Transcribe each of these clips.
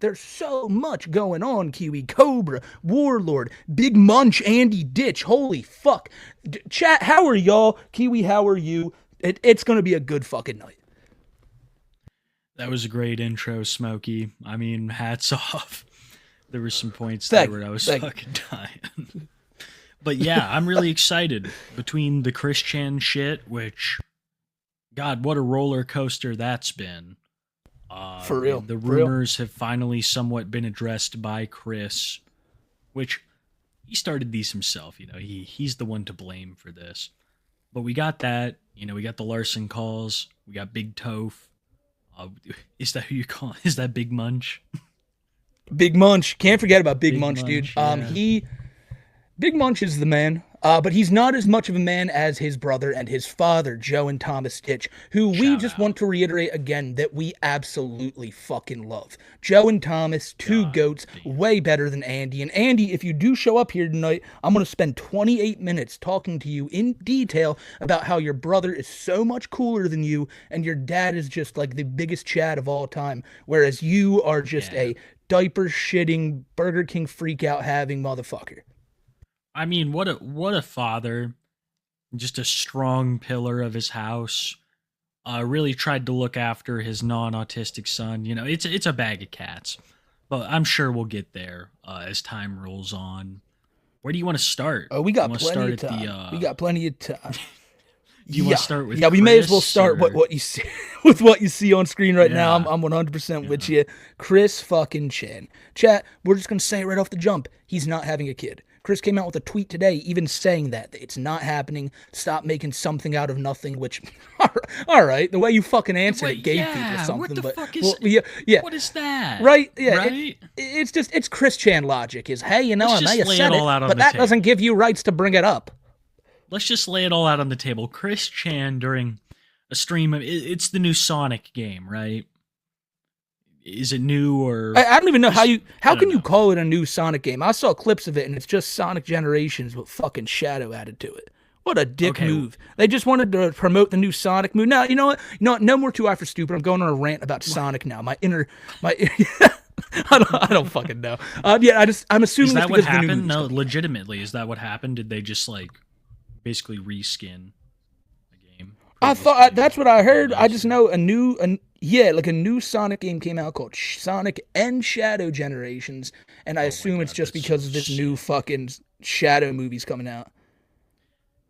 There's so much going on, Kiwi. Cobra, Warlord, Big Munch, Andy Ditch. Holy fuck. Chat, how are y'all? Kiwi, how are you? It's going to be a good fucking night. That was a great intro, Smokey. I mean, hats off. There were some points there Thank where I was thank fucking dying. But yeah, I'm really excited between the Chris Chan shit, which, God, what a roller coaster that's been. For real. The For real. rumors have finally somewhat been addressed by Chris, which he started these himself. You know, he's the one to blame for this. But we got that. You know, we got the Larson calls. We got Big Toph. Uh, is that who you call? Is that Big Munch? Big Munch. Can't forget about Big Big Munch, dude. Munch, yeah. Big Munch is the man, but he's not as much of a man as his brother and his father, Joe and Thomas Ditch, who we Shout just out. want to reiterate again that we absolutely fucking love. Joe and Thomas, two God goats, damn. way better than Andy. And Andy, if you do show up here tonight, I'm going to spend 28 minutes talking to you in detail about how your brother is so much cooler than you, and your dad is just like the biggest Chad of all time, whereas you are just Yeah. a diaper shitting, Burger King freak out having motherfucker. I mean, what a father. Just a strong pillar of his house. Really tried to look after his non-autistic son. You know, it's a bag of cats, but I'm sure we'll get there as time rolls on. Where do you want to start? Oh, we You got want to plenty start of at time. the? We got plenty of time. Do you want to start with? Yeah, we may as well Chris, start or- what you see with what you see on screen right now. Yeah, I'm 100% with yeah. you. Chris fucking Chan. Chat, we're just going to say it right off the jump. He's not having a kid. Chris came out with a tweet today even saying that it's not happening. Stop making something out of nothing, which all right, the way you fucking answered it Wait, gave people yeah. What something, the but fuck is? well, yeah. What is that? Right? Yeah. Right. It's Chris Chan logic is, hey, you know, Let's I may just have lay it said it, all out on but the that table. doesn't give you rights to bring it up. Let's just lay it all out on the table. Chris Chan during a stream of it's the new Sonic game, right? Is it new or I don't even know just, I how don't can you know. call it a new Sonic game? I saw clips of it and it's just Sonic Generations with fucking Shadow added to it. What a dick Okay, move. They just wanted to promote the new Sonic move. No, you know what? No more 2i for stupid. I'm going on a rant about Sonic now. My I don't fucking know. Yeah, I'm assuming is it's that what because the new happened? movie's No, coming. legitimately, is that what happened? Did they just like basically reskin the game? I Previous thought games that's what with I new heard. I bodies, just or- know like a new Sonic game came out called Sonic and Shadow Generations, and I Oh my assume it's god, just that's so because of this new sick. fucking Shadow movie's coming out.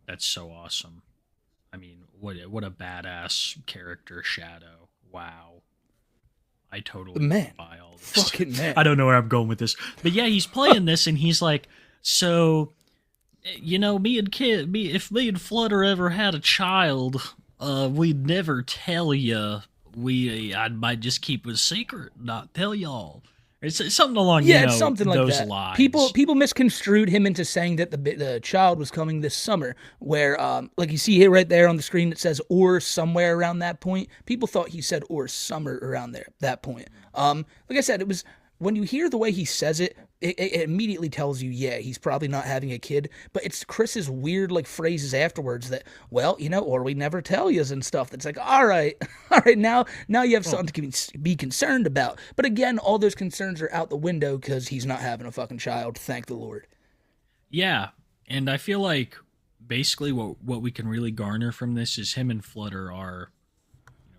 That's so awesome. I mean, what a badass character, Shadow. Wow. I The totally man, buy all this. fucking man. I don't know where I'm going with this. But yeah, he's playing this and he's like, so you know, if me and Flutter ever had a child, we'd never tell you. I might just keep it a secret, not tell y'all. It's something along, Yeah, it's something like those that. People lines. people misconstrued him into saying that the child was coming this summer, where like you see here right there on the screen it says or somewhere around that point. People thought he said or summer around there that point. Like I said, it was when you hear the way he says it, it immediately tells you, yeah, he's probably not having a kid. But it's Chris's weird like phrases afterwards that, well, you know, or we never tell yous and stuff. That's like, all right, all right, now you have Well, something to be concerned about. But again, all those concerns are out the window because he's not having a fucking child. Thank the Lord. yeah, and I feel like basically what we can really garner from this is him and Flutter are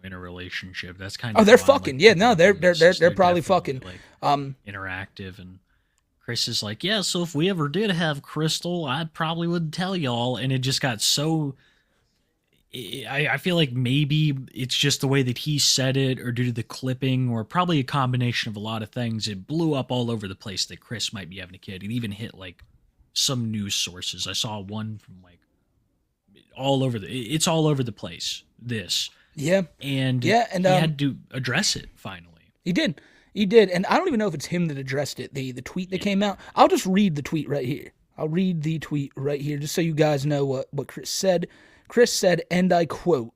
in a relationship. That's kind Oh, of they're how I'm fucking. like Yeah, picking no, up they're on they're this. they're, Is they're they're probably definitely fucking. like Um, interactive, and Chris is like, yeah. So if we ever did have Crystal, I probably would tell y'all. And it just got so. I feel like maybe it's just the way that he said it, or due to the clipping, or probably a combination of a lot of things. It blew up all over the place that Chris might be having a kid. It even hit like some news sources. I saw one from like all over it's all over the place. This yeah, and yeah, and he had to address it finally. he did. He did. And I don't even know if it's him that addressed it, the tweet that came Yeah. out. I'll just read the tweet right here. I'll read the tweet right here just so you guys know what Chris said. Chris said, and I quote,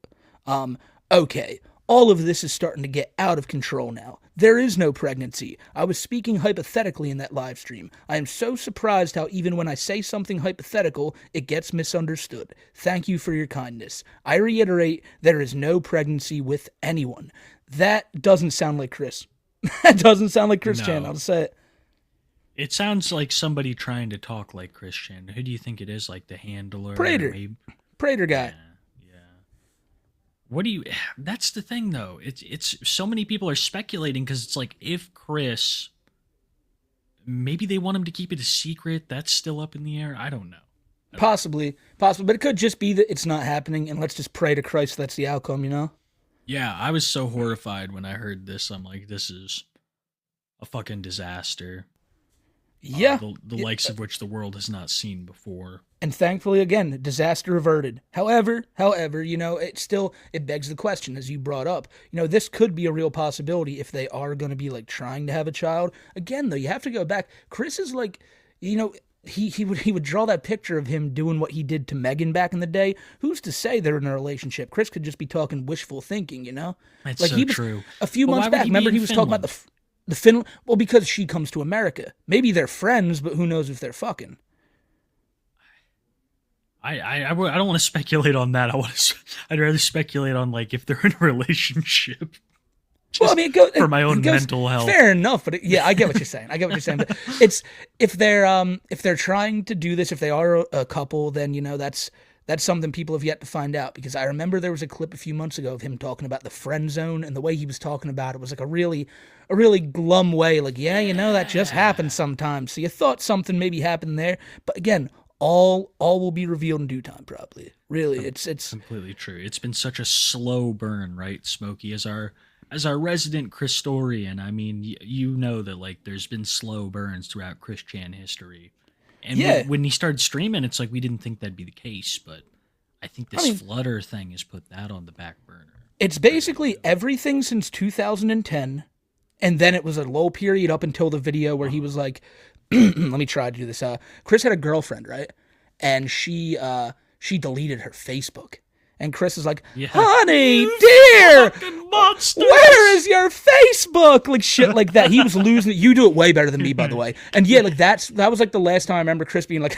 okay, all of this is starting to get out of control now. There is no pregnancy. I was speaking hypothetically in that live stream. I am so surprised how even when I say something hypothetical, it gets misunderstood. Thank you for your kindness. I reiterate, there is no pregnancy with anyone. That doesn't sound like Chris. That doesn't sound like Chris Chan. No. I'll say it. It sounds like somebody trying to talk like Chris Chan. Who do you think it is? Like the handler? Prater. Maybe? Prater Yeah, guy. yeah. What do you? That's the thing, though. It's so many people are speculating because it's like if Chris, maybe they want him to keep it a secret. That's still up in the air. I don't know. Possibly, but it could just be that it's not happening, and let's just pray to Christ that's the outcome, you know? Yeah, I was so horrified when I heard this. I'm like, this is a fucking disaster. Yeah. The likes of which the world has not seen before. And thankfully, again, disaster averted. However, you know, it begs the question, as you brought up, you know, this could be a real possibility if they are going to be, like, trying to have a child. Again, though, you have to go back. Chris is, like, you know, he would draw that picture of him doing what he did to Megan back in the day. Who's to say they're in a relationship? Chris could just be talking wishful thinking, you know? That's like so he was, true. A few months back, remember he was talking about the Finland. Well, because she comes to America. Maybe they're friends, but who knows if they're fucking. I don't want to speculate on that. I'd rather speculate on like if they're in a relationship. Well, I mean, for my own mental health. Fair enough, but yeah, I get what you're saying. But it's if they're trying to do this, if they are a couple, then you know that's something people have yet to find out. Because I remember there was a clip a few months ago of him talking about the friend zone, and the way he was talking about it was like a really glum way. Like, yeah, you know, that just happens sometimes. So you thought something maybe happened there, but again, all will be revealed in due time, probably. Really, it's completely true. It's been such a slow burn, right, Smokey? As our resident Christorian, I mean, you know that like there's been slow burns throughout Chris Chan history, and yeah. when he started streaming, it's like we didn't think that'd be the case, but I think this Flutter thing has put that on the back burner. It's basically everything since 2010, and then it was a low period up until the video where he was like, "Let me try to do this." Chris had a girlfriend, right, and she deleted her Facebook. And Chris is like, honey, dear, where is your Facebook? Like shit like that. He was losing it. You do it way better than me, by the way. And yeah, like that was like the last time I remember Chris being like,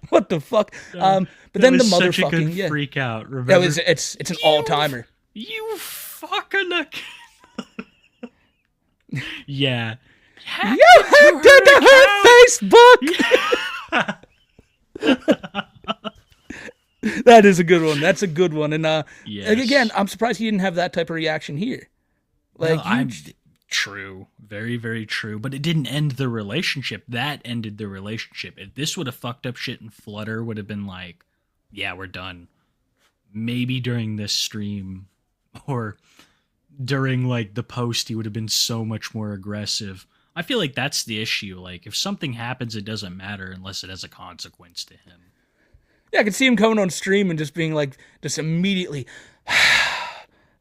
what the fuck? But then the motherfucking such a good freak out. Remember? That was it's an all timer. You fucking yeah. You hacked into her Facebook. That is a good one. That's a good one. And yes. Again, I'm surprised he didn't have that type of reaction here. Like, no, true, very, very true. But it didn't end the relationship. That ended the relationship. If this would have fucked up shit and Flutter would have been like, yeah, we're done. Maybe during this stream or during like the post, he would have been so much more aggressive. I feel like that's the issue. Like if something happens, it doesn't matter unless it has a consequence to him. Yeah, I could see him coming on stream and just being like, just immediately,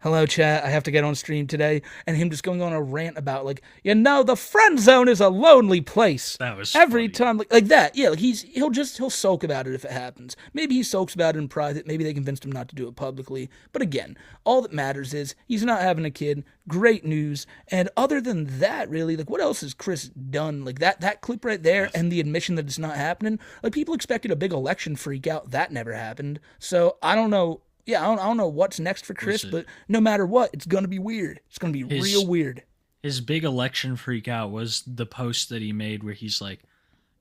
hello, chat, I have to get on stream today. And him just going on a rant about, like, you know, the friend zone is a lonely place. That was every funny. time, like that. Yeah, like he'll sulk about it if it happens. Maybe he sulks about it in private. Maybe they convinced him not to do it publicly. But again, all that matters is he's not having a kid. Great news. And other than that, really, like, what else has Chris done? Like that clip right there and the admission that it's not happening. Like, people expected a big election freak out. That never happened. So I don't know. Yeah, I don't know what's next for Chris, but no matter what, it's going to be weird. It's going to be real weird. His big election freak out was the post that he made where he's like,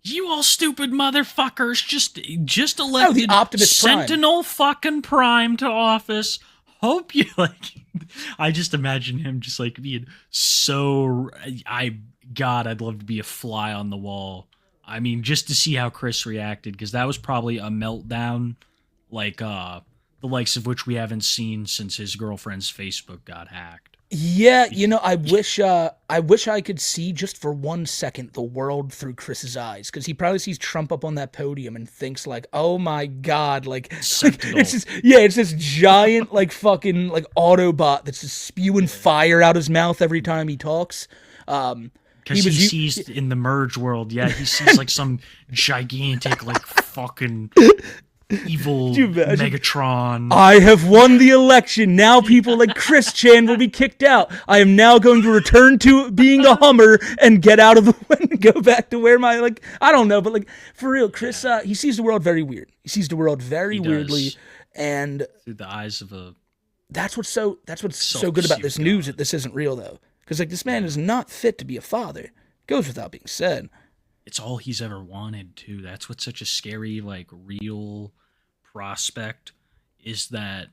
you all stupid motherfuckers just elected the Optimus Sentinel fucking Prime to office. Hope you like... I just imagine him just like being so... God, I'd love to be a fly on the wall. I mean, just to see how Chris reacted, because that was probably a meltdown like... the likes of which we haven't seen since his girlfriend's Facebook got hacked. Yeah, you know, I wish I could see just for 1 second the world through Chris's eyes, because he probably sees Trump up on that podium and thinks it's oh my god, it's this giant like fucking like Autobot that's just spewing fire out his mouth every time he talks. Because he sees in the merge world, he sees like some gigantic like fucking evil Megatron. I have won the election. Now people like Chris Chan will be kicked out. I am now going to return to being a Hummer and get out of the way and go back to where my I don't know, but for real, Chris he sees the world very weird. He sees the world very weirdly, and through the eyes of a that's what's so good about this news that this isn't real though. Because, like, this man is not fit to be a father. Goes without being said. It's all he's ever wanted, too. That's what's such a scary, like, real prospect, is that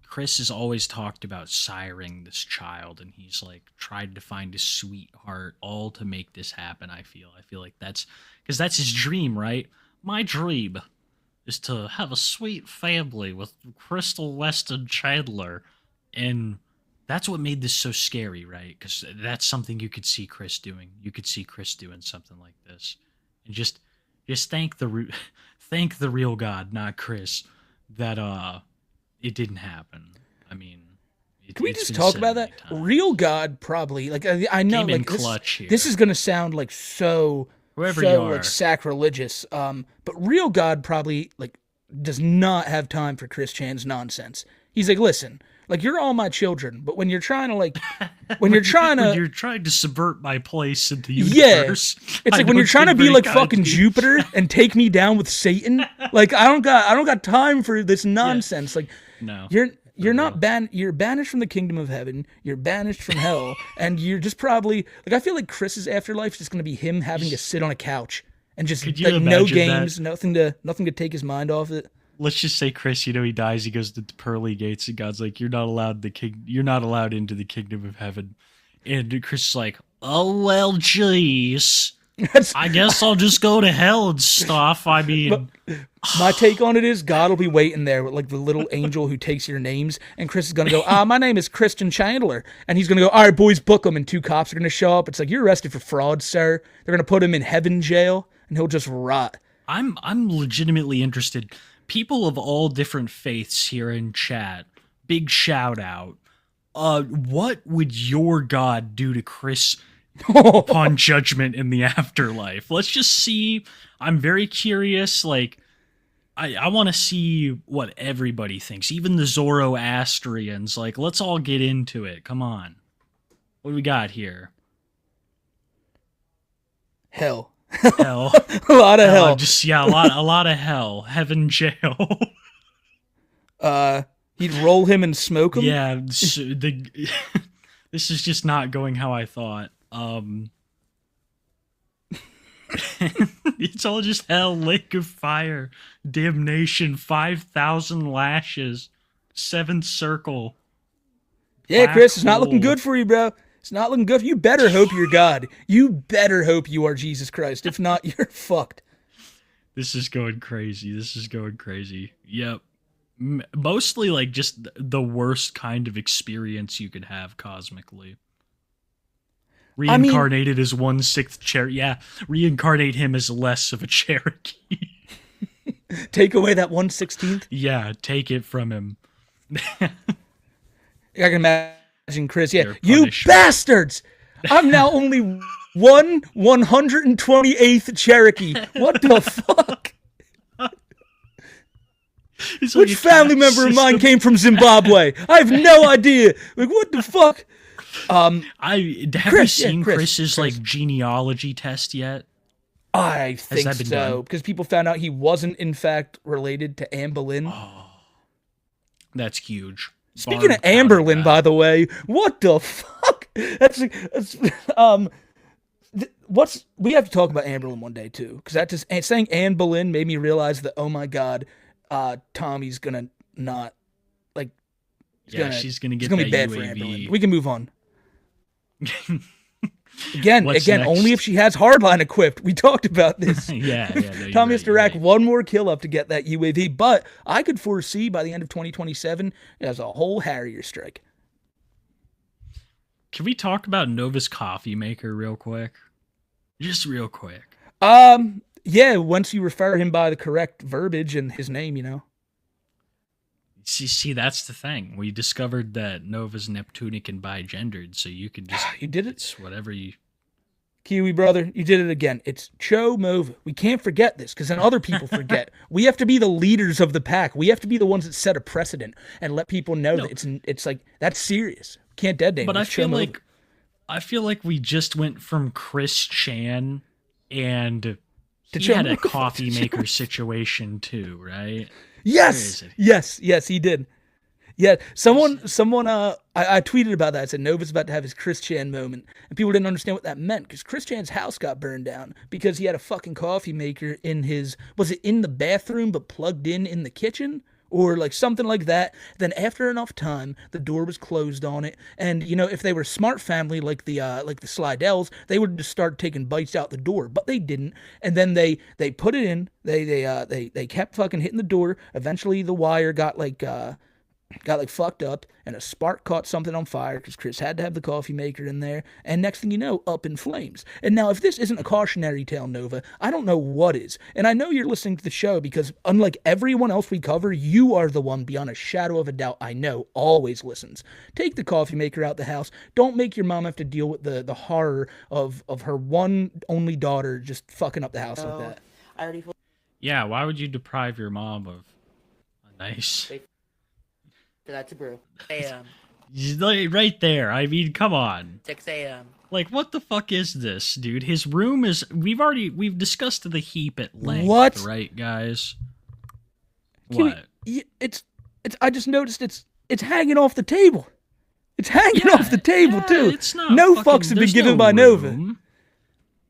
Chris has always talked about siring this child, and he's like tried to find a sweetheart all to make this happen. I feel like that's because that's his dream, right? My dream is to have a sweet family with Crystal Weston Chandler, and that's what made this so scary, right? Because that's something you could see Chris doing. You could see Chris doing something like this, and just thank thank the real God, not Chris, that it didn't happen. I mean, can we just talk about that? Real God probably, like, I know, came in like, clutch here. this is gonna sound like Whoever you are, like sacrilegious. But real God probably like does not have time for Chris Chan's nonsense. He's like, listen, like, you're all my children, but when you're trying to like, when you're trying to subvert my place in the universe, it's like when you're trying to be like fucking Jupiter and take me down with Satan. Like, I don't got time for this nonsense. Like, no, you're not you're banished from the kingdom of heaven. You're banished from hell, and you're just probably like, I feel like Chris's afterlife is just gonna be him having to sit on a couch and just like no games, nothing to take his mind off it. Let's just say Chris, he dies, he goes to the pearly gates, and God's like, you're not allowed into the kingdom of heaven. And Chris is like, oh well, jeez. I guess I'll just go to hell and stuff. I mean, my take on it is God will be waiting there with like the little angel who takes your names, and Chris is gonna go, my name is Christian Chandler, and he's gonna go, all right, boys, book him, and 2 cops are gonna show up. It's like, you're arrested for fraud, sir. They're gonna put him in heaven jail, and he'll just rot. I'm legitimately interested. People of all different faiths here in chat, big shout out. What would your God do to Chris upon judgment in the afterlife? Let's just see. I'm very curious. Like, I want to see what everybody thinks, even the Zoroastrians. Like, let's all get into it. Come on. What do we got here? Hell. Hell. A lot of hell. A lot of hell. Heaven jail. He'd roll him and smoke him. Yeah, this is just not going how I thought. It's all just hell, lake of fire, damnation, 5,000 lashes, 7th circle. Yeah, Chris, it's not looking good for you, bro. It's not looking good. You better hope you're God. You better hope you are Jesus Christ. If not, you're fucked. This is going crazy. Yep. Mostly like just the worst kind of experience you could have cosmically. Reincarnated as 1/6 Cherokee. Yeah, reincarnate him as less of a Cherokee. Take away that 1/16th? Yeah, take it from him. I can imagine Chris, you bastards! I'm now only 1/128th Cherokee. What the fuck? Which family member of mine came from Zimbabwe? I have no idea. Like, what the fuck? Have you seen Chris's like genealogy test yet? I think so, because people found out he wasn't in fact related to Anne Boleyn. Oh, that's huge. Speaking of Amberlyn, by the way, what the fuck? We have to talk about Amberlyn one day too, because saying Anne Boleyn made me realize that, oh my god, Tommy's gonna not like. She's gonna get. It's gonna be bad for Amberlyn. We can move on. Again, only if she has hardline equipped. We talked about this. No, Tommy has to rack one more kill up to get that UAV, but I could foresee by the end of 2027 as a whole Harrier strike. Can we talk about Nova's coffee maker real quick? Just real quick. Yeah, once you refer him by the correct verbiage and his name, you know. See, that's the thing. We discovered that Nova's Neptunic and bigendered, so you could just... You did it? It's whatever you... Kiwi brother, you did it again. It's Cho Mova. We can't forget this, because then other people forget. We have to be the leaders of the pack. We have to be the ones that set a precedent and let people know that it's like, that's serious. Can't dead name. But I feel like we just went from Chris Chan and he had a coffee maker situation too, right? Yes, he did. Yeah, someone, I tweeted about that. I said Nova's about to have his Chris Chan moment, and people didn't understand what that meant because Chris Chan's house got burned down because he had a fucking coffee maker in his, was it in the bathroom but plugged in the kitchen? Or like something like that. Then after enough time, the door was closed on it, and if they were a smart family like the Slidells, they would just start taking bites out the door, but they didn't. And then they put it in. They kept fucking hitting the door. Eventually, the wire got fucked up, and a spark caught something on fire because Chris had to have the coffee maker in there, and next thing you know, up in flames. And now if this isn't a cautionary tale, Nova, I don't know what is. And I know you're listening to the show because unlike everyone else we cover, you are the one beyond a shadow of a doubt I know always listens. Take the coffee maker out the house. Don't make your mom have to deal with the horror of her one only daughter just fucking up the house like that. I already. Yeah, why would you deprive your mom of a nice... That's a brew. 6 a.m. Right there. I mean, come on. 6 a.m. Like, what the fuck is this, dude? His room is... We've discussed the heap at length. What? Right, guys? What? It's I just noticed it's hanging off the table. It's hanging off the table, too. It's not no fucking, fucks have been given by room. Nova.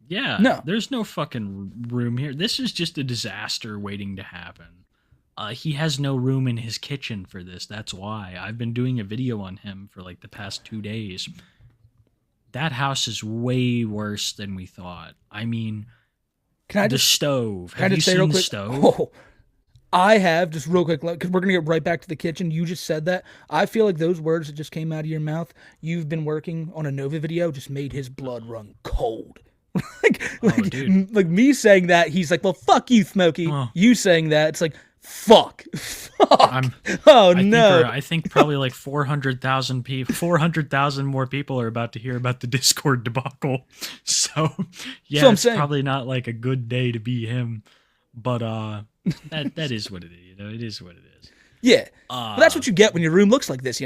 Yeah. No. There's no fucking room here. This is just a disaster waiting to happen. He has no room in his kitchen for this. That's why. I've been doing a video on him for like the past 2 days. That house is way worse than we thought. I mean, the stove. Have you seen the stove? Oh, I have, just real quick, because we're going to get right back to the kitchen. You just said that. I feel like those words that just came out of your mouth, you've been working on a Nova video, just made his blood run cold. like me saying that, he's like, well, fuck you, Smokey. Oh. You saying that, it's like, fuck. I think probably like 400,000 people, 400,000 more people are about to hear about the Discord debacle. So, yeah, it's probably not like a good day to be him. But that is what it is. It is what it is. Yeah, but that's what you get when your room looks like this.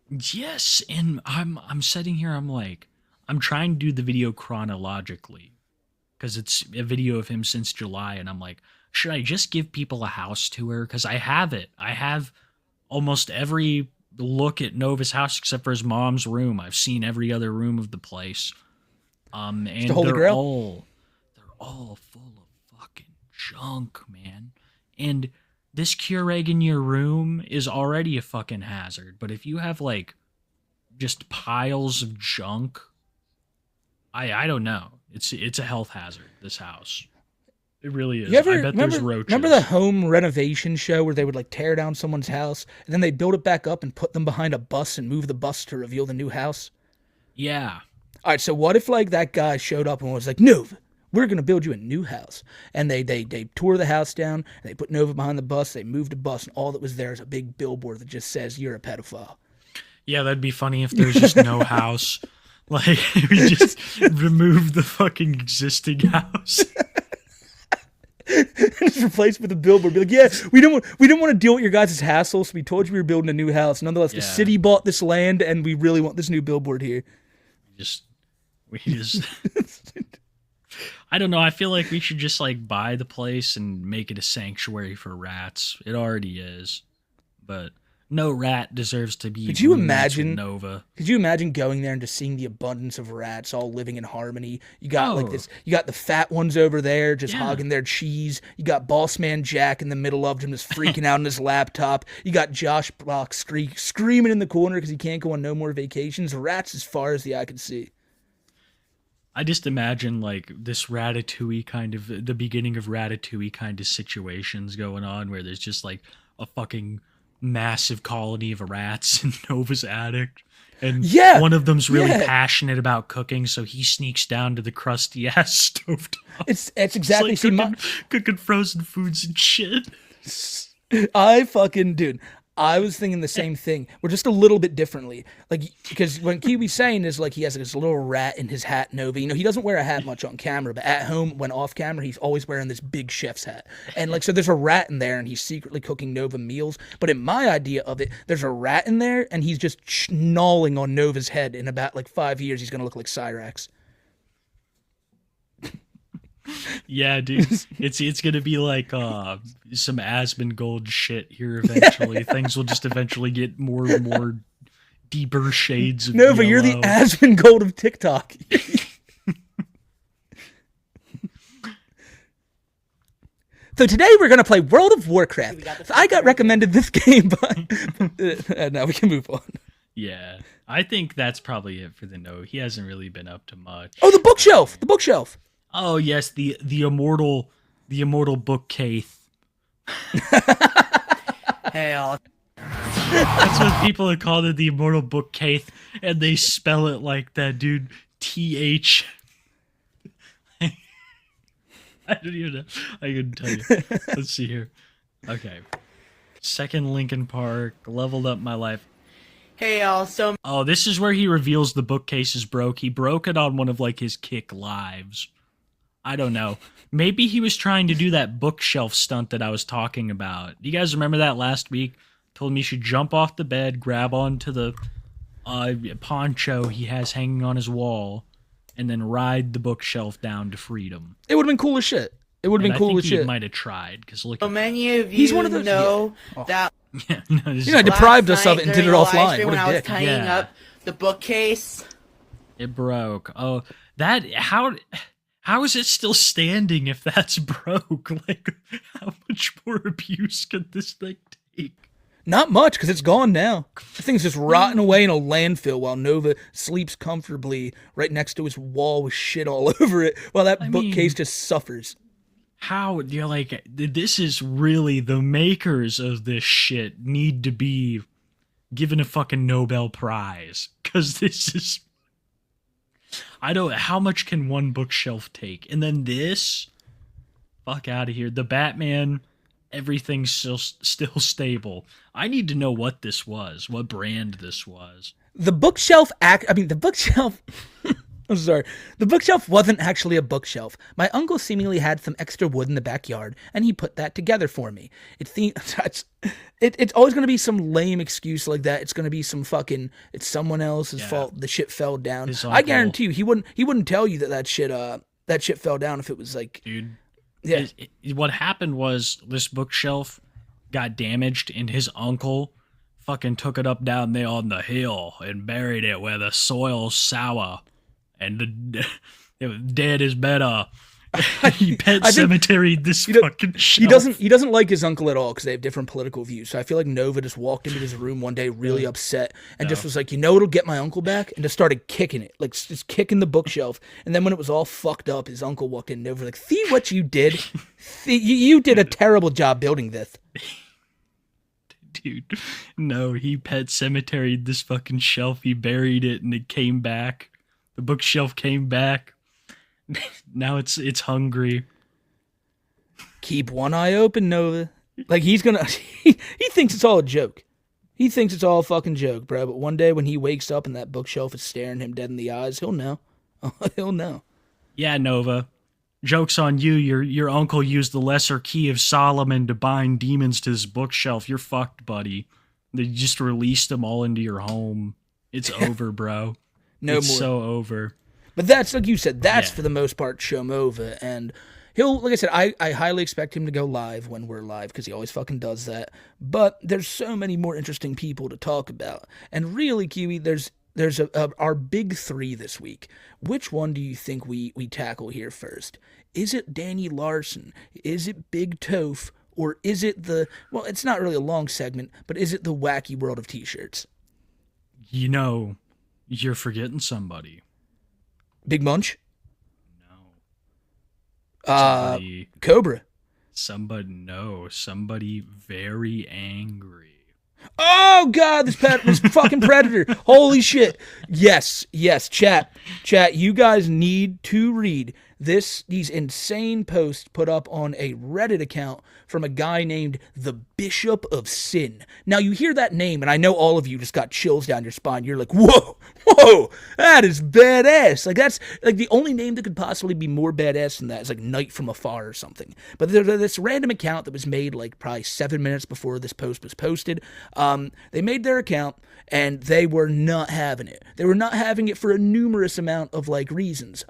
Yes, and I'm sitting here. I'm trying to do the video chronologically because it's a video of him since July, and I'm like, should I just give people a house tour? Because I have it. I have almost every look at Nova's house except for his mom's room. I've seen every other room of the place. And they're all full of fucking junk, man. And this Keurig in your room is already a fucking hazard. But if you have like just piles of junk, I don't know. It's a health hazard, this house. It really is. I bet there's roaches. Remember the home renovation show where they would like tear down someone's house and then they build it back up and put them behind a bus and move the bus to reveal the new house? Yeah. All right, so what if like that guy showed up and was like, Nova, we're going to build you a new house. And they tore the house down, and they put Nova behind the bus, they moved the bus, and all that was there is a big billboard that just says, you're a pedophile. Yeah, that'd be funny if there's just no house. Like, we just remove the fucking existing house. Just replaced with a billboard. Be like, yeah, we didn't want to deal with your guys' hassle, so we told you we were building a new house. Nonetheless, the city bought this land, and we really want this new billboard here. We just I don't know. I feel like we should just like buy the place and make it a sanctuary for rats. It already is, but no rat deserves to be. Could you imagine Nova? Could you imagine going there and just seeing the abundance of rats all living in harmony? You got like this. You got the fat ones over there just hogging their cheese. You got Boss Man Jack in the middle of them just freaking out on his laptop. You got Josh Block screaming in the corner because he can't go on no more vacations. Rats as far as the eye can see. I just imagine like this Ratatouille kind of the beginning of Ratatouille kind of situations going on where there's just like a fucking massive colony of rats in Nova's attic, and one of them's really passionate about cooking, so he sneaks down to the crusty ass stovetop. It's exactly like cooking frozen foods and shit. I was thinking the same thing. We're just a little bit differently. Like, because when Kiwi's saying is like he has this little rat in his hat, Nova. He doesn't wear a hat much on camera, but at home, when off camera, he's always wearing this big chef's hat. And like, so there's a rat in there and he's secretly cooking Nova meals. But in my idea of it, there's a rat in there and he's just gnawing on Nova's head. In about like 5 years, he's going to look like Cyrax. Yeah, dude. It's gonna be like some Asmongold shit here eventually. Things will just eventually get more and more deeper shades of Nova, you're the yellow. Asmongold of TikTok. So today we're going to play World of Warcraft. So I got recommended this game, but now we can move on. Yeah, I think that's probably it for the no. He hasn't really been up to much. Oh, the bookshelf! The bookshelf! Oh yes, the immortal bookcase. Hey, all. That's what people have called it, the immortal bookcase, and they spell it like that, dude. TH. I don't even know. I couldn't tell you. Let's see here. Okay. Second Linkin Park, leveled up my life. Hey, all. So Oh, this is where he reveals the bookcase is broke. He broke it on one of like his Kick lives. I don't know. Maybe he was trying to do that bookshelf stunt that I was talking about. You guys remember that last week? Told me he should jump off the bed, grab onto the poncho he has hanging on his wall, and then ride the bookshelf down to freedom. It would have been cool as shit. It would have been cool as He shit. might have tried because look. many of you He's one of those- know yeah. that Yeah, no, this You know, is- deprived last us of night it and did it during the live offline. stream What when a I was dick. tying Yeah. up the bookcase. it broke. Oh, that how is it still standing if that's broke? Like, how much more abuse could this thing take? Not much, because it's gone now. The thing's just rotting away in a landfill while Nova sleeps comfortably right next to his wall with shit all over it, while that bookcase just suffers. How you're like, this is really the makers of this shit need to be given a fucking Nobel Prize, because this is, I don't, how much can one bookshelf take? And then this, fuck out of here. The Batman, everything's still stable. I need to know what this was, what brand this was. The bookshelf the bookshelf I'm sorry. The bookshelf wasn't actually a bookshelf. My uncle seemingly had some extra wood in the backyard, and he put that together for me. It's always going to be some lame excuse like that. It's going to be some fucking, it's someone else's fault. The shit fell down. His I uncle- guarantee you, he wouldn't tell you that shit fell down if it was like, Dude, yeah. What happened was this bookshelf got damaged, and his uncle fucking took it up down there on the hill and buried it where the soil's sour and the dead is better. He pet cemeteried this fucking shelf. He doesn't like his uncle at all because they have different political views. So I feel like Nova just walked into his room one day really upset and just was like, it'll get my uncle back, and just started kicking it, like just kicking the bookshelf. And then when it was all fucked up, his uncle walked in and Nova was like, see what you did? You did a terrible job building this. Dude, no, he pet cemeteried this fucking shelf. He buried it and it came back. The bookshelf came back. Now it's hungry. Keep one eye open, Nova. Like he thinks it's all a joke. He thinks it's all a fucking joke, bro. But one day when he wakes up and that bookshelf is staring him dead in the eyes, he'll know. He'll know. Yeah, Nova. Joke's on you. Your uncle used the lesser key of Solomon to bind demons to this bookshelf. You're fucked, buddy. They just released them all into your home. It's over, bro. It's more. so over. But that's, like you said, for the most part Shomova, and he'll, like I said, I highly expect him to go live when we're live, because he always fucking does that. But there's so many more interesting people to talk about, and really, Kiwi, there's our big three this week. Which one do you think we tackle here first? Is it Danny Larson? Is it Big Toph? Or is it it's not really a long segment, but is it the Wacky World of T-shirts? You know, you're forgetting somebody. Big Munch? No. Somebody, Cobra. somebody very angry. Oh God, this fucking predator! Holy shit! Yes, chat. You guys need to read these insane posts put up on a Reddit account from a guy named the Bishop of Sin. Now you hear that name, and I know all of you just got chills down your spine. You're like, whoa, that is badass. Like that's like the only name that could possibly be more badass than that is like Night from Afar or something. But there's this random account that was made like probably 7 minutes before this post was posted. They made their account, and they were not having it. They were not having it for a numerous amount of reasons.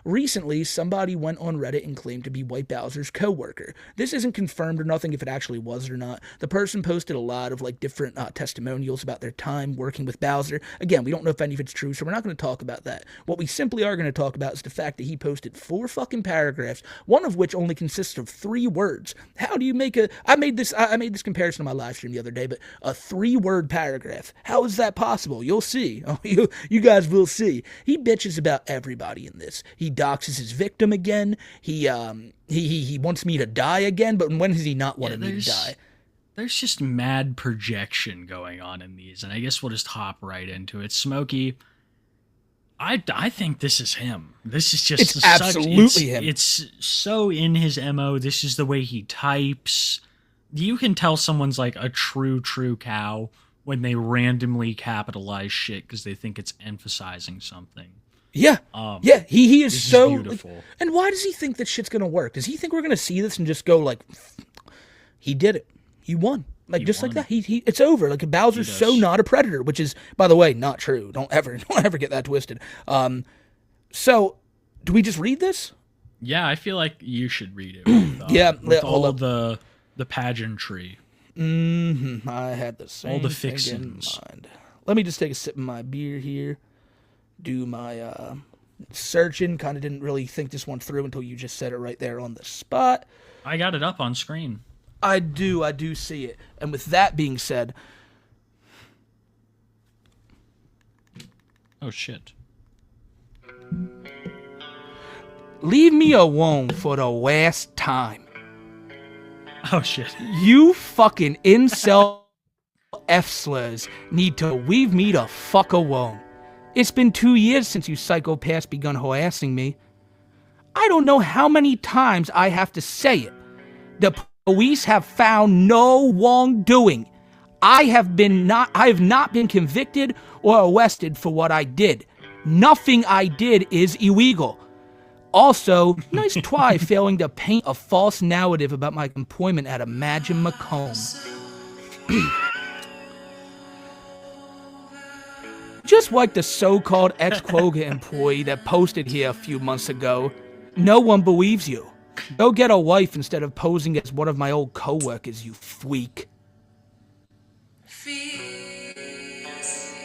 Recently, somebody went on Reddit and claimed to be White Bowser's coworker. This isn't confirmed or nothing if it actually was or not. The person posted a lot of different testimonials about their time working with Bowser. Again, we don't know if any of it's true, so we're not going to talk about that. What we simply are going to talk about is the fact that he posted 4 fucking paragraphs, one of which only consists of 3 words. How do you make I made this comparison on my live stream the other day, but a 3-word paragraph. How is that possible? You'll see. Oh, you guys will see. He bitches about everybody in this. He doxes his victim again. He wants me to die again, but when has he not wanted me to die? There's just mad projection going on in these, and I guess we'll just hop right into it. Smokey, I think this is him. This is just it's absolutely him. It's so in his MO. This is the way he types. You can tell someone's a true cow when they randomly capitalize shit because they think it's emphasizing something. Yeah. He is so beautiful. And why does he think that shit's gonna work? Does he think we're gonna see this and just go he did it. He won. Like that. He it's over. Bowser's so not a predator, which is, by the way, not true. Don't ever get that twisted. So do we just read this? Yeah, I feel like you should read it. With, with all the pageantry. I had the same all the thing fixins. in mind. Let me just take a sip of my beer here. Do my searching. Kind of didn't really think this one through until you just said it right there on the spot. I got it up on screen. I do see it. And with that being said... Oh, shit. Leave me alone for the last time. Oh, shit. You fucking incel F-slurs need to leave me the fuck alone. It's been 2 years since you psychopaths begun harassing me. I don't know how many times I have to say it. The police have found no wrongdoing. I have not been convicted or arrested for what I did. Nothing I did is illegal. Also, nice try failing to paint a false narrative about my employment at Imagine Macomb. Just like the so-called ex-Kroger employee that posted here a few months ago, no one believes you. Go get a wife instead of posing as one of my old co-workers, you freak.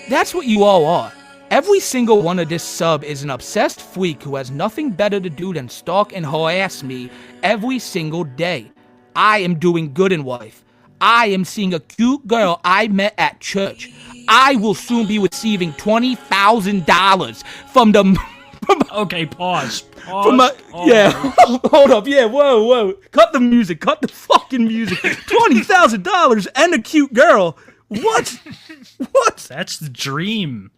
That's what you all are. Every single one of this sub is an obsessed freak who has nothing better to do than stalk and harass me every single day. I am doing good in life. I am seeing a cute girl I met at church. I will soon be receiving $20,000 from the... Okay, pause. Yeah, hold up. Yeah, whoa. Cut the music. Cut the fucking music. $20,000 and a cute girl. What? That's the dream.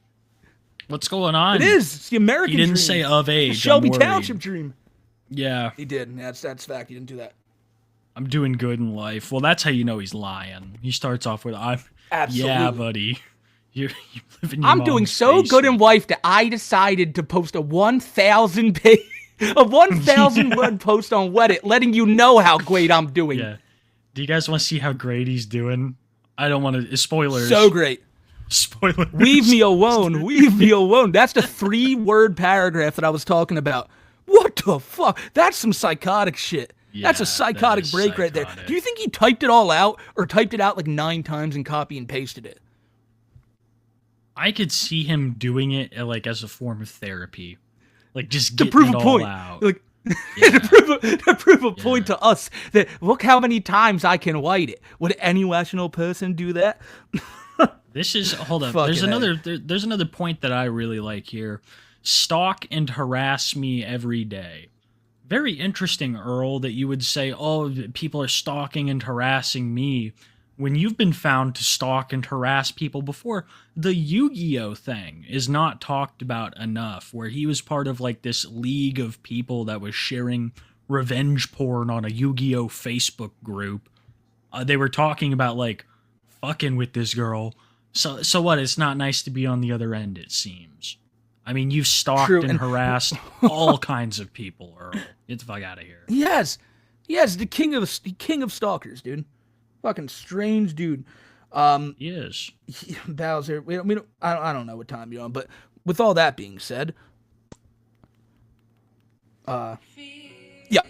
What's going on? It is. It's the American dream. He didn't say of age. The Shelby Township dream. Yeah. He did. That's fact. He didn't do that. I'm doing good in life. Well, that's how you know he's lying. He starts off with, Absolutely. Yeah, buddy. You live in your I'm doing mom's so basement. good in life that I decided to post a 1,000 word post on Reddit, letting you know how great I'm doing. Yeah. Do you guys want to see how great he's doing? I don't want to... Spoilers. So great. Spoilers. Leave me alone. Leave me alone. That's the 3-word paragraph that I was talking about. What the fuck? That's some psychotic shit. Yeah, that's a psychotic break right there. Do you think he typed it all out or typed it out 9 times and copy and pasted it? I could see him doing it as a form of therapy. Just getting to prove it a all point. out. Yeah. to prove a point to us that look how many times I can write it. Would any rational person do that? This is hold up. Fucking There's another point that I really like here. Stalk and harass me every day. Very interesting, Earl, that you would say, "Oh, people are stalking and harassing me," when you've been found to stalk and harass people before. The Yu-Gi-Oh thing is not talked about enough, where he was part of this league of people that was sharing revenge porn on a Yu-Gi-Oh Facebook group. They were talking about fucking with this girl. So what? It's not nice to be on the other end, it seems. I mean, you've stalked and harassed all kinds of people, Earl. Get the fuck out of here. Yes, the king of stalkers, dude. Fucking strange dude. He is. Bowser, I don't know what time you're on, but with all that being said, yeah,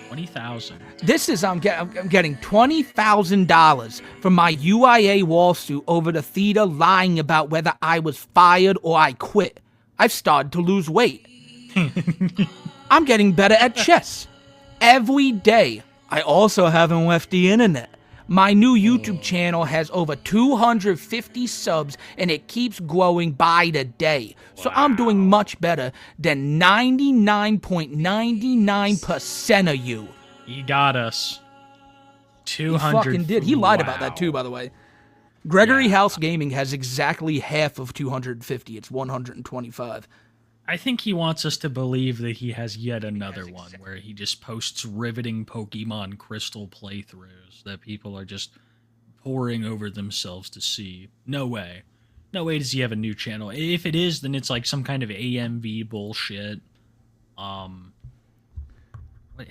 20,000. this is I'm getting $20,000 from my UIA lawsuit over the theater lying about whether I was fired or I quit. I've started to lose weight. I'm getting better at chess every day. I also haven't left the internet. My new YouTube channel has over 250 subs and it keeps growing by the day. So I'm doing much better than 99.99% of you. He got us. He 200. fucking did. He lied about Wow. that too, by the way. Gregory Yeah. House Gaming has exactly half of 250. It's 125. I think he wants us to believe that he has yet another one where he just posts riveting Pokemon Crystal playthroughs that people are just poring over themselves to see. No way. No way does he have a new channel. If it is, then it's like some kind of AMV bullshit. What?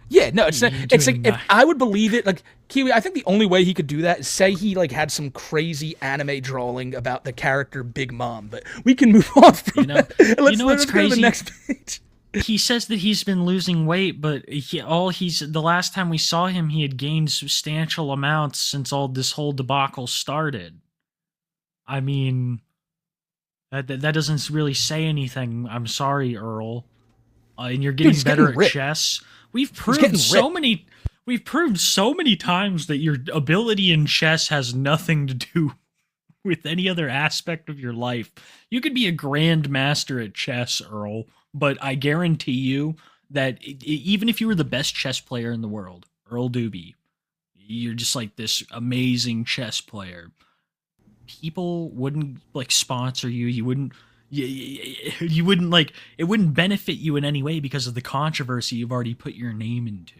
Yeah, no, it's He like doing if that. I would believe it, like Kiwi, I think the only way he could do that is say he like had some crazy anime drawing about the character Big Mom, but we can move on from You know- that. Let's what's go to the crazy? next page. He says that he's been losing weight, but the last time we saw him, he had gained substantial amounts since all this whole debacle started. I mean, that doesn't really say anything. I'm sorry, Earl. And you're getting he's better getting at ripped. chess. We've getting proved so ripped. many. We've proved so many times that your ability in chess has nothing to do with any other aspect of your life. You could be a grandmaster at chess, Earl, but I guarantee you that even if you were the best chess player in the world, Earl Doobie, you're just like this amazing chess player. People wouldn't like sponsor you. You wouldn't. You wouldn't like. It wouldn't benefit you in any way because of the controversy you've already put your name into.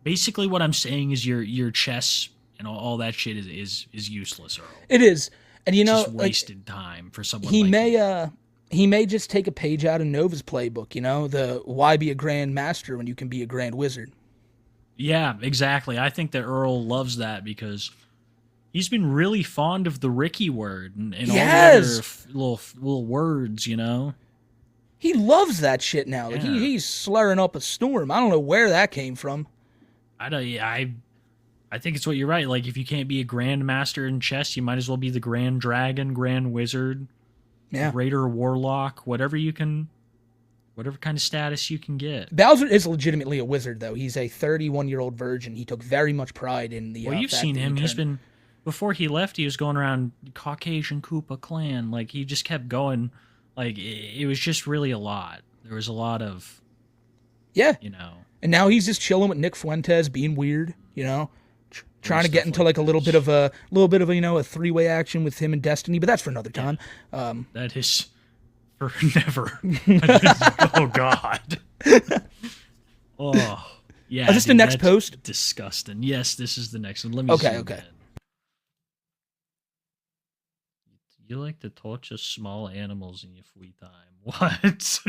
Basically, what I'm saying is your chess and all that shit is useless, Earl. It is, and you know, Just like, wasted time for someone. he like may you. he may just take a page out of Nova's playbook. You know, the why be a grand master when you can be a grand wizard. Yeah, exactly. I think that Earl loves that because he's been really fond of the Ricky word and all the other Yes! little words, you know. He loves that shit now. Like Yeah. he's slurring up a storm. I don't know where that came from. I think it's what you're right. Like if you can't be a grandmaster in chess, you might as well be the Grand Dragon, Grand Wizard, Yeah. Greater Warlock, whatever kind of status you can get. Bowser is legitimately a wizard, though. He's a 31-year-old virgin. He took very much pride in the. Well, you've fact seen that he him. He's turned- been before he left. He was going around Caucasian Koopa clan. Like he just kept going. Like it was just really a lot. There was a lot of, Yeah, you know. and now he's just chilling with Nick Fuentes, being weird. You know, trying to stuff get into like like a little bit of a a three-way action with him and Destiny. But that's for another time. That is for never. Oh God. Oh yeah. Is this the dude, next that's post? Disgusting. Yes, this is the next one. Let me. Okay, zoom okay. in. You like to torture small animals in your free time. What?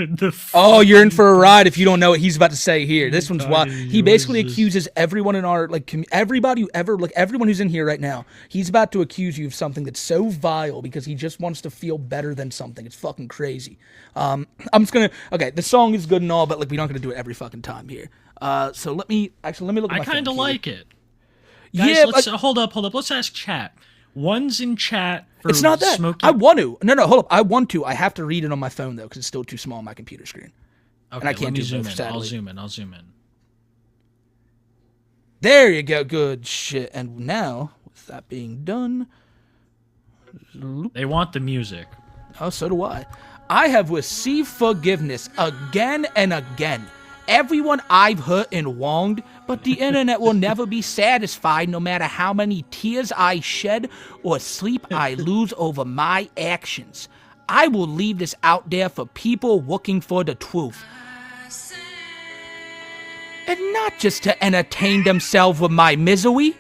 Oh, you're in for a ride if you don't know what he's about to say here. This one's why he basically Yours is- accuses everyone in our everybody who ever everyone who's in here right now. He's about to accuse you of something that's so vile because he just wants to feel better than something. It's fucking crazy. I'm just gonna the song is good and all, but like we're not gonna do it every fucking time here. So let me look at my I kind of phone, Kiwi. like it. Guys, Yeah, let's but hold up. Let's ask chat. One's in chat for it's not that. Smokey. I want to. No, hold up. I want to. I have to read it on my phone though because it's still too small on my computer screen. Okay, I can't let me do zoom both, in. sadly. I'll zoom in. There you go. Good shit. And now, with that being done, They want the music. oh, so do I. I have received forgiveness again and again. Everyone I've hurt and wronged, but the internet will never be satisfied no matter how many tears I shed or sleep I lose over my actions. I will leave this out there for people looking for the truth. And not just to entertain themselves with my misery.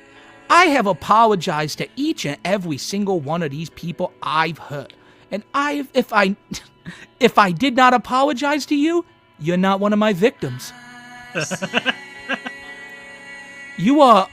I have apologized to each and every single one of these people I've hurt. And if I did not apologize to you, you're not one of my victims. You are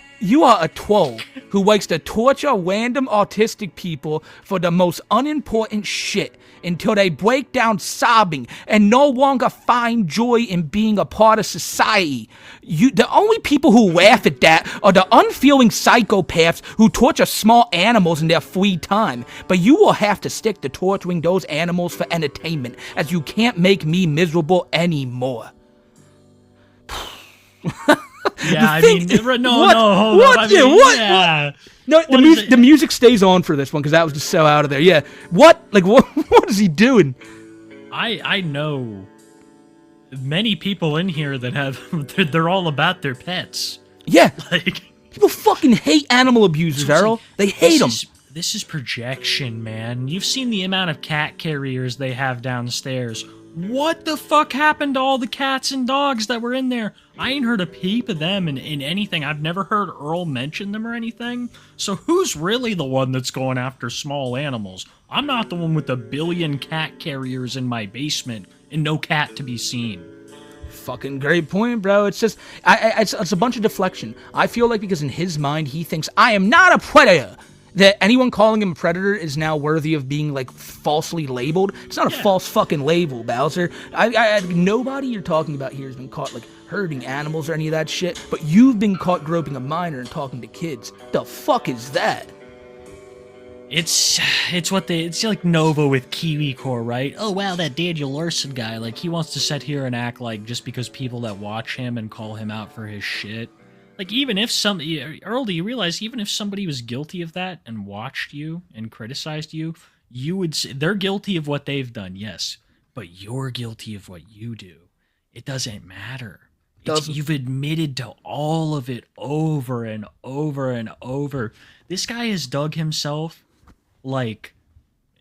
a troll who likes to torture random autistic people for the most unimportant shit until they break down sobbing and no longer find joy in being a part of society. The only people who laugh at that are the unfeeling psychopaths who torture small animals in their free time. But you will have to stick to torturing those animals for entertainment, as you can't make me miserable anymore. Yeah, hold what? up. What? No, the music stays on for this one because that was just so out of there. Yeah, what? Like, what is he doing? I know many people in here that have they're all about their pets. Yeah, Like, people fucking hate animal abusers, Earl. They hate them. This is projection, man. You've seen the amount of cat carriers they have downstairs. What the fuck happened to all the cats and dogs that were in there? I ain't heard a peep of them in anything. I've never heard Earl mention them or anything. So who's really the one that's going after small animals? I'm not the one with a billion cat carriers in my basement and no cat to be seen. Fucking great point, bro. It's just, it's a bunch of deflection. I feel like because in his mind, he thinks I am not a predator. That anyone calling him a predator is now worthy of being, like, falsely labeled. It's not a false fucking label, Bowser. Nobody you're talking about here has been caught, like, hurting animals or any of that shit, but you've been caught groping a minor and talking to kids. The fuck is that? It's like Nova with Kiwi Core, right? Oh wow, that Daniel Larson guy, like, he wants to sit here and act like just because people that watch him and call him out for his shit. Like, even if Earl, do you realize even if somebody was guilty of that and watched you and criticized you, you would say they're guilty of what they've done, yes, but you're guilty of what you do. It doesn't matter. You've admitted to all of it over and over and over. This guy has dug himself like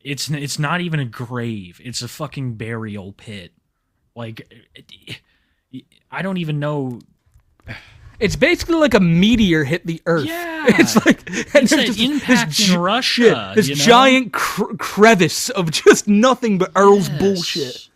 it's not even a grave. It's a fucking burial pit. Like, I don't even know. It's basically like a meteor hit the Earth. Yeah. It's like It's an impact in Russia. This giant crevice of just nothing but Earl's bullshit.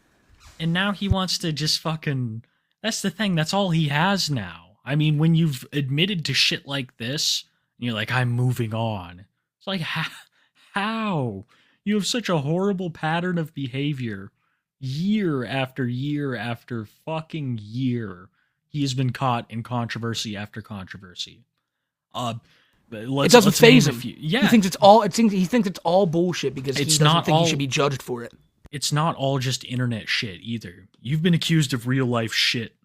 And now he wants to just fucking... That's the thing. That's all he has now. I mean, when you've admitted to shit like this, and you're like, I'm moving on. It's like, how? You have such a horrible pattern of behavior. Year after year after fucking year. He has been caught in controversy after controversy. It doesn't faze him. Yeah, he thinks it's all bullshit because he doesn't think he should be judged for it. It's not all just internet shit either. You've been accused of real life shit,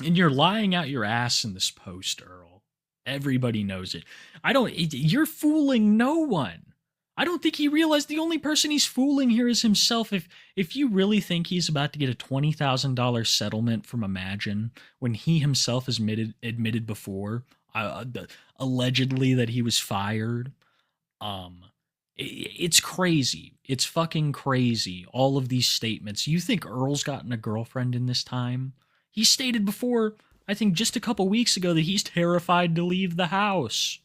and you're lying out your ass in this post, Earl. Everybody knows it. You're fooling no one. I don't think he realized the only person he's fooling here is himself. If you really think he's about to get a $20,000 settlement from Imagine when he himself has admitted before, allegedly that he was fired, it's crazy. It's fucking crazy. All of these statements. You think Earl's gotten a girlfriend in this time? He stated before, I think just a couple weeks ago, that he's terrified to leave the house.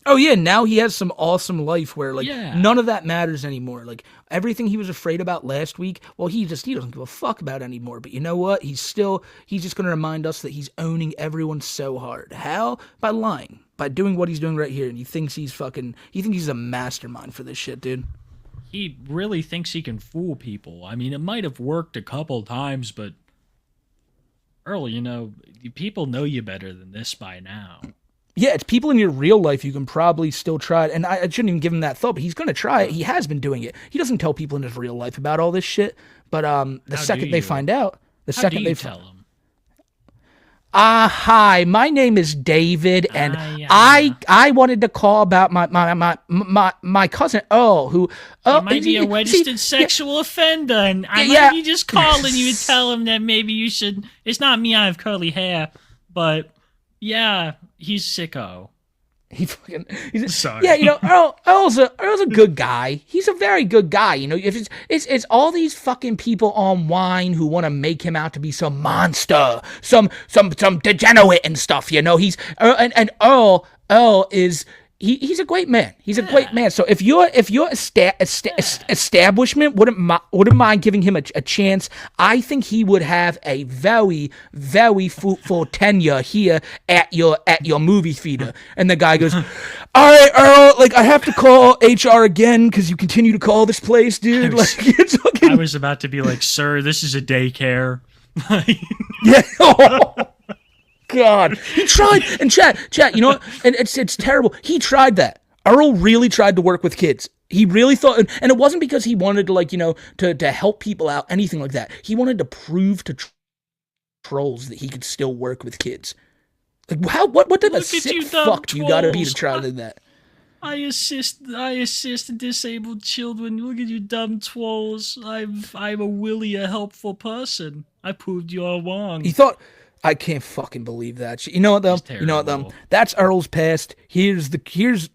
Oh yeah, now he has some awesome life where none of that matters anymore. Like everything he was afraid about last week, well he doesn't give a fuck about anymore. But you know what? He's just gonna remind us that he's owning everyone so hard. How? By lying. By doing what he's doing right here. And he thinks he's a mastermind for this shit, dude. He really thinks he can fool people. I mean, it might have worked a couple times, but Earl, people know you better than this by now. Yeah, it's people in your real life you can probably still try it. And I shouldn't even give him that thought, but he's going to try it. He has been doing it. He doesn't tell people in his real life about all this shit. But the second they find out, tell them? Hi, my name is David, and I wanted to call about my cousin Earl, who he might be a registered sexual offender, and I might be just calling you to tell him that maybe you should. It's not me. I have curly hair, but yeah, he's sicko. Sorry. Yeah, Earl's a good guy. He's a very good guy. If it's all these fucking people online who want to make him out to be some monster, some degenerate and stuff. He's and Earl is he's a great man. He's a great man. So if your establishment wouldn't mind giving him a chance, I think he would have a very, very fruitful tenure here at your movie theater. And the guy goes, "All right, Earl, like I have to call HR again because you continue to call this place, dude." I was about to be like, "Sir, this is a daycare." Yeah. Oh, God, he tried. And chat, you know what? And it's terrible. He tried that. Earl really tried to work with kids. He really thought, and it wasn't because he wanted to, like, you know, to help people out, anything like that. He wanted to prove to trolls that he could still work with kids. Like, what type of sick fuck do you gotta be to try to do that? I assist disabled children. Look at you dumb trolls. I'm a helpful person. I proved you're wrong. He thought, I can't fucking believe that. You know what though? You know what though? That's Earl's past. Here's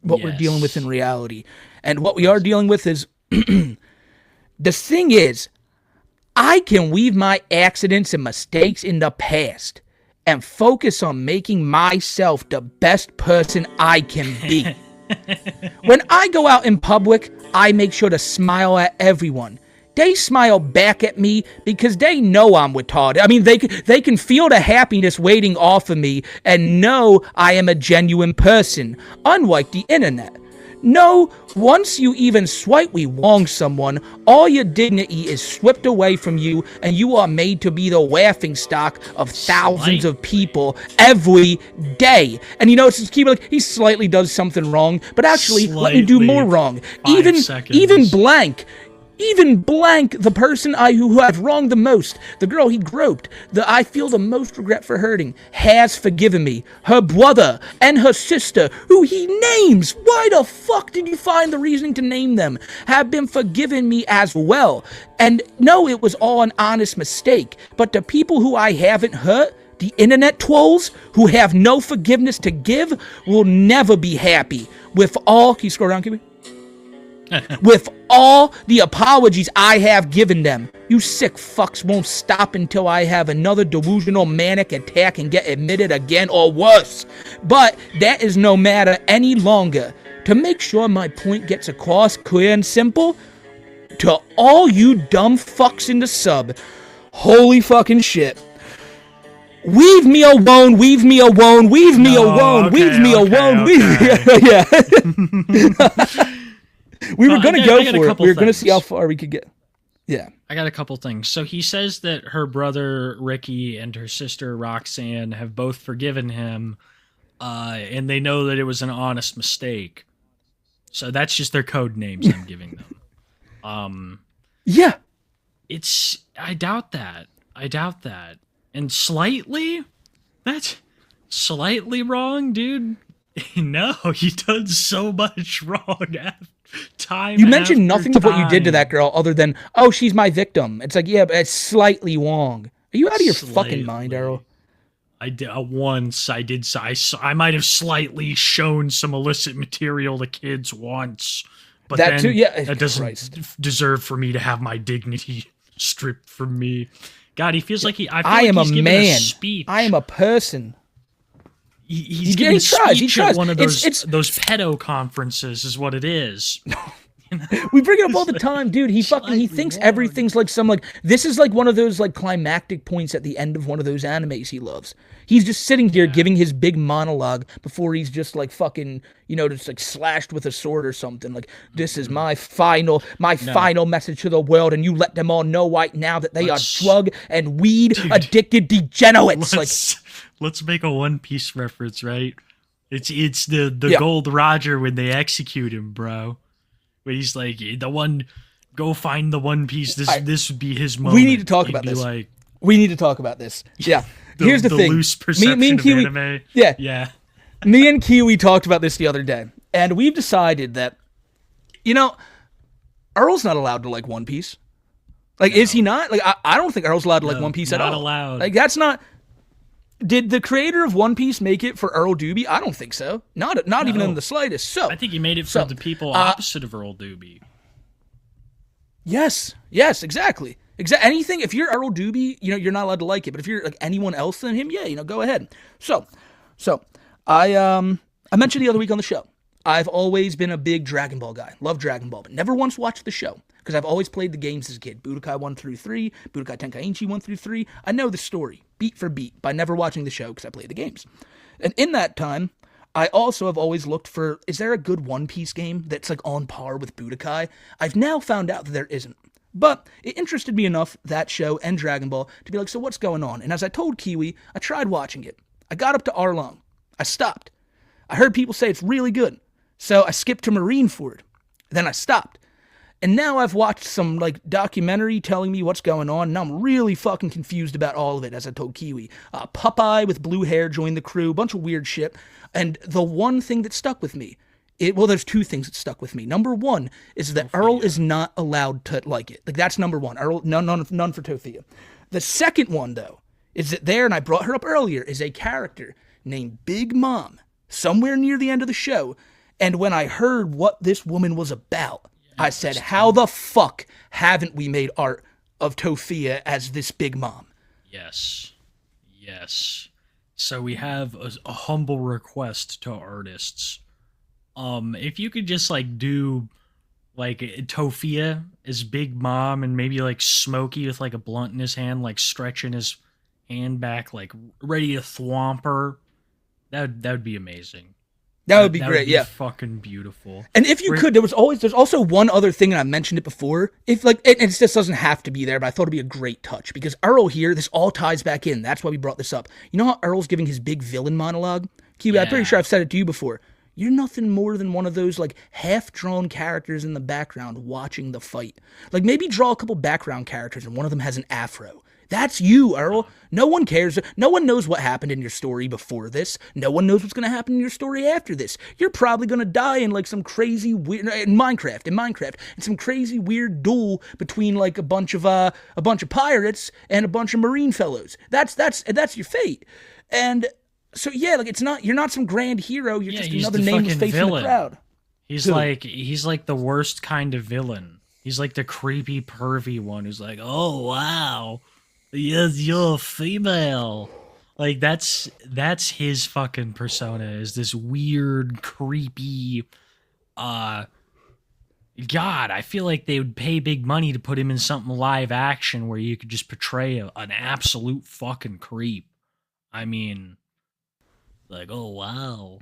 what we're dealing with in reality. And what we are dealing with is the thing is, I can leave my accidents and mistakes in the past and focus on making myself the best person I can be. When I go out in public, I make sure to smile at everyone. They smile back at me because they know I'm retarded. I mean, they can feel the happiness waiting off of me and know I am a genuine person, unlike the internet. No, once you even slightly wrong someone, all your dignity is stripped away from you and you are made to be the laughingstock of thousands of people every day. And you know, it's just keep like he slightly does something wrong, but actually let me do more wrong. Even blank, the person who I've wronged the most, the girl he groped, I feel the most regret for hurting, has forgiven me. Her brother and her sister, who he names, why the fuck did you find the reasoning to name them, have been forgiven me as well. And no, it was all an honest mistake, but the people who I haven't hurt, the internet trolls who have no forgiveness to give, will never be happy. With all, can you scroll down, Kiwi? With all the apologies I have given them, you sick fucks won't stop until I have another delusional manic attack and get admitted again or worse. But that is no matter any longer. To make sure my point gets across clear and simple, to all you dumb fucks in the sub, holy fucking shit. Leave me alone, leave me alone, leave me alone, leave me alone, leave me. Yeah. We were going to go for it. We were going to see how far we could get. Yeah. I got a couple things. So he says that her brother, Ricky, and her sister, Roxanne, have both forgiven him, and they know that it was an honest mistake. So that's just their code names I'm giving them. Yeah. I doubt that. And that's slightly wrong, dude. No, you done so much wrong. You mentioned nothing of what you did to that girl other than, oh, she's my victim. It's like, yeah, but it's slightly wrong. Are you out of your fucking mind, Errol? I did once. I might have slightly shown some illicit material to kids once, but that too, yeah, that doesn't deserve for me to have my dignity stripped from me. God, he feels like I am a man. I am a person. He's giving a speech at one of those pedo conferences is what it is. We bring it up all the time, dude. He thinks everything's like this is like one of those like climactic points at the end of one of those animes he loves. He's just sitting here giving his big monologue before he's just like fucking, you know, just like slashed with a sword or something. Like, this is my final message to the world, and you let them all know right now that they are drug and weed addicted degenerates. Let's make a One Piece reference, right? It's the Gold Roger when they execute him, bro. When he's like, go find the One Piece. This would be his moment. We need to talk about this. We need to talk about this. Yeah. Here's the thing. Loose perception me and Kiwi, of anime. Yeah. Me and Kiwi talked about this the other day, and we've decided that, you know, Earl's not allowed to like One Piece. Like, is he not? Like, I don't think Earl's allowed to like One Piece at all. Not allowed. Like, that's not. Did the creator of One Piece make it for Earl Doobie? I don't think so. Not even in the slightest. So I think he made it for the people opposite of Earl Doobie. Yes, exactly. Anything, if you're Earl Doobie, you know, you're not allowed to like it. But if you're like anyone else than him, yeah, you know, go ahead. So I mentioned the other week on the show I've always been a big Dragon Ball guy. Love Dragon Ball, but never once watched the show. Because I've always played the games as a kid. Budokai 1 through 3, Budokai Tenkaichi 1 through 3. I know the story, beat for beat, by never watching the show because I played the games. And in that time, I also have always looked for, is there a good One Piece game that's like on par with Budokai? I've now found out that there isn't. But it interested me enough, that show and Dragon Ball, to be like, so what's going on? And as I told Kiwi, I tried watching it. I got up to Arlong. I stopped. I heard people say it's really good. So I skipped to Marineford. Then I stopped. And now I've watched some like documentary telling me what's going on, and I'm really fucking confused about all of it, as I told Kiwi. Popeye with blue hair joined the crew, a bunch of weird shit. And the one thing that stuck with me, there's two things that stuck with me. Number one is that Earl is not allowed to like it. Like, that's number one. Earl, none for Tothia. The second one, though, is that there, and I brought her up earlier, is a character named Big Mom, somewhere near the end of the show. And when I heard what this woman was about, I said, how the fuck haven't we made art of Tothia as this Big Mom? Yes. So we have a humble request to artists. If you could just like do like Tothia as Big Mom and maybe like Smokey with like a blunt in his hand, like stretching his hand back, like ready to thwomp her, that would be amazing. That would be great, would be yeah. Fucking beautiful. And if you could, there's also one other thing, and I mentioned it before. If like, it just doesn't have to be there, but I thought it'd be a great touch because Earl here, this all ties back in. That's why we brought this up. You know how Earl's giving his big villain monologue? Kiwi, I'm pretty sure I've said it to you before. You're nothing more than one of those like half-drawn characters in the background watching the fight. Like maybe draw a couple background characters, and one of them has an afro. That's you, Earl. No one cares. No one knows what happened in your story before this. No one knows what's going to happen in your story after this. You're probably going to die in like some crazy weird in Minecraft, in some crazy weird duel between like a bunch of pirates and a bunch of marine fellows. That's your fate. And so yeah, like you're not some grand hero. You're just another nameless face in the crowd. He's like the worst kind of villain. He's like the creepy, pervy one who's like, oh wow. Yes, you're female. Like that's his fucking persona, is this weird, creepy God, I feel like they would pay big money to put him in something live action where you could just portray an absolute fucking creep. I mean, like, oh wow.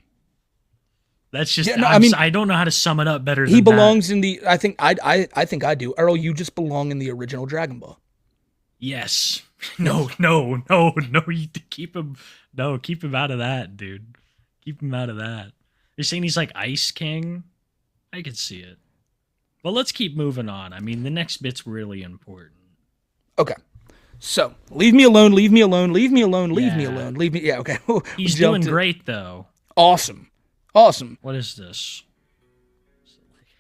That's just I don't know how to sum it up better than he belongs in the I think I do. Earl, you just belong in the original Dragon Ball. Yes. No. You keep him out of that, dude. Keep him out of that. You're saying he's like Ice King? I could see it. Well, let's keep moving on. I mean, the next bit's really important. Okay. So, leave me alone. Yeah, okay. He's doing great, though. Awesome. What is this?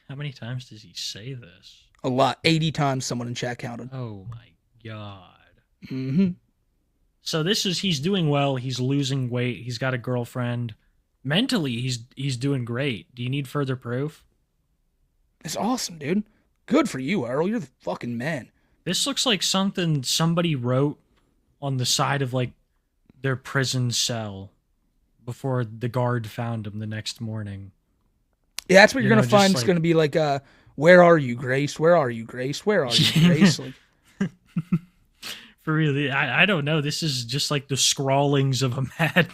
How many times does he say this? A lot. 80 times someone in chat counted. Oh, my God. Mm-hmm. So he's doing well. He's losing weight. He's got a girlfriend. Mentally, he's doing great. Do you need further proof? It's awesome, dude. Good for you, Earl. You're the fucking man. This looks like something somebody wrote on the side of like their prison cell before the guard found him the next morning. Yeah, that's what you're gonna find. It's gonna be like, where are you, Grace? Where are you, Grace? Where are you, Grace? Like, for really, I don't know. This is just like the scrawlings of a madman.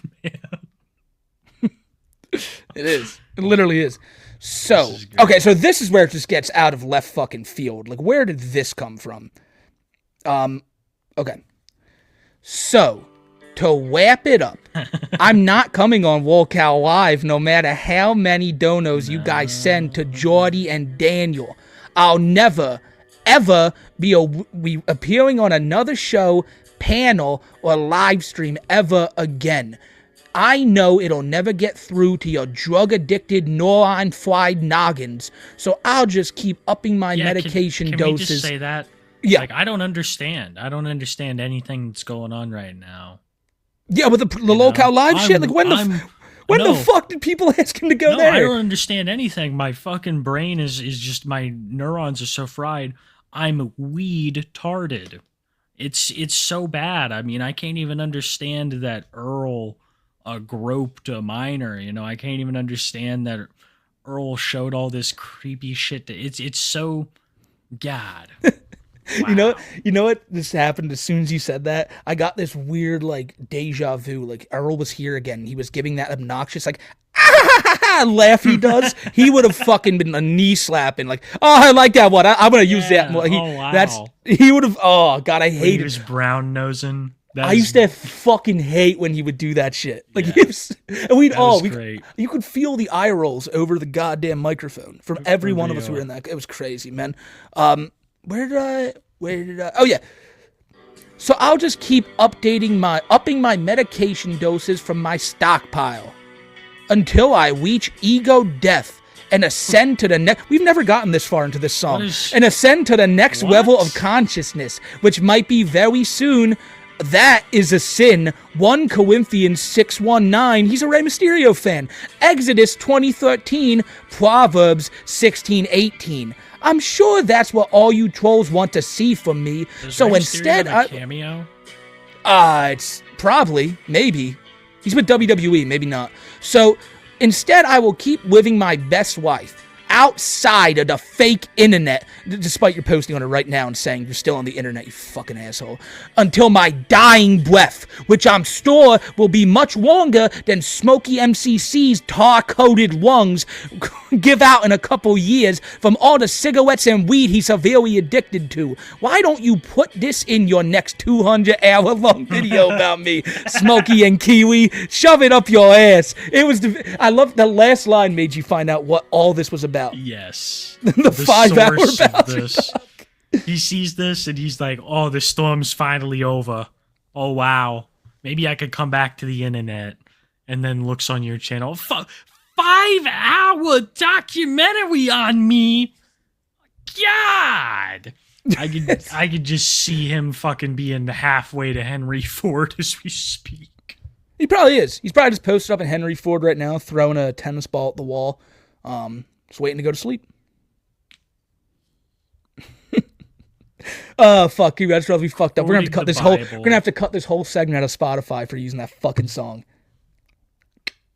It is. It literally is. So, okay, so this is where it just gets out of left fucking field. Like, where did this come from? Okay. So, to wrap it up, I'm not coming on Walkout Live no matter how many donos you guys send to Jordy and Daniel. I'll never, ever be appearing on another show, panel, or live stream ever again. I know it'll never get through to your drug-addicted, neuron-fried noggins, so I'll just keep upping my medication can doses. We just say that? Yeah. Like, I don't understand. I don't understand anything that's going on right now. Yeah, with the Locale Live shit? Like, when the fuck did people ask him to go there? I don't understand anything. My fucking brain is just, my neurons are so fried. I'm weed-tarded. It's so bad. I mean, I can't even understand that Earl groped a minor. You know, I can't even understand that Earl showed all this creepy shit. It's so God. You know, Wow. you know what just happened as soon as you said that? I got this weird like deja vu. Like Earl was here again. He was giving that obnoxious like laugh he does. He would have fucking been a knee slapping. Like, oh, I like that one. I'm gonna use that Yeah. more. Oh wow. He would have. Oh god, I When he hated. was brown nosing. I used to fucking hate when he would do that shit. Like, Yeah. he was, and we'd That all, was great. you could feel the eye rolls over the goddamn microphone from every one of us who were real. in that. It was crazy, man. Where did I, oh yeah. So I'll just keep upping my medication doses from my stockpile until I reach ego death and ascend to the next. We've never gotten this far into this song. And ascend to the next level of consciousness, which might be very soon. That is a sin. 1 Corinthians 6:19. He's a Rey Mysterio fan. Exodus 20:13. Proverbs 16:18. I'm sure that's what all you trolls want to see from me. Does So Rey Mysterio instead, have a cameo. it's probably, maybe. He's with WWE, maybe not. So instead, I will keep living my best life outside of the fake internet, despite your posting on it right now and saying you're still on the internet, you fucking asshole, until my dying breath, which I'm sure will be much longer than Smokey MCC's tar-coated lungs give out in a couple years from all the cigarettes and weed he's severely addicted to. Why don't you put this in your next 200-hour-long video about me, Smokey and Kiwi? Shove it up your ass. I love the last line made you find out what all this was about. Yes. The 5-hour source of Bowser this. He sees this and he's like, "Oh, the storm's finally over. Oh wow, maybe I could come back to the internet." And then looks on your channel. 5-hour documentary on me. God, I could just see him fucking being halfway to Henry Ford as we speak. He probably is. He's probably just posted up in Henry Ford right now, throwing a tennis ball at the wall, just waiting to go to sleep. Oh fuck, dude, that's really fucked up. We're gonna have to cut this whole. We're gonna have to cut this whole segment out of Spotify for using that fucking song.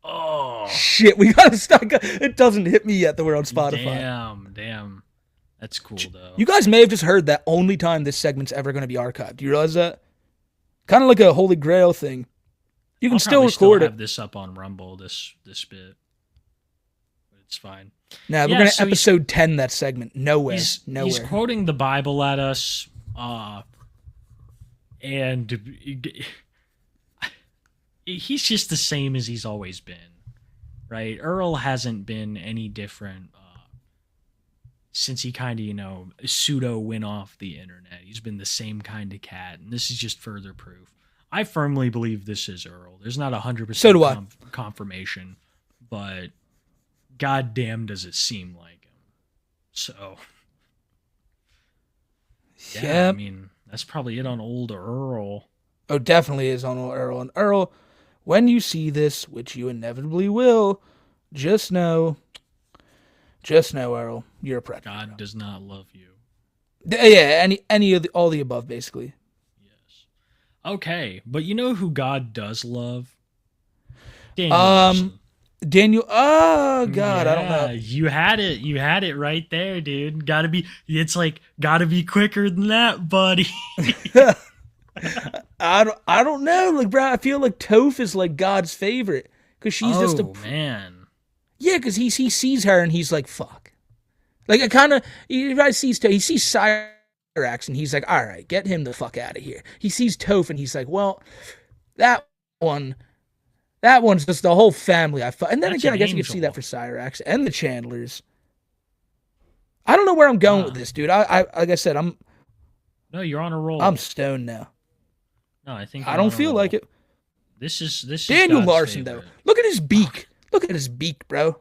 Oh Shit, we gotta start. It doesn't hit me yet that we're on Spotify. damn. That's cool though. You guys may have just heard that only time this segment's ever gonna be archived. Do you realize that? Kind of like a Holy Grail thing. You can I'll still probably record have it. this up on Rumble. This bit, but it's fine. Now we're Yeah, gonna so episode 10 that segment. Nowhere. He's Nowhere. quoting the Bible at us, and he's just the same as he's always been, right? Earl hasn't been any different since he kind of, pseudo went off the internet. He's been the same kind of cat, and this is just further proof. I firmly believe this is Earl. There's not 100% So do I. confirmation, but goddamn does it seem like him. So, yeah, Yep. I mean, that's probably it on old Earl. Oh, definitely is on Earl. And Earl, when you see this, which you inevitably will, just know, Earl, you're a predator. God does not love you. Yeah, any of all the above, basically. Yes. Okay, but you know who God does love? Daniel Um, Larson. Daniel. Oh God, I don't Yeah, know. You had it. You had it right there, dude. Gotta be. It's like gotta be quicker than that, buddy. I don't know. Like, bro, I feel like Toph is like God's favorite because she's just a man. yeah. Because he sees her and he's like, fuck. Like, I kind of he probably sees Toph. He sees Cyrax and he's like, all right, get him the fuck out of here. He sees Toph and he's like, well, that one's just the whole family. And then That's again, an I guess you could see angel. that for Cyrax and the Chandlers. I don't know where I'm going with this, dude. I like I said, No, you're on a roll. I'm stoned now. No, I think I you're don't on a feel roll. like it. This is Daniel God's Larson, favorite. though. Look at his beak. Look at his beak, bro.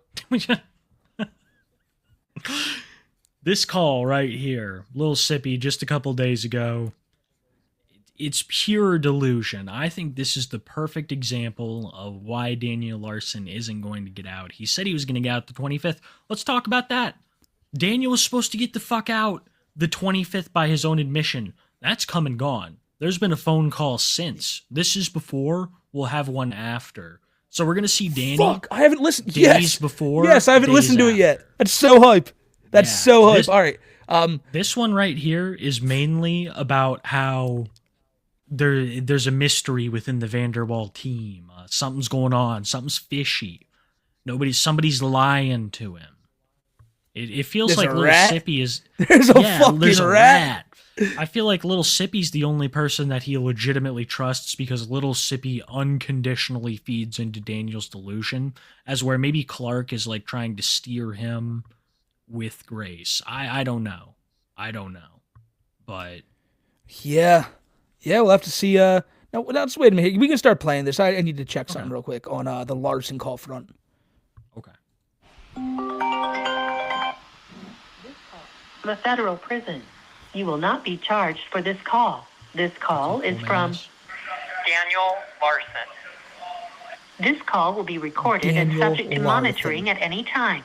This call right here, Lil Sippy, just a couple days ago. It's pure delusion. I think this is the perfect example of why Daniel Larson isn't going to get out. He said he was going to get out the 25th. Let's talk about that. Daniel was supposed to get the fuck out the 25th by his own admission. That's come and gone. There's been a phone call since. This is before. We'll have one after. So we're gonna see Danny. Fuck, I haven't listened. Days Yes, before, yes, I haven't days listened to it after. yet. That's so hype. That's Yeah. so hype. This- All right. This one right here is mainly about how there's a mystery within the Vanderwall team. Something's going on. Something's fishy. Somebody's lying to him. It feels There's like a Little rat? Sippy is. There's a fucking there's a rat. I feel like Little Sippy's the only person that he legitimately trusts because Little Sippy unconditionally feeds into Daniel's delusion, as where maybe Clark is like trying to steer him with Grace. I don't know. But Yeah, we'll have to see. No, just wait a minute. We can start playing this. I need to check something real quick on the Larson call front. okay. From a federal prison. You will not be charged for this call. This call is from Daniel Larson. This call will be recorded and Daniel subject to Larson. monitoring at any time.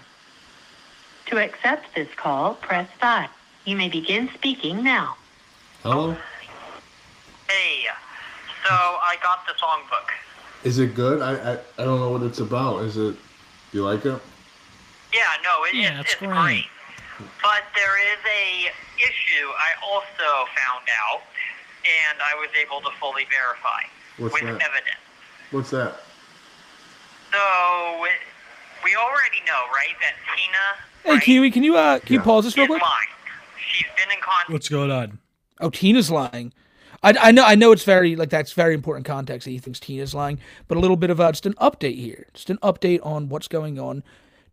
To accept this call, press 5. You may begin speaking now. Hello? Hey, so I got the songbook. Is it good? I don't know what it's about. You like it? Yeah, no, Yeah, it's it's great. great. But there is a issue I also found out, and I was able to fully verify What's with that? evidence. What's that? So we already know, right, that Tina, Hey, right, Kiwi, can you pause this real is quick? lying. She's been in contact. What's going on? Oh, Tina's lying. I know it's very that's very important context that he thinks Tina's lying, but a little bit of just an update here, just an update on what's going on.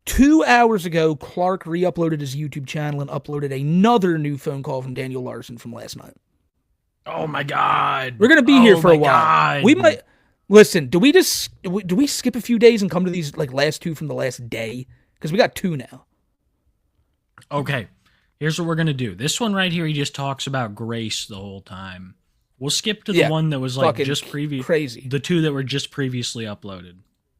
2 hours ago, Clark re-uploaded his YouTube channel and uploaded another new phone call from Daniel Larson from last night. Oh my god. We're gonna be here for a while. God. We might listen. Do we skip a few days and come to these like last two from the last day? Because we got two now. Okay. Here's what we're gonna do. This one right here, he just talks about Grace the whole time. We'll skip to the Yeah, one that was like fucking just previous, crazy. the two that were just previously uploaded.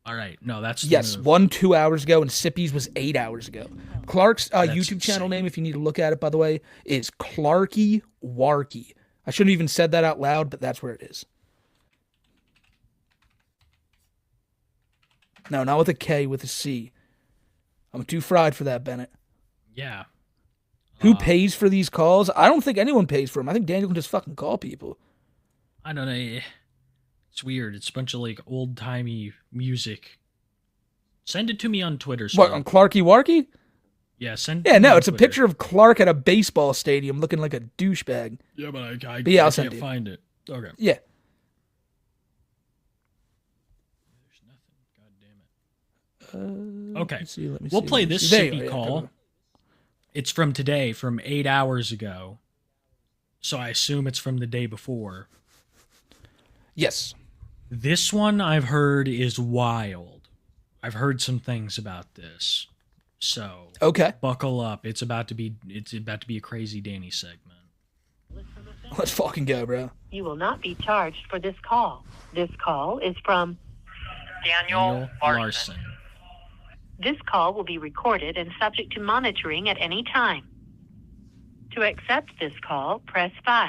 All right, no, that's the Yes, move. 1 2 hours ago, and Sippy's was 8 hours ago. Clark's YouTube channel insane. name, if you need to look at it, by the way, is Clarky Warky. I shouldn't have even said that out loud, but that's where it is. No, not with a K, with a C. I'm too fried for that, Bennett. Yeah. Who pays for these calls? I don't think anyone pays for them. I think Daniel can just fucking call people. I don't know. It's weird. It's a bunch of like old timey music. Send it to me on Twitter. What, Scott. on Clarky Warky? Yeah, send. Yeah, it to me no, on it's a Twitter. picture of Clark at a baseball stadium looking like a douchebag. Yeah, but I yeah, I'll I send can't you. find it. Okay. Yeah. There's nothing. God damn it. Okay. Let me We'll see, play let me this see. There you sippy are, yeah, call. go. It's from today, from 8 hours ago. So I assume it's from the day before. Yes. This one I've heard is wild. I've heard some things about this. So Okay. buckle up. It's about to be a crazy Danny segment. Let's fucking go, bro. You will not be charged for this call. This call is from Daniel Larson. This call will be recorded and subject to monitoring at any time. To accept this call, press 5.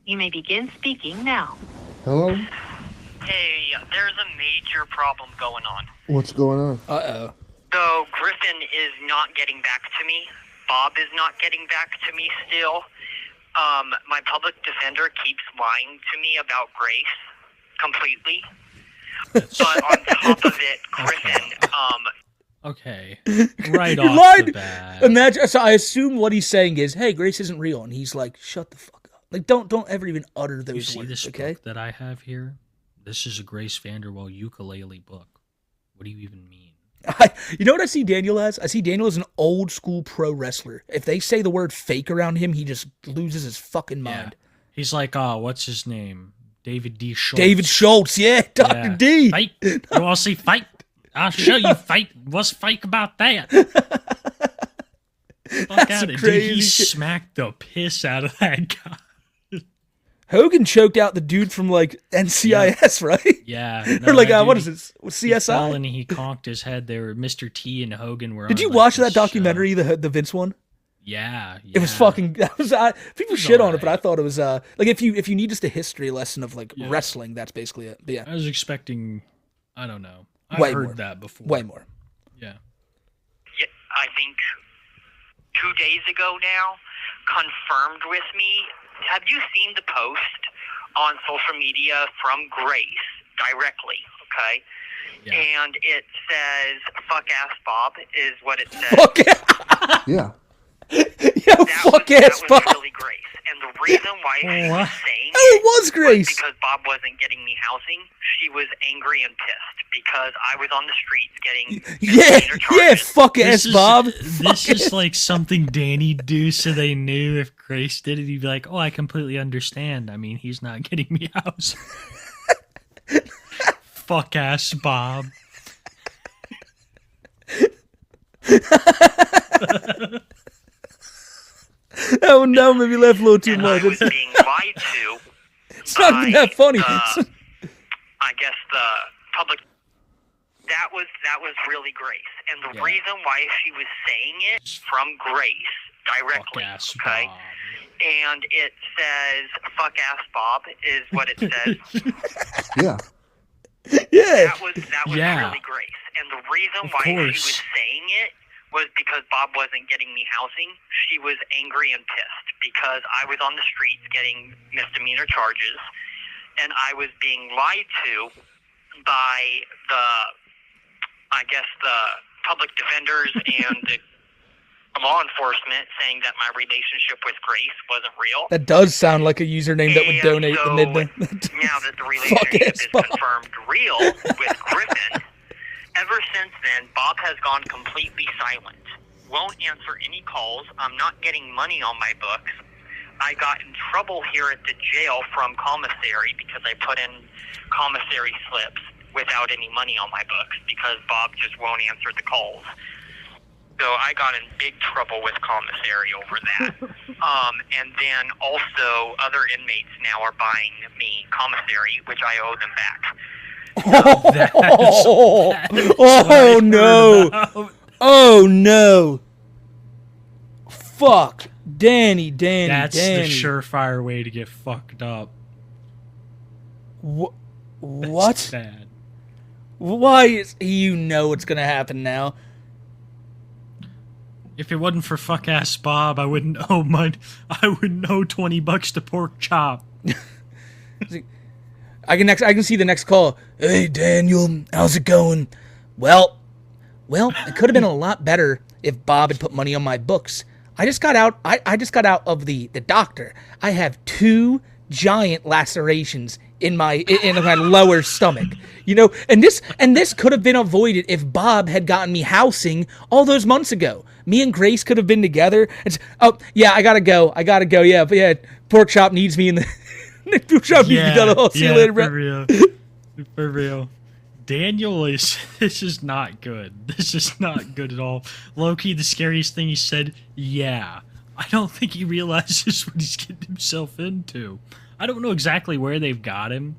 You may begin speaking now. Hello? Hey, there's a major problem going on. What's going on? Uh-oh. So Griffin is not getting back to me. Bob is not getting back to me still. My public defender keeps lying to me about Grace completely. But on top of it, Griffin, Okay. Right You off lied. the bat. Imagine. So I assume what he's saying is, "Hey, Grace isn't real," and he's like, "Shut the fuck up! Like, don't ever even utter those You see words." this Okay. book that I have here? This is a Grace Vanderwall ukulele book. What do you even mean? You know what I see Daniel as? I see Daniel as an old school pro wrestler. If they say the word fake around him, he just loses his fucking mind. He's like, what's his name? David D. Schultz. David Schultz, yeah, Dr. Yeah. D. Fight. You want to see fight? I'll show you fight. What's fake about that? Fuck out some it. Dude, crazy he shit. smacked the piss out of that guy. Hogan choked out the dude from like NCIS, right? Yeah. Or like, that dude, what is it? He fell CSI? and he conked his head. They were Mr. T and Hogan were. Did on, you like, watch this that documentary, the Vince one? Yeah. It was yeah. fucking. That was people was shit on it, but I alright. thought it was like if you need just a history lesson of like wrestling, that's basically it. But yeah, I was expecting I don't know. I've Way heard more. that before. Way more. Yeah. Yeah, I think 2 days ago now, confirmed with me. Have you seen the post on social media from Grace directly? Okay. Yeah. And it says, fuck ass Bob is what it says. Fuck yeah. Yeah. Yeah, fuck ass Bob. That was really Grace. And the reason why she was What? saying Oh, it was Grace. because Bob wasn't getting me housing. She was angry and pissed because I was on the streets getting Yeah, misdemeanor yeah, charges. fuck ass Bob. This Fuck is ass. like something Danny'd do so they knew if Grace did it, he'd be like, oh, I completely understand. I mean, he's not getting me house. Fuck ass Bob. Oh no, maybe laugh a little too And much. I was being lied to. It's not even that funny. I guess the public. That was really Grace, and the Yeah. reason why she was saying it from Grace Fuck directly, ass okay? Bob. And it says "fuck ass Bob" is what it says. Yeah. Yeah. That was Yeah. really Grace, and the reason Of why she course. was saying it was because Bob wasn't getting me housing. She was angry and pissed because I was on the streets getting misdemeanor charges, and I was being lied to by the public defenders and the law enforcement, saying that my relationship with Grace wasn't real. That does sound like a username that would And donate so, the midnight. now that the Fuck relationship ass is Bob. confirmed real with Griffin, ever since then, Bob has gone completely silent. Won't answer any calls. I'm not getting money on my books. I got in trouble here at the jail from commissary because I put in commissary slips without any money on my books because Bob just won't answer the calls. So I got in big trouble with commissary over that. And then also other inmates now are buying me commissary, which I owe them back. That's Oh, what I heard no. about. Oh no. Fuck. Danny. That's the Danny. surefire way to get fucked up. What? That's What? bad. Why is you know what's gonna happen now? If it wasn't for fuck ass Bob, I wouldn't owe $20 to Pork Chop. I can see the next call. Hey Daniel, how's it going? Well, it could have been a lot better if Bob had put money on my books. I just got out. I just got out of the doctor. I have 2 giant lacerations in my lower stomach. You know, and this could have been avoided if Bob had gotten me housing all those months ago. Me and Grace could have been together. Oh yeah, I gotta go. Yeah, but yeah, Pork Chop needs me in the. Pork Chop needs me done. See you later, bro. For real. For real. Daniel this is not good. This is not good at all. Low-key, the scariest thing he said, yeah. I don't think he realizes what he's getting himself into. I don't know exactly where they've got him,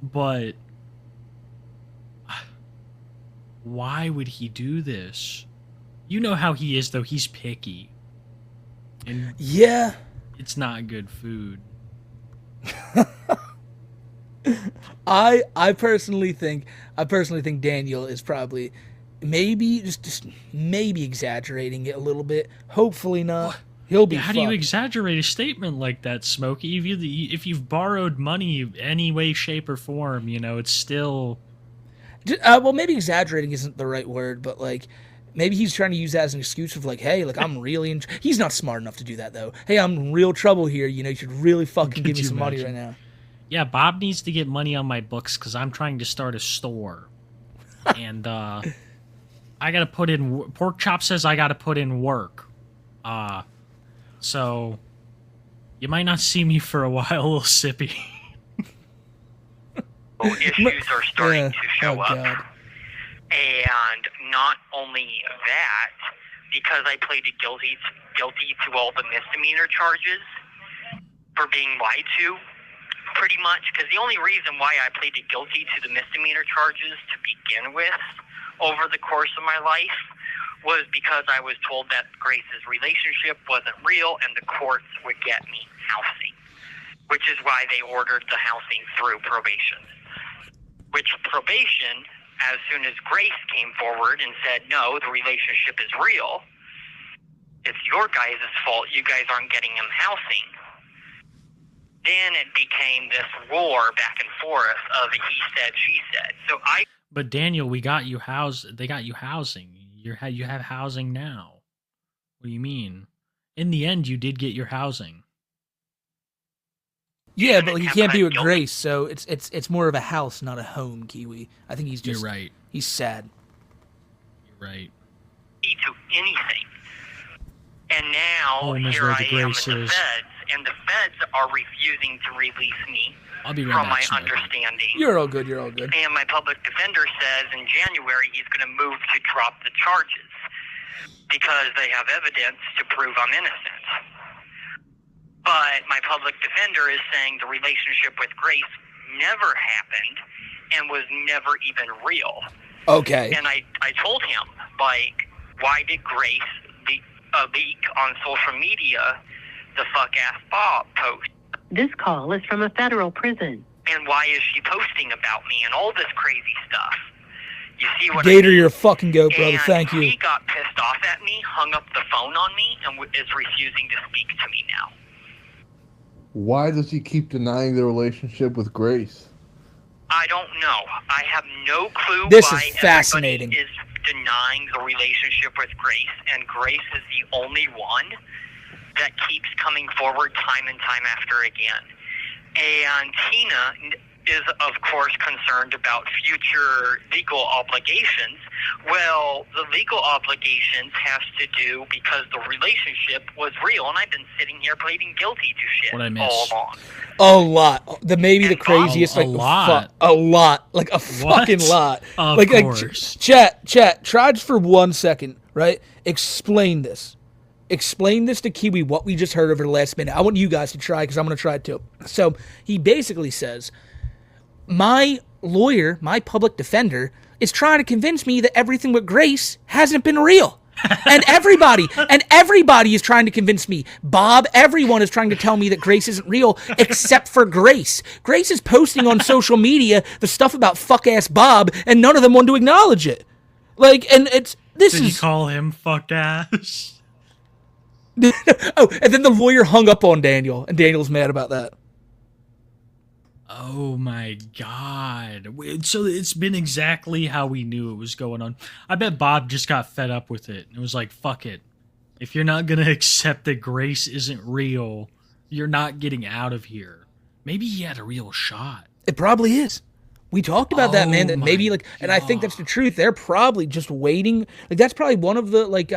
but why would he do this? You know how he is, though. He's picky. And Yeah. it's not good food. I personally think Daniel is probably maybe just maybe exaggerating it a little bit. Hopefully not. He'll be. Yeah, how do you fucked. exaggerate a statement like that, Smokey? If you've borrowed money any way, shape, or form, you know, it's still... Well, maybe exaggerating isn't the right word, but like maybe he's trying to use that as an excuse of like, hey, like I'm really he's not smart enough to do that though. Hey, I'm in real trouble here. You know, you should really fucking give me you some money right imagine? now. Yeah, Bob needs to get money on my books because I'm trying to start a store. And I got to put in... Pork Chop says I got to put in work. So you might not see me for a while, a little sippy. Issues are starting to show oh, up. God. And not only that, because I pleaded guilty to all the misdemeanor charges for being lied to, pretty much, because the only reason why I pleaded guilty to the misdemeanor charges to begin with over the course of my life was because I was told that Grace's relationship wasn't real and the courts would get me housing, which is why they ordered the housing through probation. Which probation as soon as Grace came forward and said, no, the relationship is real, it's your guys' fault. You guys aren't getting him housing. Then it became this war back and forth of he said, she said. So But Daniel, we got you They got you housing. You have housing now. What do you mean? In the end, you did get your housing. Yeah, but he can't be with Grace, so it's more of a house, not a home, Kiwi. I think he's just... You're right. He's sad. You're right. to anything. And now here I am with the feds, and the feds are refusing to release me. I'll be right from back, my understanding. You're all good. You're all good. And my public defender says in January he's going to move to drop the charges because they have evidence to prove I'm innocent. But my public defender is saying the relationship with Grace never happened and was never even real. Okay. And I told him, like, why did Grace leak on social media the fuck-ass Bob post? This call is from a federal prison. And why is she posting about me and all this crazy stuff? You see what Gator, I mean? you're a fucking goat, brother. And Thank you. he got pissed off at me, hung up the phone on me, and is refusing to speak to me now. Why does he keep denying the relationship with Grace? I don't know. I have no clue This why is fascinating. everybody is denying the relationship with Grace, and Grace is the only one that keeps coming forward time and time after again. And Tina is, of course, concerned about future legal obligations. Well, the legal obligations has to do because the relationship was real, and I've been sitting here pleading guilty to shit What'd I miss? all along. A lot. Maybe the craziest. A lot. A lot. Like a fucking What? lot. Of like, course. Chat. Try just for 1 second, right? Explain this. Explain this to Kiwi, what we just heard over the last minute. I want you guys to try, because I'm going to try it too. So he basically says, my lawyer, my public defender, is trying to convince me that everything with Grace hasn't been real. and everybody is trying to convince me. Bob, everyone is trying to tell me that Grace isn't real, except for Grace. Grace is posting on social media the stuff about fuck-ass Bob, and none of them want to acknowledge it. Like, and it's, this Did is... you call him fuck ass? Oh, and then the lawyer hung up on Daniel, and Daniel's mad about that. Oh my god. So it's been exactly how we knew it was going on. I bet Bob just got fed up with it. It was like, fuck it. If you're not going to accept that Grace isn't real, you're not getting out of here. Maybe he had a real shot. It probably is. We talked about that, man, that maybe, like, and I think that's the truth. They're probably just waiting. Like, that's probably one of the, like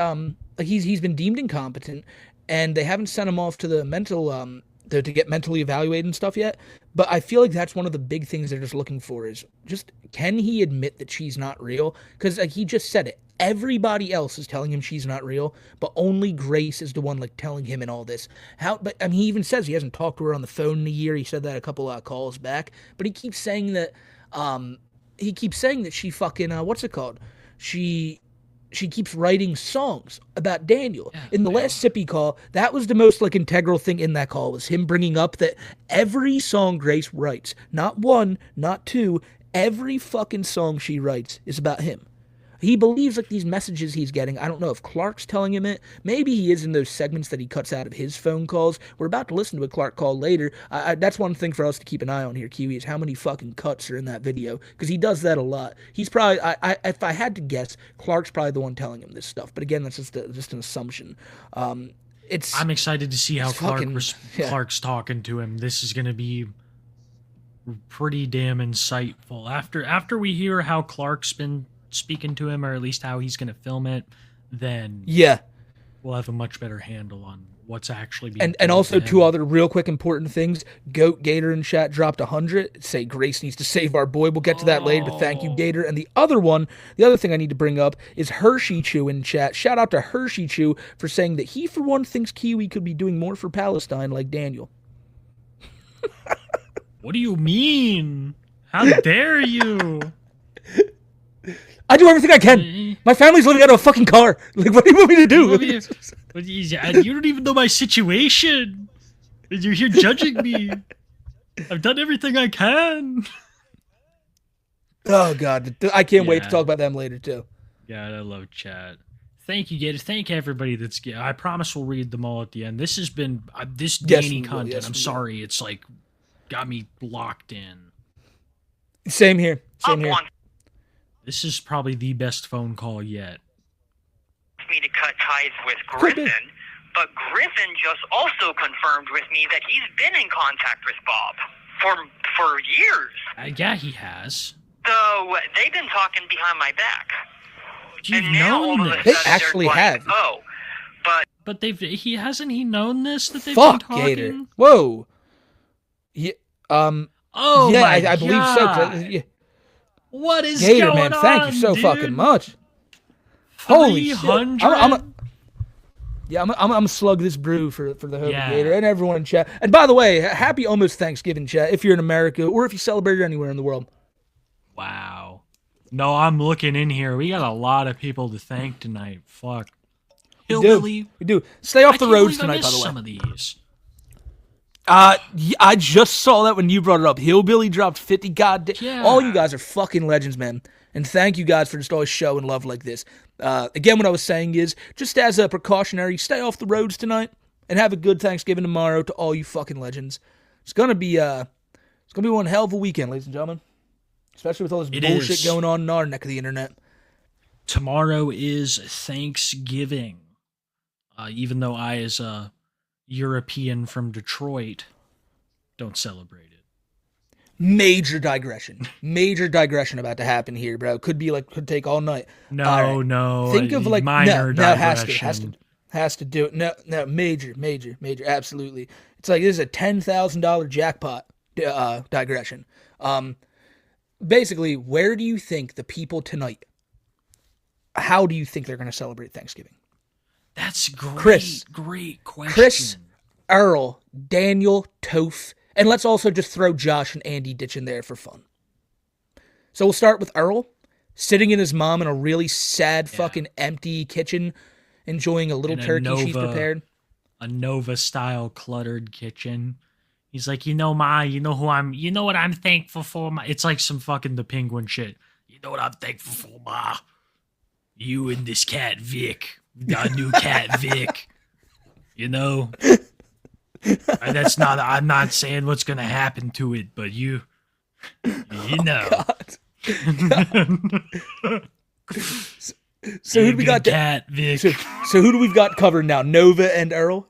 he's been deemed incompetent, and they haven't sent him off to the mental, to get mentally evaluated and stuff yet. But I feel like that's one of the big things they're just looking for is just, can he admit that she's not real? Because, like, he just said it. Everybody else is telling him she's not real, but only Grace is the one, like, telling him and all this. But I mean, he even says he hasn't talked to her on the phone in a year. He said that a couple of calls back. But he keeps saying that, she fucking, what's it called? She keeps writing songs about Daniel. Yeah, in the last Sippy call, that was the most, like, integral thing in that call, was him bringing up that every song Grace writes, not one, not two, every fucking song she writes is about him. He believes, like, these messages he's getting. I don't know if Clark's telling him it. Maybe he is in those segments that he cuts out of his phone calls. We're about to listen to a Clark call later. That's one thing for us to keep an eye on here, Kiwi, is how many fucking cuts are in that video. Because he does that a lot. He's probably, if I had to guess, Clark's probably the one telling him this stuff. But again, that's just an assumption. I'm excited to see how Clark's talking to him. This is going to be pretty damn insightful. After we hear how Clark's been speaking to him, or at least how he's going to film it, then we'll have a much better handle on what's actually being and also two other real quick important things. Goat Gator in chat dropped 100. Say Grace needs to save our boy. We'll get to that later, but thank you, Gator. And the other thing I need to bring up is Hershey Chew in chat. Shout out to Hershey Chew for saying that he, for one, thinks Kiwi could be doing more for Palestine like Daniel. What do you mean? How dare you? I do everything I can. My family's living out of a fucking car. Like, what do you want me to do? You don't even know my situation. You're here judging me. I've done everything I can. Oh God, I can't wait to Yeah. talk about them later too. God, I love chat. Thank you, Gator. Thank everybody that's. I promise we'll read them all at the end. This has been this Yes, Danny we will. content. Yes, I'm we will. sorry, it's like got me locked in. Same here. Same here. wants This is probably the best phone call yet. me to cut ties with Could be. Griffin, but Griffin just also confirmed with me that he's been in contact with Bob for years. Yeah, he has. So they've been talking behind my back. You've And now known all of a this, They sudden actually they're like, have. Oh, but but he known this that they've Fuck, been talking. Gator. Whoa. Yeah. Oh yeah, my I believe so. God. Yeah. What is Gator, going man, thank you on, so dude? fucking much. Holy shit. 300? I'm gonna slug this brew for the Hope Yeah. Gator and everyone in chat. And by the way, happy almost Thanksgiving, chat, if you're in America or if you celebrate it anywhere in the world. Wow. No, I'm looking in here. We got a lot of people to thank tonight. Fuck. Hillbilly. We do. Stay off I the can't roads believe I tonight, by missed the way. some of these. Yeah, I just saw that when you brought it up. Hillbilly dropped 50 goddamn. Yeah. All you guys are fucking legends, man. And thank you guys for just always showing love like this. Again, what I was saying is, just as a precautionary, stay off the roads tonight and have a good Thanksgiving tomorrow to all you fucking legends. It's gonna be one hell of a weekend, ladies and gentlemen. Especially with all this It bullshit is. going on in our neck of the internet. Tomorrow is Thanksgiving. Even though I, as a European from Detroit, don't celebrate it. Major digression about to happen here, bro. Could take all night. No, All right. no. Think of like minor no, digression. has to do it. No, major, absolutely. It's like this is a $10,000 jackpot digression. Basically, where do you think the people tonight? How do you think they're going to celebrate Thanksgiving? That's great. Chris. Great question. Chris, Earl, Daniel, Toph, and let's also just throw Josh and Andy Ditch in there for fun. So we'll start with Earl, sitting in his mom in a really sad, fucking empty kitchen, enjoying a little In a turkey she's Nova. prepared. A Nova style cluttered kitchen. He's like, Ma, you know what I'm thankful for, Ma? It's like some fucking The Penguin shit. You know what I'm thankful for, Ma? You and this cat Vic. Our new cat Vic. You know? I'm not saying what's gonna happen to it, but you know. So who do we got? Cat Vic. So who do we got covered now? Nova and Earl.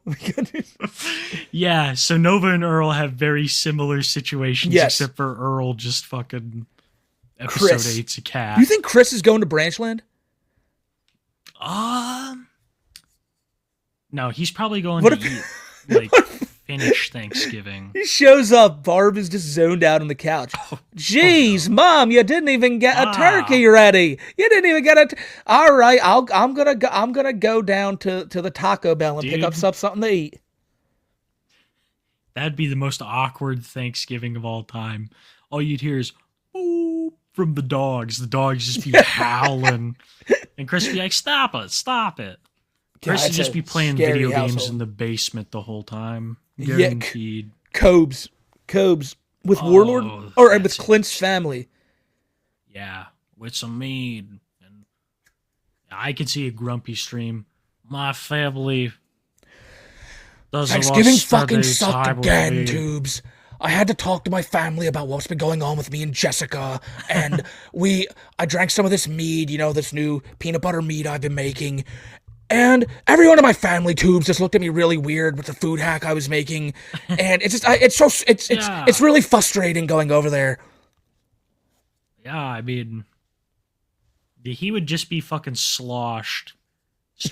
Yeah, so Nova and Earl have very similar situations, Yes. except for Earl just fucking episode Chris. 8's a cat. Do you think Chris is going to Branchland? No, he's probably going What to if- eat, like, finish Thanksgiving. He shows up. Barb is just zoned out on the couch. Jeez, Mom, you didn't even get a turkey ready. You didn't even get a. All right, I'm gonna go down to the Taco Bell and pick up Dude. something to eat. That'd be the most awkward Thanksgiving of all time. All you'd hear is, "Ooh," from the dogs. The dogs just be howling. And Chris would be like, stop it. Chris would that's just a be playing scary video games household. in the basement the whole time. Yeah, Guaranteed. Cobes with Warlord or with that's Clint's family. Yeah, with some mead. And I could see a grumpy stream. My family doesn't Thanksgiving want fucking Sunday sucked time with again, me. Tubes. I had to talk to my family about what's been going on with me and Jessica, and I drank some of this mead, this new peanut butter mead I've been making, and everyone in my family, Tubes, just looked at me really weird with the food hack I was making, and it's really frustrating going over there. Yeah, I mean, he would just be fucking sloshed.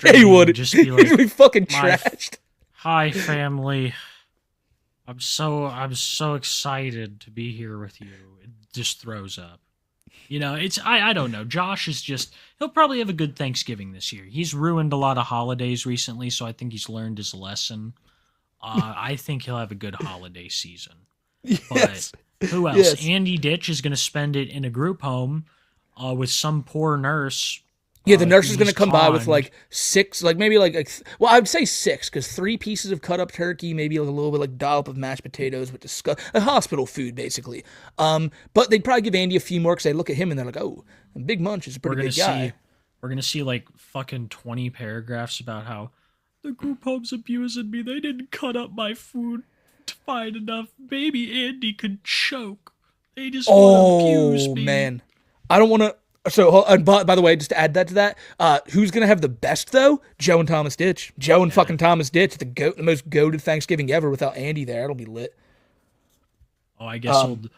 Yeah, he would Just be like, He'd be fucking "My trashed. Hi, family. I'm so excited to be here with you." It just throws up. It's I don't know. Josh is just he'll probably have a good Thanksgiving this year. He's ruined a lot of holidays recently, so I think he's learned his lesson. I think he'll have a good holiday season. Yes. But who else? Yes. Andy Ditch is going to spend it in a group home with some poor nurse Yeah, the nurse is going to he's come by with conned. like 6, like maybe well, I would say 6, because 3 pieces of cut up turkey, maybe like a little bit like dollop of mashed potatoes with the hospital food basically. But they'd probably give Andy a few more because they look at him and they're like, oh, Big Munch is a We're pretty gonna big guy. see. We're gonna see like fucking 20 paragraphs about how the group home's abusing me. They didn't cut up my food fine enough. Baby Andy could choke. They just want to abuse Oh me. man, I don't want to. So, and by the way, just to add that to that, who's gonna have the best though? Joe and Thomas Ditch. Joe and fucking Thomas Ditch, the most goated Thanksgiving ever without Andy there. It'll be lit. Oh, I guess old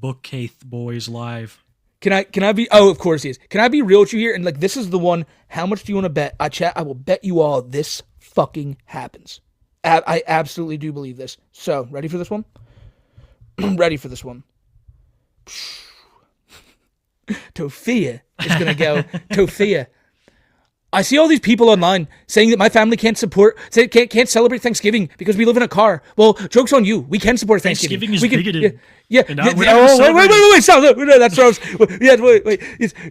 Bookcase boys live. Can I be? Oh, of course he is. Can I be real with you here? And like, this is the one. How much do you want to bet? I will bet you all this fucking happens. I absolutely do believe this. So, ready for this one? Ready for this one. Tofia is gonna go. Tofia. I see all these people online saying that my family can't celebrate Thanksgiving because we live in a car. Well, joke's on you. We can support Thanksgiving. Thanksgiving is we can, bigoted. Yeah. And we're not gonna Oh, celebrate wait. Stop. No, that's what I was. Yeah, wait.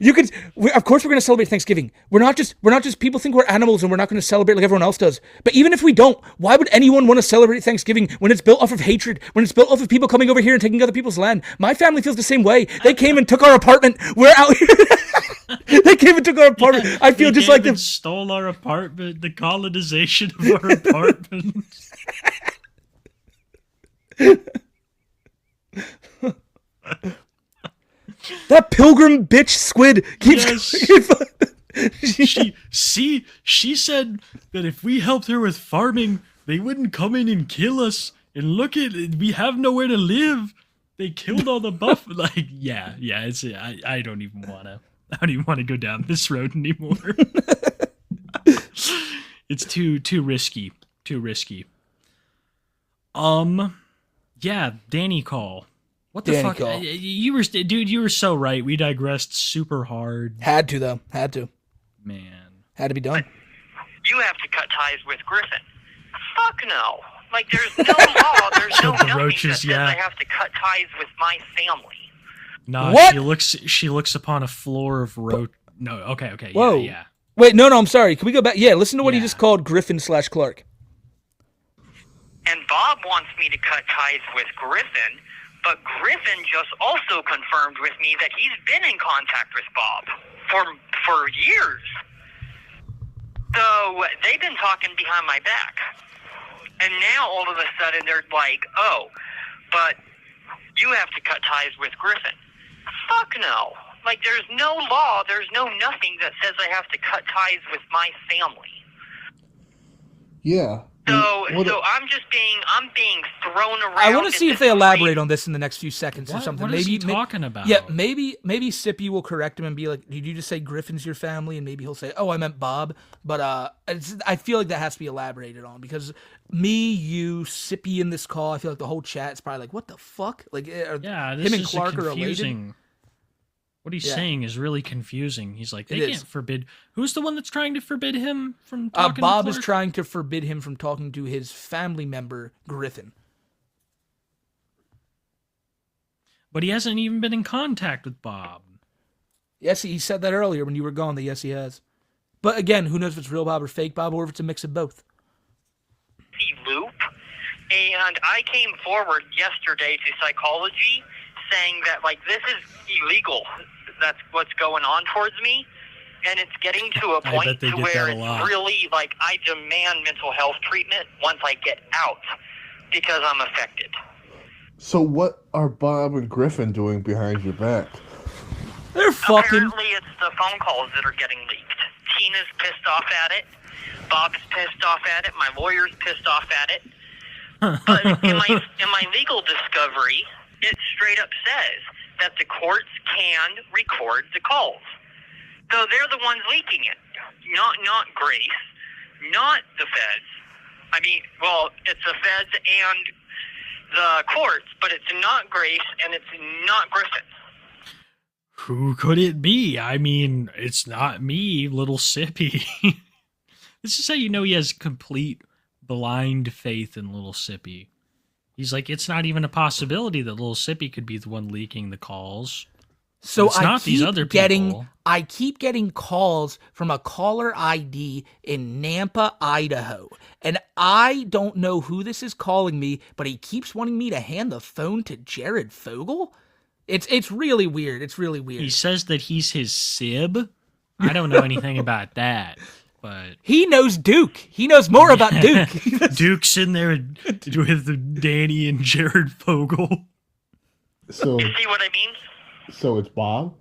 You can. Of course, we're gonna celebrate Thanksgiving. We're not just. People think we're animals and we're not gonna celebrate like everyone else does. But even if we don't, why would anyone want to celebrate Thanksgiving when it's built off of hatred? When it's built off of people coming over here and taking other people's land? My family feels the same way. They came and took our apartment. We're out here. They came and took our apartment. Yeah, I feel they just came like them. and stole our apartment. The colonization of our apartment. That pilgrim bitch squid keeps. She said that if we helped her with farming, they wouldn't come in and kill us. And look at it, we have nowhere to live. They killed all the buff. Like, yeah. It's I don't even wanna go down this road anymore. It's too risky. Too risky. Yeah, Danny call. What the Danny fuck? call. You were so right. We digressed super hard. Had to though. Had to. Man. Had to be done. You have to cut ties with Griffin. Fuck no. Like, there's no law, there's no Killed the nothing roaches, that says yeah. I have to cut ties with my family. Nah, What? she looks upon a floor of No, okay, Whoa. yeah. Wait, no, I'm sorry. Can we go back? Yeah, listen to what he Yeah. just called Griffin/Clark. And Bob wants me to cut ties with Griffin, but Griffin just also confirmed with me that he's been in contact with Bob for years. So they've been talking behind my back. And now all of a sudden they're like, oh, but you have to cut ties with Griffin. Fuck no. Like, there's no law, there's no nothing that says I have to cut ties with my family. Yeah. So What- I'm being thrown around. I want to in see if this they elaborate crazy- on this in the next few seconds or What- something. what is maybe he talking about? Yeah, maybe Sippy will correct him and be like, "Did you just say Griffin's your family?" And maybe he'll say, "Oh, I meant Bob." But I feel like that has to be elaborated on because me, you, Sippy in this call, I feel like the whole chat is probably like, "What the fuck?" Like, Yeah, this him and is Clark are related. confusing. What he's Yeah. saying is really confusing. He's like, they It can't is. forbid. Who's the one that's trying to forbid him from talking Bob to is Clark? trying to forbid him from talking to his family member Griffin. But he hasn't even been in contact with Bob. Yes, he said that earlier when you were gone. That yes, he has. But again, who knows if it's real Bob or fake Bob, or if it's a mix of both. loop. And I came forward yesterday to psychology saying that, like, this is illegal. That's what's going on towards me. And it's getting to a I point bet they to get where that a it's lot. really, like, I demand mental health treatment once I get out because I'm affected. So what are Bob and Griffin doing behind your back? They're fucking. Apparently, it's the phone calls that are getting leaked. Tina's pissed off at it. Bob's pissed off at it. My lawyer's pissed off at it. But in my legal discovery, it straight up says that the courts can record the calls. So they're the ones leaking it, not Grace, not the feds. I mean, well, it's the feds and the courts, but it's not Grace and it's not Griffin. Who could it be? I mean, it's not me, little Sippy. This is how you know he has complete blind faith in little Sippy. He's like, it's not even a possibility that little Sippy could be the one leaking the calls. So It's not these other people. I keep getting calls from a caller ID in Nampa, Idaho. And I don't know who this is calling me, but he keeps wanting me to hand the phone to Jared Fogle. It's really weird. It's really weird. He says that he's his sib. I don't know anything about that, but He knows Duke. He knows more about Duke. Duke's in there with Danny and Jared Fogle. So, You see what I mean? so it's Bob?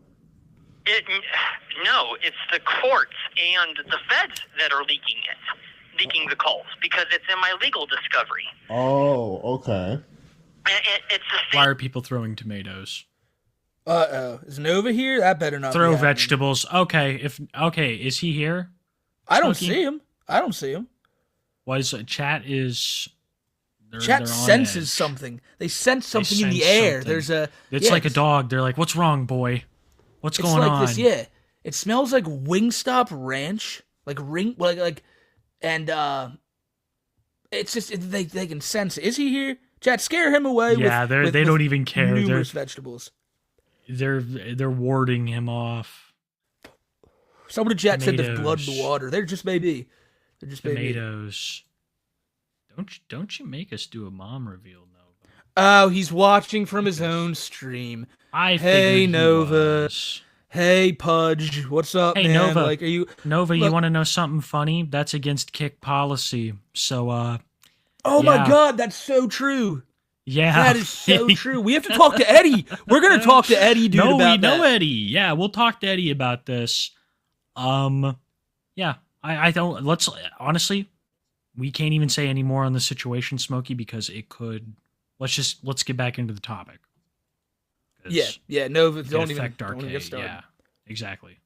No, it's the courts and the feds that are leaking the calls, because it's in my legal discovery. Oh, okay. It's the Why same. are people throwing tomatoes? Uh-oh. Is Nova here? That better not Throw be happening. vegetables. Okay, is he here? I don't Smokey? see him. I don't see him. Chat is they're Chat on senses edge. something. They sense They something in the sense air. something. There's a... It's yeah, like a dog. They're like, "What's wrong, boy? What's It's going like on?" this, yeah. It smells like Wingstop Ranch, like and it's just they can sense it. Is he here? Chat, scare him away. Yeah, with, they with don't even care. Numerous vegetables. They're warding him off. Someone in chat said there's blood in the Tomatoes. water. There just may be. There just may be. Tomatoes. Don't you make us do a mom reveal, Nova? Oh, he's watching from his own stream. I Hey, figured he Nova. was. Hey, Pudge, what's up, Hey, man? Nova. Like, are you? Nova, you Look- want to know something funny? That's against kick policy. So, Oh my Yeah. God, that's so true. yeah. That is so true. We have to talk to Eddie. We're gonna talk to Eddie, dude, No, about we know that. Eddie. Yeah, we'll talk to Eddie about this. Yeah, I don't. Honestly, we can't even say any more on the situation, Smokey, because it could. Let's get back into the topic. 'Cause Yeah. Nova, it could don't even affect our get case. started. Yeah, exactly.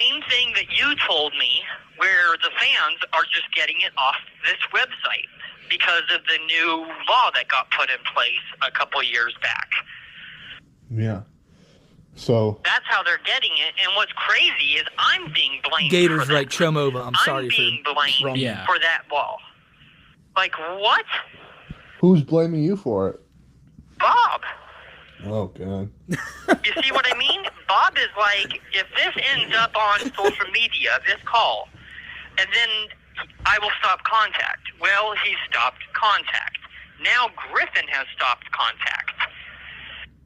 Same thing that you told me, where the fans are just getting it off this website because of the new law that got put in place a couple years back. Yeah. So, That's how they're getting it, and what's crazy is I'm being blamed Gator's for that. right. Chomova. I'm sorry being for blamed wrong. Yeah. for that law. Like, what? who's blaming you for it? Bob. Oh, God. You see what I mean? Bob is like, if this ends up on social media, this call, and then I will stop contact. Well, he stopped contact. Now Griffin has stopped contact.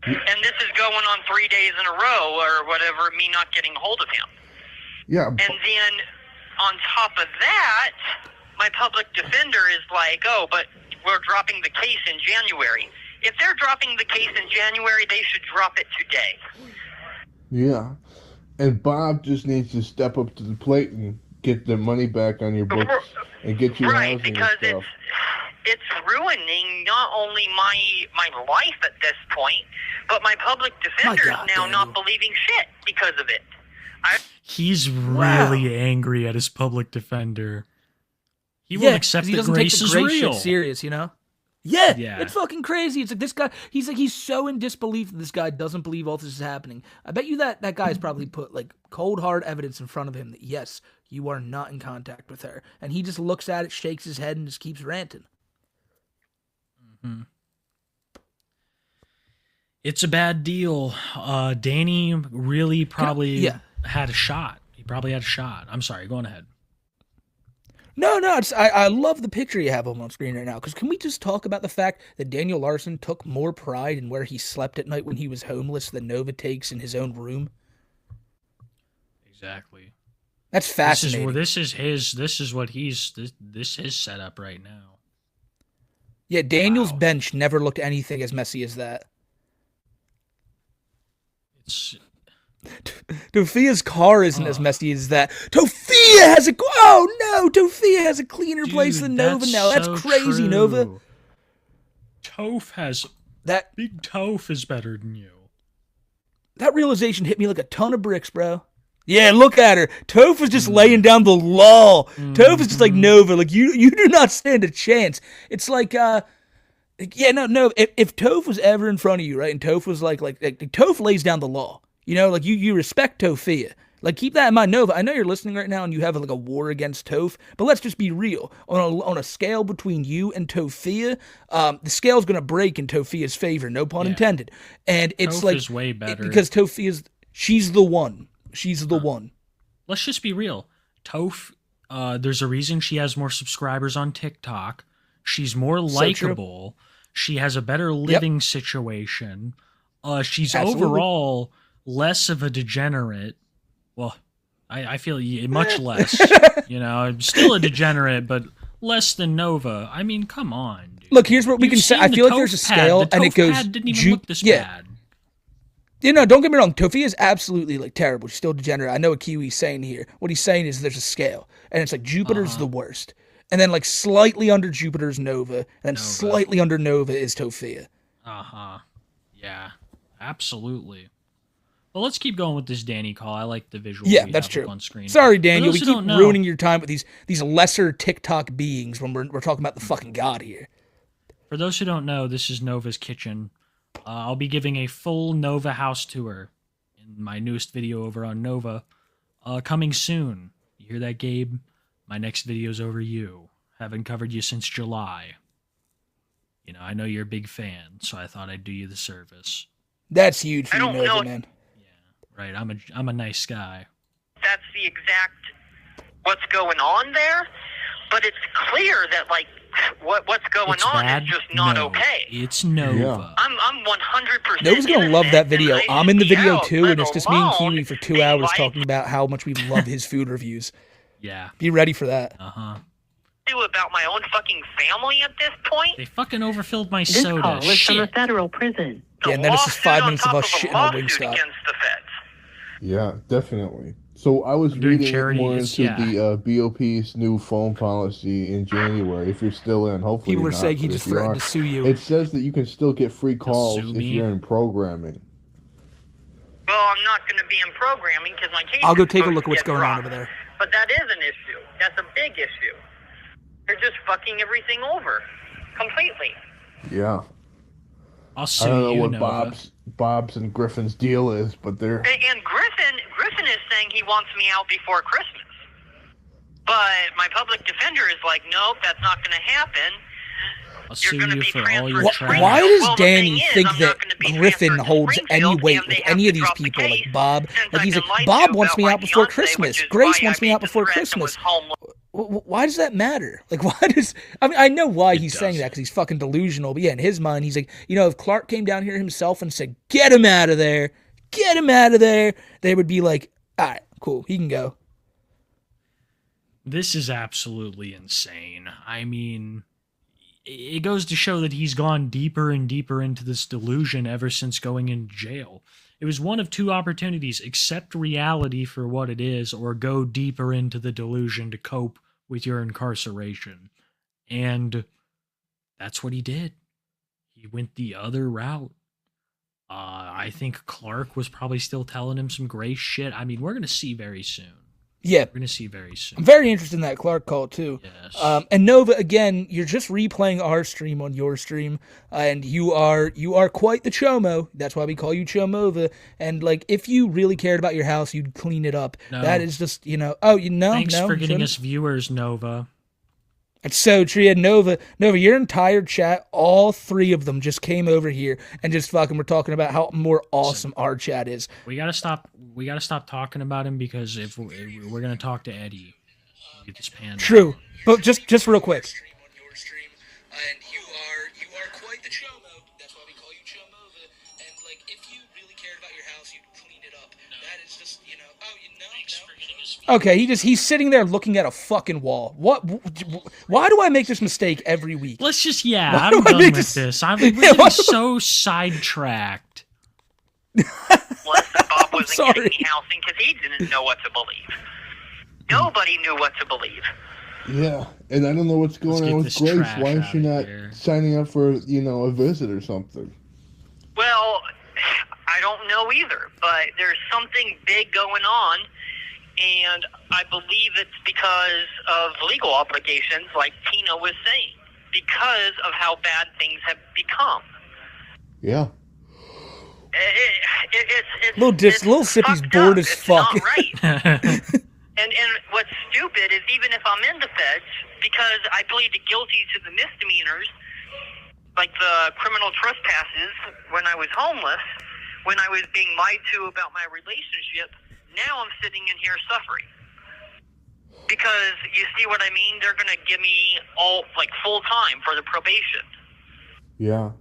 And this is going on 3 days in a row or whatever, me not getting hold of him. Yeah. And then on top of that, my public defender is like, oh, but we're dropping the case in January. If they're dropping the case in January, they should drop it today. Yeah. And Bob just needs to step up to the plate and get the money back on your books and get you Right, housing because and stuff. it's ruining not only my life at this point, but my public defender God, is now Daniel. not believing shit because of it. He's really angry at his public defender. He Yeah, won't 'cause accept he that doesn't Grace take the is Grace real. shit serious, you know? Yeah, Yeah. it's fucking crazy. It's like this guy, he's so in disbelief that this guy doesn't believe all this is happening. I bet you that guy's probably put like cold hard evidence in front of him that yes, you are not in contact with her. And he just looks at it, shakes his head, and just keeps ranting. It's a bad deal. Danny really probably yeah. had a shot. He probably had a shot. I'm sorry, go on ahead. No, I love the picture you have on screen right now. Because can we just talk about the fact that Daniel Larson took more pride in where he slept at night when he was homeless than Nova takes in his own room? Exactly. That's fascinating. This is his setup right now. Yeah, Daniel's Wow. bench never looked anything as messy as that. It's Tofia's car isn't as messy as that. Tofia has Tofia has a cleaner place than Nova now. That's so crazy, true. Nova. Big Toph is better than you. That realization hit me like a ton of bricks, bro. Yeah, look at her. Toph was just laying down the law. Toph is just like Nova. Like you do not stand a chance. It's like yeah, no. If Toph was ever in front of you, right, and Toph was like Toph lays down the law. You know, like you respect Tofia. Like keep that in mind, Nova. I know you're listening right now and you have like a war against Toph, but let's just be real. On a scale between you and Tofia, the scale's gonna break in Tofia's favor. No pun intended. And it's Toph like is way better. because Tofia's She's the one. She's the one. Let's just be real. Toph, there's a reason she has more subscribers on TikTok. She's more likable. She has a better living situation. She's overall less of a degenerate. Well, I feel much less. I'm still a degenerate, but less than Nova. I mean, come on, dude. Look, here's what we can say. I feel like there's a scale, and it goes. Pad didn't even look this bad. Don't get me wrong. Toph is absolutely like terrible. She's still degenerate. I know what Kiwi's saying here. What he's saying is there's a scale, and it's like Jupiter's the worst, and then like slightly under Jupiter's Nova, and then slightly under Nova is Tophia. Yeah, absolutely. Well, let's keep going with this Danny call. I like the visual. Yeah, that's true. On screen. Sorry, Daniel. We keep ruining your time with these lesser TikTok beings when we're talking about the fucking god here. For those who don't know, this is Nova's kitchen. I'll be giving a full Nova house tour in my newest video over on Nova. Coming soon. You hear that, Gabe? My next video's over you. Haven't covered you since July. I know you're a big fan, so I thought I'd do you the service. That's huge for you, Nova, man. Right, I'm a nice guy. That's the exact what's going on there, but it's clear that like what's going on is just not okay. It's Nova. Yeah. I'm 100%. Nova's gonna love that video. I'm in the video too, and it's just me and Kiwi for 2 hours talking about how much we love his food reviews. Yeah. Be ready for that. Do about my own fucking family at this point. They fucking overfilled my This soda. call is from a Shit. federal prison. Yeah, and then it's just 5 minutes of us shitting on lawsuit Wingstop. against the feds. Yeah, definitely. So I was Doing reading more charities, into the BOP's new phone policy in January. If you're still in, hopefully People are you're not, saying he but just if you threatened are, to sue you. It says that you can still get free calls sue if me? you're in programming. Well, I'm not going to be in programming because my case. I'll go is take a supposed look to at what's get going on dropped. over there. But that is an issue. That's a big issue. They're just fucking everything over, completely. Yeah. I'll sue I don't know you, what Nova. Bob's and Griffin's deal is, but they're And Griffin is saying he wants me out before Christmas. But my public defender is like, nope, that's not going to happen. I'll You're sue going to you be for all transferred your to trash. Why Springfield. does Well, the Danny thing is, think I'm that not gonna be Griffin transferred to holds any Springfield, weight and they with have any to of these drop the people, like case Bob? since Like I've he's been like, lied Bob to wants about me my out before fiance, which Christmas. is Grace why wants I me made out the before threat that Christmas. was homeless. Why does that matter? Like, why does... I mean, I know why he's saying doesn't. that, because he's fucking delusional. But yeah, in his mind, he's like, if Clark came down here himself and said, get him out of there, they would be like, all right, cool, he can go. This is absolutely insane. I mean, it goes to show that he's gone deeper and deeper into this delusion ever since going in jail. It was one of two opportunities: accept reality for what it is, or go deeper into the delusion to cope with your incarceration. And that's what he did. He went the other route. I think Clark was probably still telling him some Grace shit. I mean, we're going to see very soon. Yeah. We're going to see very soon. I'm very interested in that Clark call, too. Yes. And Nova, again, you're just replaying our stream on your stream, and you are quite the chomo. That's why we call you Chomova. And, like, if you really cared about your house, you'd clean it up. No. That is just, Thanks for getting shouldn't. us viewers, Nova. It's so true. Yeah, Nova, your entire chat, all three of them just came over here and just fucking were talking about how more awesome our chat is. We gotta stop talking about him, because if we're gonna talk to Eddie, we'll get this panned. True. But just real quick. And you are quite the chomo. That's why we call you Chomova. And like, if you really cared about your house, you'd clean it up. That is just, Okay, he's sitting there looking at a fucking wall. Why do I make this mistake every week? Let's just Why I'm do I done make with this- this. We're Yeah, getting why- so sidetracked. Unless Bob wasn't sorry. getting me housing because he didn't know what to believe. Nobody knew what to believe. yeah, and I don't know what's going Let's on get with this Grace. trash Why is out she of not here. signing up for a visit or something? Well, I don't know either, but there's something big going on, and I believe it's because of legal obligations, like Tina was saying, because of how bad things have become. Yeah. It's Little Sippy's fucked bored up. as It's fuck. Not right. And what's stupid is, even if I'm in the feds, because I pleaded guilty to the misdemeanors, like the criminal trespasses when I was homeless, when I was being lied to about my relationship, now I'm sitting in here suffering. Because, you see what I mean? They're going to give me full time for the probation. Yeah.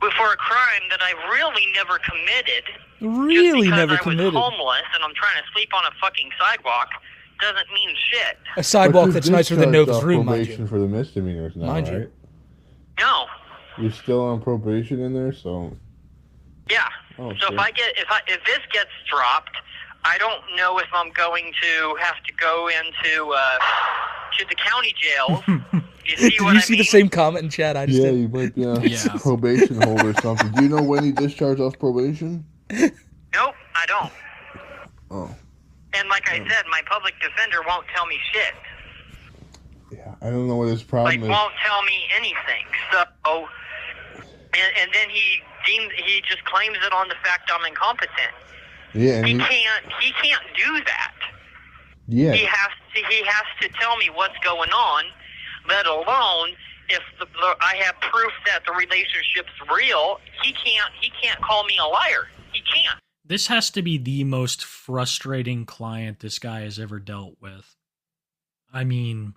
But for a crime that I really never committed. Really just never because committed. I was homeless and I'm trying to sleep on a fucking sidewalk doesn't mean shit. A sidewalk that's nicer than Nova's room, mind probation you. for the misdemeanors now, Mind right? you. No. You're still on probation in there, so... Yeah. Oh, so sure. if this gets dropped, I don't know if I'm going to have to go into to the county jail. You see Did what you I see mean? the same comment in chat I just Yeah, did? you might be on Yeah. probation hold or something. Do you know when you discharge off probation? Nope, I don't. Oh. And like I said, my public defender won't tell me shit. Yeah, I don't know what his problem is. Won't tell me anything. So, and then he just claims it on the fact I'm incompetent. Yeah, and He can't do that. yeah. He has to tell me what's going on, let alone if I have proof that the relationship's real. He can't call me a liar. He can't. This has to be the most frustrating client this guy has ever dealt with. I mean,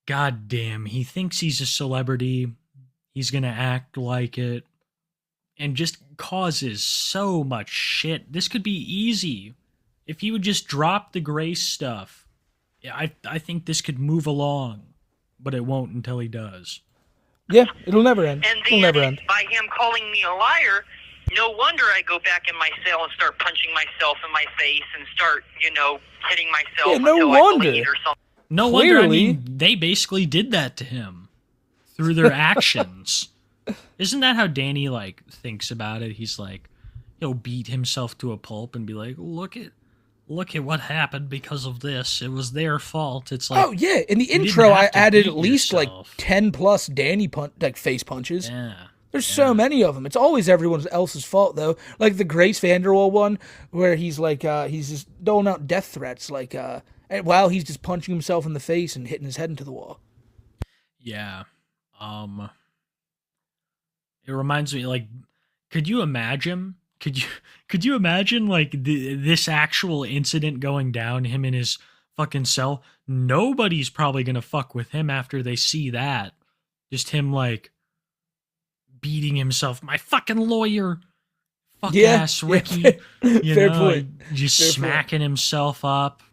goddamn, he thinks he's a celebrity. He's gonna act like it. And just causes so much shit. This could be easy. If he would just drop the Grace stuff, I think this could move along. But it won't until he does. Yeah, it'll never end. And It'll never end. by him calling me a liar, no wonder I go back in my cell and start punching myself in my face and start, hitting myself Yeah, no until wonder. I bleed or something. No wonder, I Clearly. mean, they basically did that to him through their actions. Isn't that how Danny, thinks about it? He's like, he'll beat himself to a pulp and be like, look at what happened because of this. It was their fault. It's like, Oh yeah, in the didn't intro have I to added beat at least yourself. 10 plus Danny face punches. yeah. There's so many of them. It's always everyone else's fault though. Like the Grace Vanderwall one, where he's he's just doling out death threats, while he's just punching himself in the face and hitting his head into the wall. Yeah. It reminds me, could you imagine? Could you imagine this actual incident going down? Him in his fucking cell. Nobody's probably gonna fuck with him after they see that. Just him beating himself. My fucking lawyer. Fuck ass Ricky. Fair point. Just Fair smacking himself up.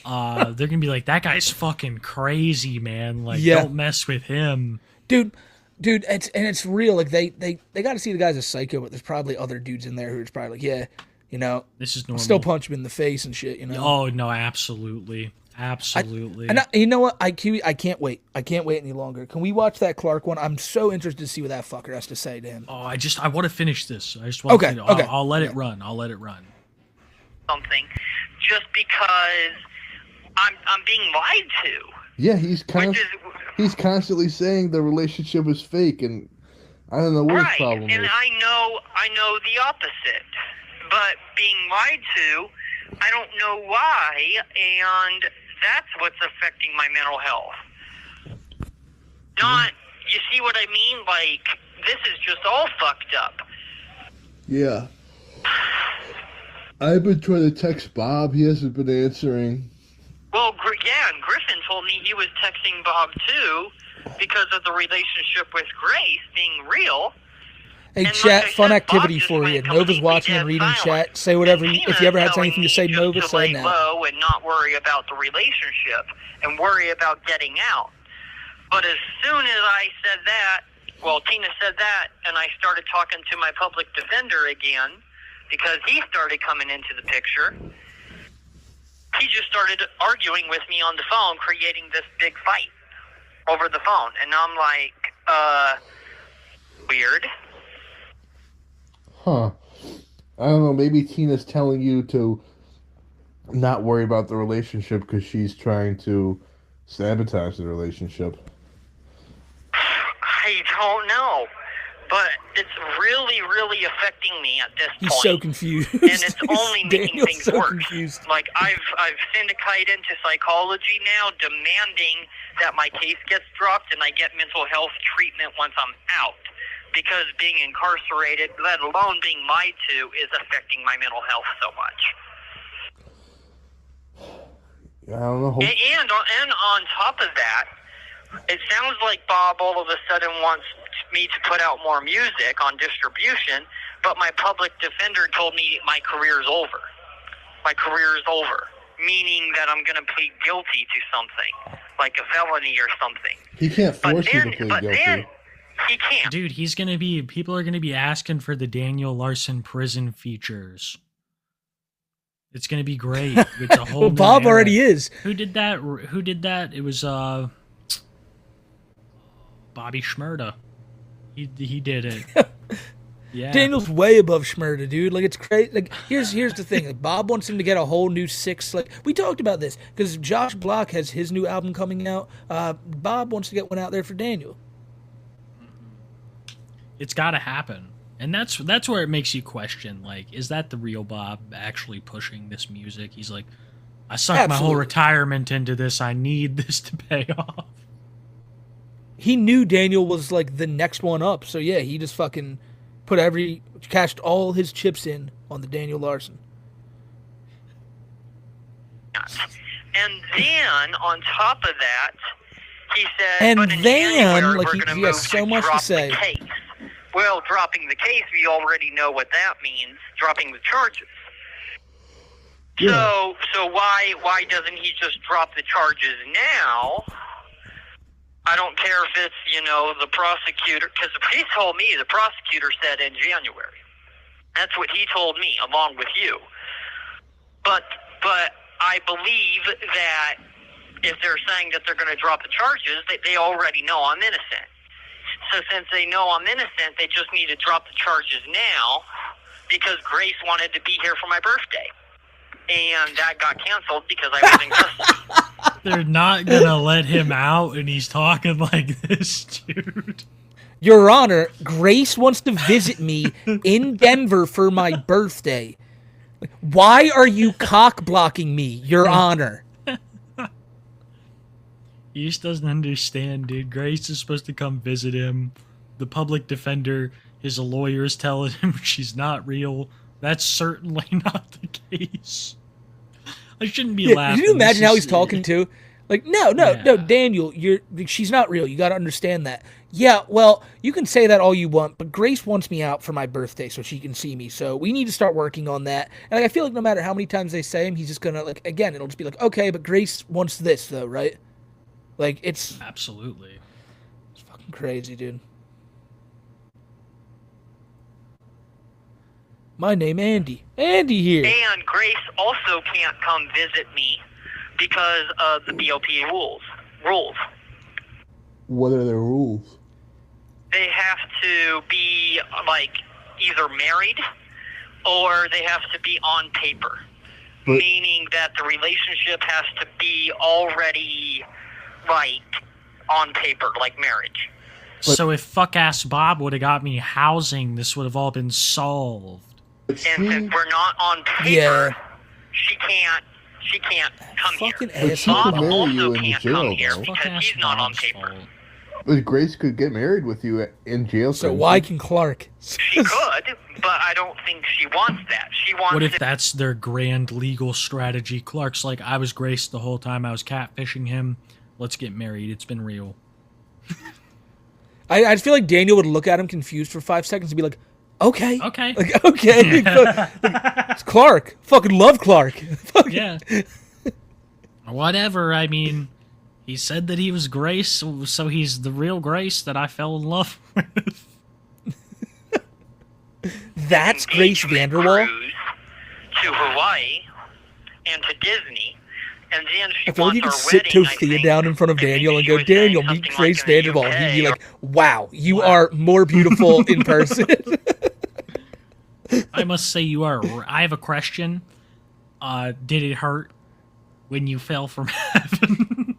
They're gonna be like, that guy's fucking crazy, man. Don't mess with him. Dude, it's real. They got to see the guy's a psycho, but there's probably other dudes in there who's probably This is normal. still punch him in the face and shit. Oh no, absolutely. And you know what? I can't wait. I can't wait any longer. Can we watch that Clark one? I'm so interested to see what that fucker has to say to him. Oh, I want to finish this. I just want Okay, to. okay. I'll let it run. I'll let it run. Something, just because I'm being lied to. Yeah, he's Which is he's constantly saying the relationship is fake, and I don't know what his problem and is. I know the opposite, but being lied to, I don't know why, and that's what's affecting my mental health. Not, you see what I mean? This is just all fucked up. Yeah. I've been trying to text Bob. He hasn't been answering. Well, and Griffin told me he was texting Bob too because of the relationship with Grace being real. Hey, And chat, like I fun said, activity Bob just for you. went Nova's completely watching and dead reading silent. chat. Say whatever, And if you ever had Tina's anything to say, telling me Nova, just say lay now. low and not worry about the relationship and worry about getting out. But as soon as I said that, Tina said that, and I started talking to my public defender again because he started coming into the picture. He just started arguing with me on the phone, creating this big fight over the phone. And I'm like, weird. Huh. I don't know, maybe Tina's telling you to not worry about the relationship because she's trying to sabotage the relationship. I don't know. But it's really, really affecting me at this He's point. so confused. And it's only making Daniel's things so worse. confused. I've syndicated into psychology now, demanding that my case gets dropped and I get mental health treatment once I'm out. because being incarcerated, let alone being lied to, is affecting my mental health so much. I don't know. And on top of that, it sounds like Bob all of a sudden wants me to put out more music on distribution, but my public defender told me my career's over. My career is over, meaning that I'm going to plead guilty to something, like a felony or something. He can't force you to plead but guilty. then he can't. Dude, people are gonna be asking for the Daniel Larson prison features. It's gonna be great. It's a whole Well, new Bob era. already is. Who did that? It was Bobby Shmurda. He did it. Yeah. Daniel's way above Schmurda, dude. Like, it's crazy. Like, here's the thing. Like, Bob wants him to get a whole new 6. Like, we talked about this because Josh Block has his new album coming out. Bob wants to get one out there for Daniel. It's got to happen. And that's where it makes you question, like, is that the real Bob actually pushing this music? He's like, I sunk my whole Absolutely. retirement into this. I need this to pay off. He knew Daniel was like the next one up, so yeah, he just fucking cashed all his chips in on the Daniel Larson. And then on top of that, he said, And but in then, January, like, we're he going to has move so to much to drop say. the case. Well, dropping the case, we already know what that means, dropping the charges. Yeah. So why doesn't he just drop the charges now? I don't care if it's, the prosecutor, because he told me, the prosecutor said in January. That's what he told me, along with you. But I believe that if they're saying that they're going to drop the charges, they already know I'm innocent. So since they know I'm innocent, they just need to drop the charges now because Grace wanted to be here for my birthday. And that got canceled because I was in custody. They're not gonna let him out, and he's talking like this, dude. Your Honor, Grace wants to visit me in Denver for my birthday. Why are you cock blocking me, Your Honor? He just doesn't understand, dude. Grace is supposed to come visit him. The public defender, his lawyer, is telling him she's not real. That's certainly not the case. I shouldn't be laughing. Can you imagine This how is- he's talking to? Like, no, Yeah. Daniel, she's not real. You got to understand that. Yeah, well, you can say that all you want, but Grace wants me out for my birthday so she can see me. So we need to start working on that. And like, I feel like no matter how many times they say him, he's just gonna again. It'll just be like, okay, but Grace wants this though, right? Like, it's Absolutely. fucking crazy, dude. My name Andy. Andy here. And Grace also can't come visit me because of the BOP rules. What are the rules? They have to be, either married or they have to be on paper. But- Meaning that the relationship has to be already, on paper, like marriage. So if fuck-ass Bob would have got me housing, this would have all been solved. But And since we're not on paper, Yeah. she can't come Fucking here. asshole. Bob She could marry also you in can't jail, come here though. because Fuck-ass he's not on Bob's paper. fault. But Grace could get married with you in jail. So couldn't why she? can Clark? She could, but I don't think she wants that. She wants What if it- that's their grand legal strategy? Clark's like, I was Grace the whole time. I was catfishing him. Let's get married. It's been real. I feel like Daniel would look at him confused for 5 seconds and be like, okay. Okay. Like, okay. It's Clark. Fucking love Clark. Fucking- Yeah. Whatever. I mean, he said that he was Grace, so he's the real Grace that I fell in love with. That's Grace engagement Vanderwall. cruise to Hawaii and to Disney, and then she I feel like wants you could our sit wedding, I Tothia think. down in front of I think Daniel and she go, was saying Daniel, meet something Grace like in the Vanderwall. And he'd be UK like, wow, you Wow. are more beautiful in person. I must say, you are. I have a question. Did it hurt when you fell from heaven?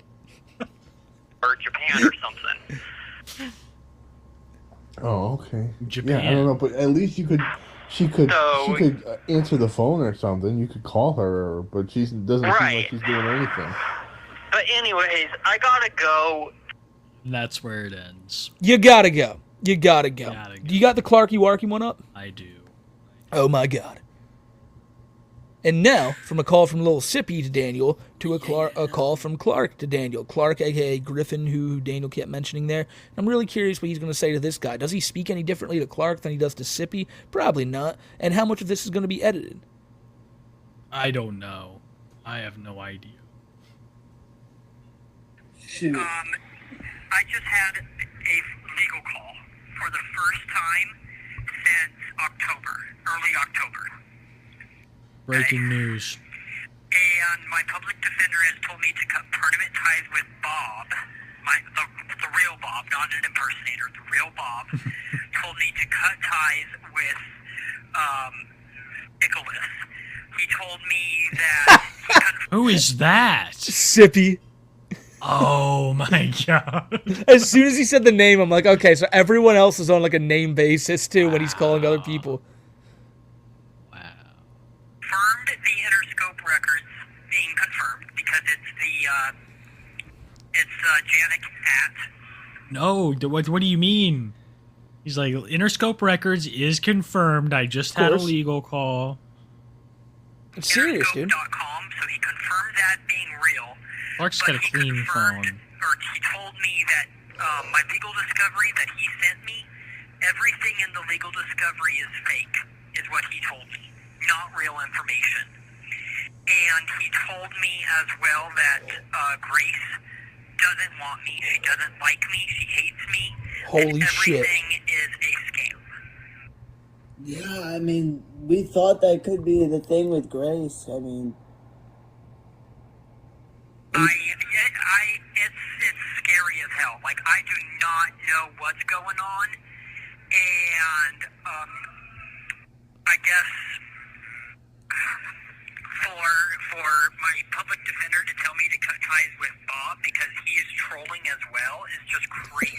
or Japan or something. Oh, okay. Japan. Yeah, I don't know, but at least she could So- answer the phone or something. You could call her, but she doesn't seem Right. like she's doing anything. But anyways, I gotta go. That's where it ends. You gotta go. You gotta go. Gotta go. You got the Clarky Warky one up? I do. Oh my god. And now, from a call from Little Sippy to Daniel, to a call from Clark to Daniel. Clark, a.k.a. Griffin, who Daniel kept mentioning there. I'm really curious what he's going to say to this guy. Does he speak any differently to Clark than he does to Sippy? Probably not. And how much of this is going to be edited? I don't know. I have no idea. Shoot. I just had a legal call for the first time since early October. Breaking news. And my public defender has told me to cut permanent ties with Bob, the real Bob, not an impersonator, the real Bob, told me to cut ties with Nicholas. He told me that... Who is that? Sippy. Oh my god. As soon as he said the name, I'm like, okay, so everyone else is on like a name basis too when he's calling other people. confirmed the Interscope records being confirmed because it's Janet at. No, what do you mean? He's like, Interscope Records is confirmed. I just had a legal call. It's serious, dude. Interscope.com, so he confirmed that being real. Clark's But got a he clean confirmed, phone. or he told me that my legal discovery that he sent me, everything in the legal discovery is fake, is what he told me, not real information. And he told me as well that Grace doesn't want me, she doesn't like me, she hates me. Holy and shit. everything is a scam. Yeah, I mean, we thought that could be the thing with Grace. I mean, It's scary as hell. Like, I do not know what's going on, and I guess for my public defender to tell me to cut ties with Bob because he is trolling as well is just crazy.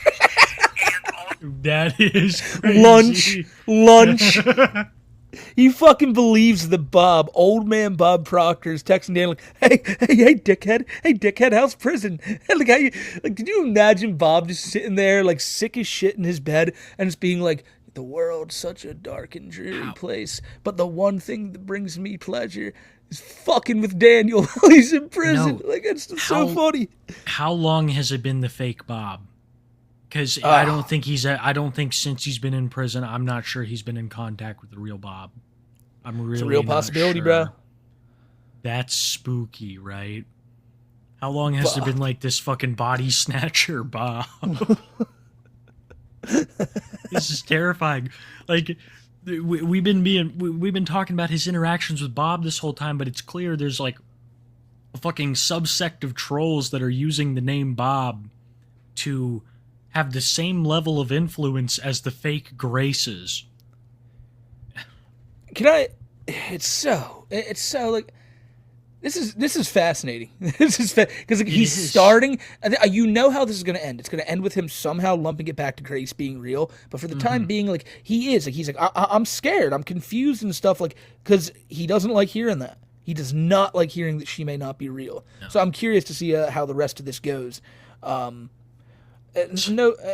And also, That is crazy. Lunch. He fucking believes that Bob, old man Bob Proctor, is texting Dan like, hey, dickhead, how's prison? And like, did you imagine Bob just sitting there like sick as shit in his bed and just being like, the world's such a dark and dreary place, but the one thing that brings me pleasure is fucking with Daniel while he's in prison. No. Like, it's just so funny. How long has it been the fake Bob? Because I don't think since he's been in prison, I'm not sure he's been in contact with the real Bob. I'm really It's a real not possibility, sure. bro. That's spooky, right? How long has there been like this fucking body snatcher Bob? This is terrifying. Like we've been talking about his interactions with Bob this whole time, but it's clear there's like a fucking subsect of trolls that are using the name Bob to have the same level of influence as the fake Graces. It's so like, this is fascinating. This is because he's starting. You know how this is going to end. It's going to end with him somehow lumping it back to Grace being real. But for the time being, like, he's like, I'm scared. I'm confused and stuff, like, because he doesn't like hearing that. He does not like hearing that she may not be real. No. So I'm curious to see how the rest of this goes. No,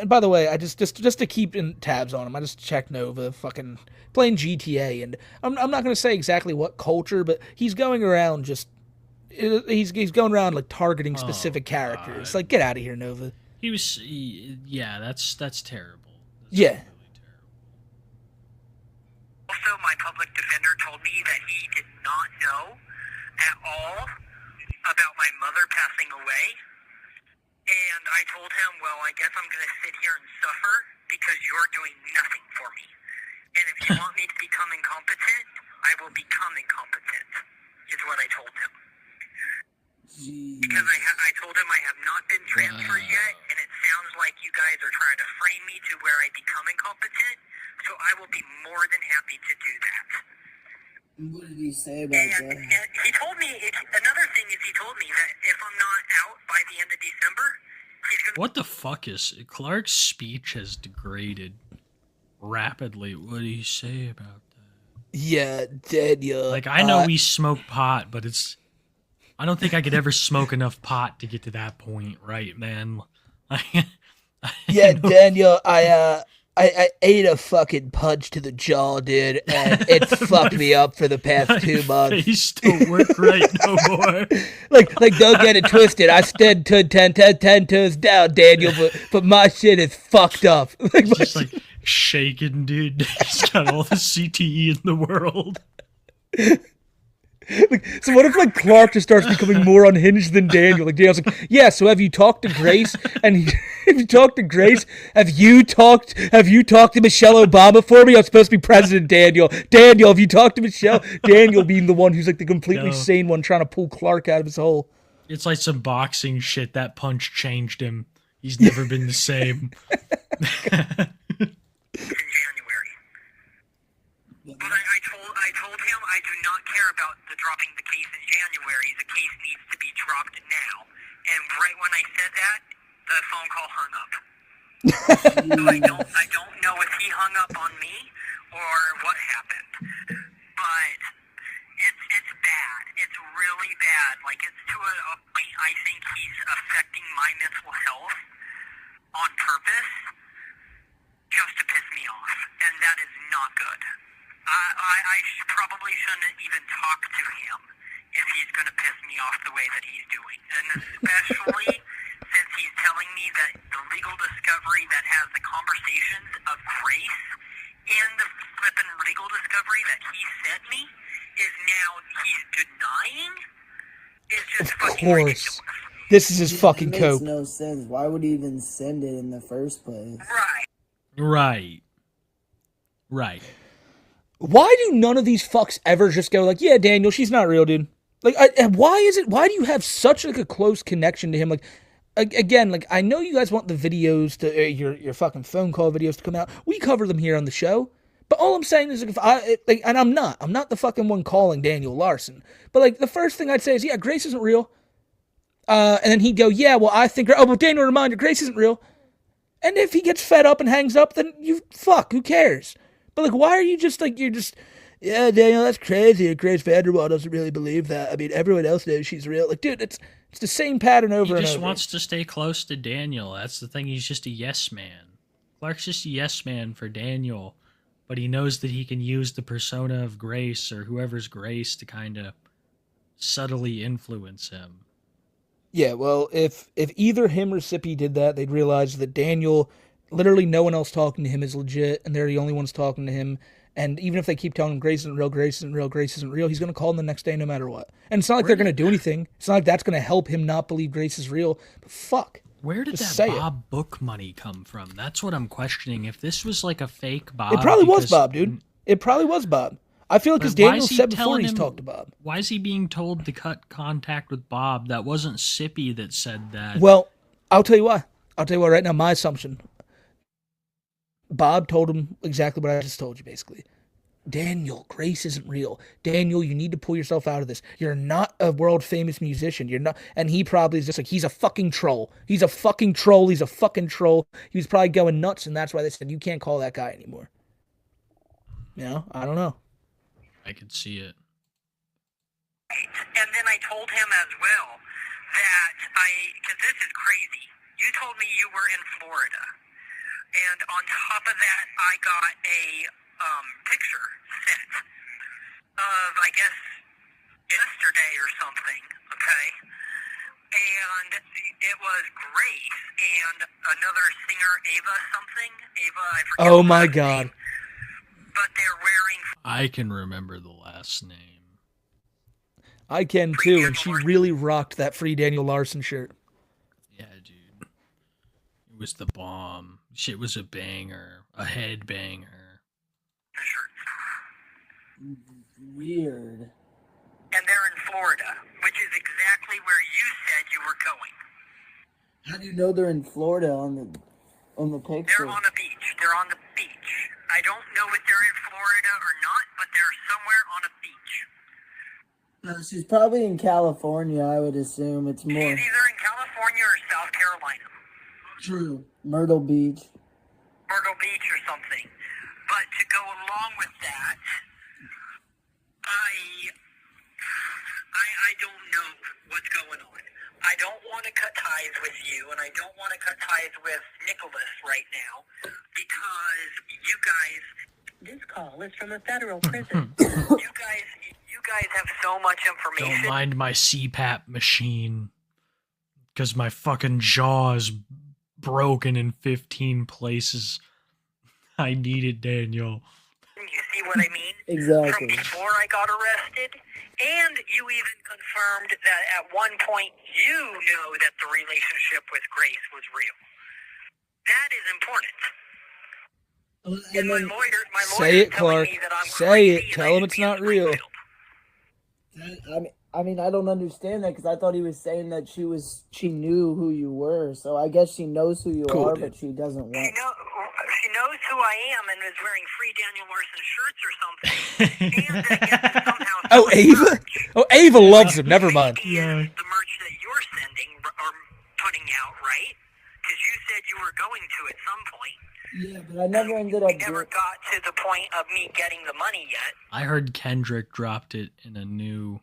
by the way, I just to keep in tabs on him, I just checked Nova, fucking playing GTA, and I'm not going to say exactly what culture, but he's going around he's going around like targeting specific characters. Like, get out of here, Nova. Yeah, that's terrible. That's Yeah. really terrible. also, my public defender told me that he did not know at all about my mother passing away. And I told him, well, I guess I'm going to sit here and suffer because you're doing nothing for me. And if you want me to become incompetent, I will become incompetent, is what I told him. geez. Because I told him I have not been transferred yet, and it sounds like you guys are trying to frame me to where I become incompetent, so I will be more than happy to do that. What did he say about that? And he told me, another thing is he told me that if I'm not out by the end of December, he's going to... What the fuck is Clark's speech has degraded rapidly. What do you say about that? Yeah, Daniel. Like, I know we smoke pot, but I don't think I could ever smoke enough pot to get to that point, right, man? Yeah, Daniel, I ate a fucking punch to the jaw, dude, and it fucked me up for the past My 2 months. face don't work right no more. Like, don't get it twisted. I stood 10 toes down, Daniel, but my shit is fucked up. Like, my Just like shaking, dude. He's got all the CTE in the world. So what if like Clark just starts becoming more unhinged than Daniel? Like Daniel's like, yeah. So have you talked to Grace? And if you talked to Grace, have you talked to Michelle Obama for me? I'm supposed to be President Daniel. Daniel, have you talked to Michelle? Daniel being the one who's like the completely No. sane one trying to pull Clark out of his hole. It's like some boxing shit. That punch changed him. He's never been the same. in January. But I told him I do not care about the dropping the case in January. The case needs to be dropped now. And right when I said that, the phone call hung up. So I don't know if he hung up on me or what happened. But it's bad. It's really bad. Like, it's to a point I think he's affecting my mental health on purpose just to piss me off. And that is not good. I probably shouldn't even talk to him if he's going to piss me off the way that he's doing. And especially since he's telling me that the legal discovery that has the conversations of Grace and the flippin' legal discovery that he sent me is now he's denying. It's just fucking ridiculous. This is his fucking It makes cope. no sense. Why would he even send it in the first place? Right. Right. Why do none of these fucks ever just go like, yeah, Daniel, she's not real, dude? Like, and why do you have such like a close connection to him? Like, again, like, I know you guys want the videos to your fucking phone call videos to come out. We cover them here on the show. But all I'm saying is, like, and I'm not the fucking one calling Daniel Larson. But like, the first thing I'd say is, yeah, Grace isn't real. And then he'd go, yeah, well, I think, oh, well, Daniel, reminder, Grace isn't real. And if he gets fed up and hangs up, then who cares? But like, why are you just like, yeah, Daniel, that's crazy. Grace Vanderwall doesn't really believe that. I mean, everyone else knows she's real. Like, dude, it's the same pattern over and over. He just wants to stay close to Daniel. That's the thing. He's just a yes man. Clark's just a yes man for Daniel, but he knows that he can use the persona of Grace or whoever's Grace to kind of subtly influence him. Yeah, well, if either him or Sippy did that, they'd realize that Daniel, literally no one else talking to him is legit, and they're the only ones talking to him. And even if they keep telling him Grace isn't real, Grace isn't real, Grace isn't real, he's going to call them the next day no matter what. And it's not like they're going to do anything. It's not like that's going to help him not believe Grace is real. But fuck. Where did Just that say it. Bob book money come from? That's what I'm questioning. If this was like a fake Bob, It probably was because- Bob, dude. It probably was Bob. I feel like, because But why Daniel is he said before telling he's him- talked to Bob. Why is he being told to cut contact with Bob? That wasn't Sippy that said that. Well, I'll tell you why. I'll tell you why right now. My assumption. Bob told him exactly what I just told you, basically. Daniel, Grace isn't real. Daniel, you need to pull yourself out of this. You're not a world famous musician. You're not. And he probably is just like, he's a fucking troll. He's a fucking troll. He's a fucking troll. He was probably going nuts, and that's why they said, you can't call that guy anymore. You know? I don't know. I could see it. And then I told him as well that because this is crazy. You told me you were in Florida. And on top of that, I got a picture sent of, I guess, yesterday or something, okay? And it was Grace and another singer, Ava something. Ava, I forget. Oh her my last God. name. But they're wearing I can remember the last name. I can too, and she really rocked that Free Daniel Larson shirt. Yeah, dude. It was the bomb. Shit was a banger. A head banger. shirts. Weird. And they're in Florida, which is exactly where you said you were going. How do you know they're in Florida on the picture? They're on a beach. They're on the beach. I don't know if they're in Florida or not, but they're somewhere on a beach. She's probably in California, I would assume. It's She's more either in California or South Carolina. true. Myrtle Beach. Myrtle Beach or something. But to go along with that, I don't know what's going on. I don't want to cut ties with you, and I don't want to cut ties with Nicholas right now, because because you guys. This call is from a federal prison. You guys have so much information. Don't mind my CPAP machine. Because my fucking jaw is broken in 15 places. I need it, Daniel. You see what I mean? Exactly. From before I got arrested, and you even confirmed that at one point you know that the relationship with Grace was real. That is important. And my lawyer Say it, Clark. me that I'm Say crazy it. and Tell I him should it's be in not the real. field. I mean, I don't understand that because I thought he was saying that she knew who you were. So I guess she knows who you Cool, are, dude. but she doesn't want. She knows who I am and is wearing free Daniel Larson shirts or something. And I guess it's somehow Oh, Ava? Oh, Ava loves him. Never mind. Maybe it's the merch that you're sending or putting out, right? Because you said you were going to at some point. Yeah, but I never ended up. We never got to the point of me getting the money yet. I heard Kendrick dropped it in a new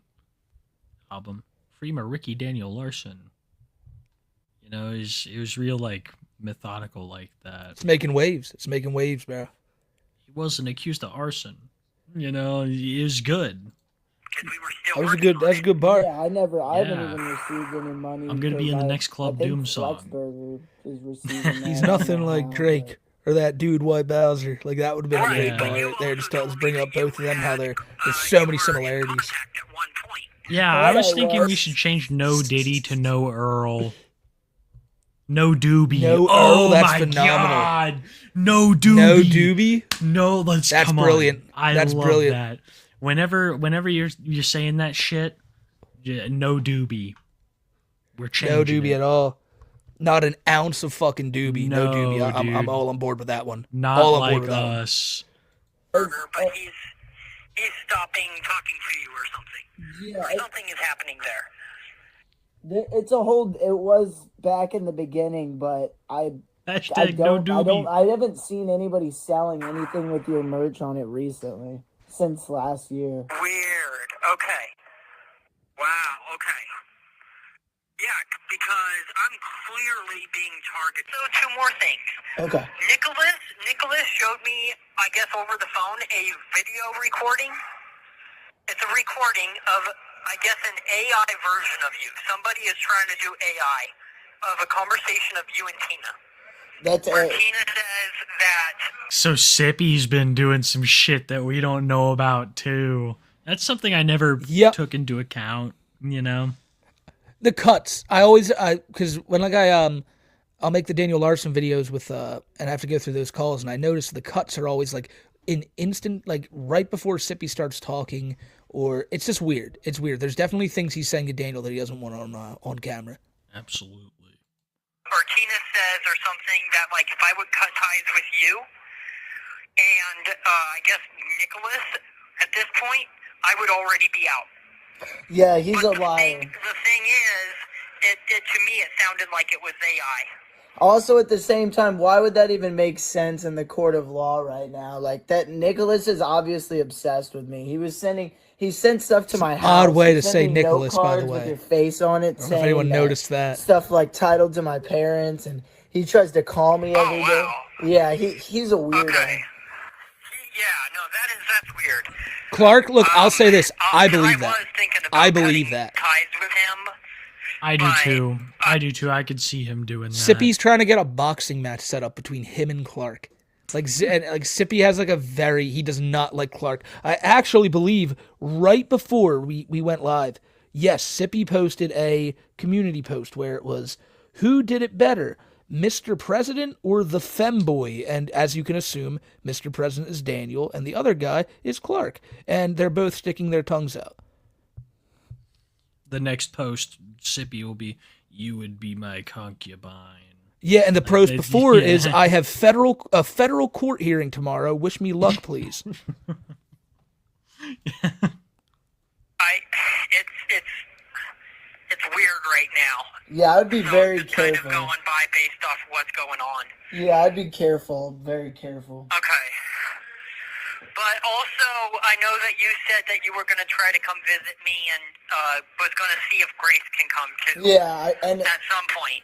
album. Free my Ricky Daniel Larson. You know, it was real, like, methodical like that. It's making waves. It's making waves, bro. He wasn't accused of arson. You know, it was good. Because we were still That was a working good. on That was a it. good bar. Yeah, I haven't Yeah. even received any money. I'm gonna be in the next Club I think Doom song. Flexburger is receiving He's that nothing now, like Drake or that dude White Bowser. Like that would have been a Right, great Yeah. but bar you right there. also Just told let's me bring that up both of them. How you there's had, so many you were in similarities. contact at one point. Yeah, Oh, I was yeah, thinking well. we should change No Diddy to No Earl. No Doobie. No Oh Earl, that's my phenomenal. God. No Doobie. No doobie. No, let's That's come brilliant. on. I That's love brilliant. that. Whenever you're saying that shit, no Doobie. We're changing No doobie it. at all. Not an ounce of fucking doobie. No, No, doobie. I'm dude. all on board with that one. Not all on like board with that one. us. Burger, but he's stopping talking to you or something. Yeah, Or something is happening there. it's a whole. It was back in the beginning, but I Hashtag no doobie. I haven't seen anybody selling anything with your merch on it recently since last year. Weird. Okay. Wow. Okay. Yeah, because I'm clearly being targeted. So two more things. Okay. Nicholas showed me, I guess over the phone, a video recording. It's a recording of, I guess, an AI version of you. Somebody is trying to do AI of a conversation of you and Tina. That's Where it. Tina says that So Sippy's been doing some shit that we don't know about too. That's something I never Yep. took into account, you know? The cuts. Because when like I'll make the Daniel Larson videos with and I have to go through those calls, and I notice the cuts are always like in instant, like right before Sippy starts talking, or it's just weird. It's weird. There's definitely things he's saying to Daniel that he doesn't want on camera. Absolutely. or Tina says or something that, like, if I would cut ties with you and I guess Nicholas at this point, I would already be out. Yeah, he's But a liar. The thing is, to me, it sounded like it was AI. Also, at the same time, why would that even make sense in the court of law right now? Like, that Nicholas is obviously obsessed with me. He sent stuff to my house. Odd way He to sent say me Nicholas, note by the cards with way. your face on it, I don't know if saying anyone noticed that. stuff like titled to my parents, and he tries to call me every day. wow. Yeah, he's a weirdo. Okay. Yeah, no, that's weird. Clark, look, I'll say this. I believe I that. was thinking about I believe cutting that. ties with him. I do But, too. I do too. I could see him doing that. Sippy's trying to get a boxing match set up between him and Clark. Like Sippy has like he does not like Clark. I actually believe right before we went live, yes, Sippy posted a community post where it was, who did it better, Mr. President or the femboy? And as you can assume, Mr. President is Daniel and the other guy is Clark. And they're both sticking their tongues out. The next post, Sippy will be, "You would be my concubine." Yeah, and the post they- before yeah. is, I have a federal court hearing tomorrow. Wish me luck, please. It's weird right now. Yeah, I'd be So very just kind of careful. going by based off what's going on. Yeah, I'd be careful. Very careful. Okay. But also, I know that you said that you were going to try to come visit me and was going to see if Grace can come too. Yeah, and At some point.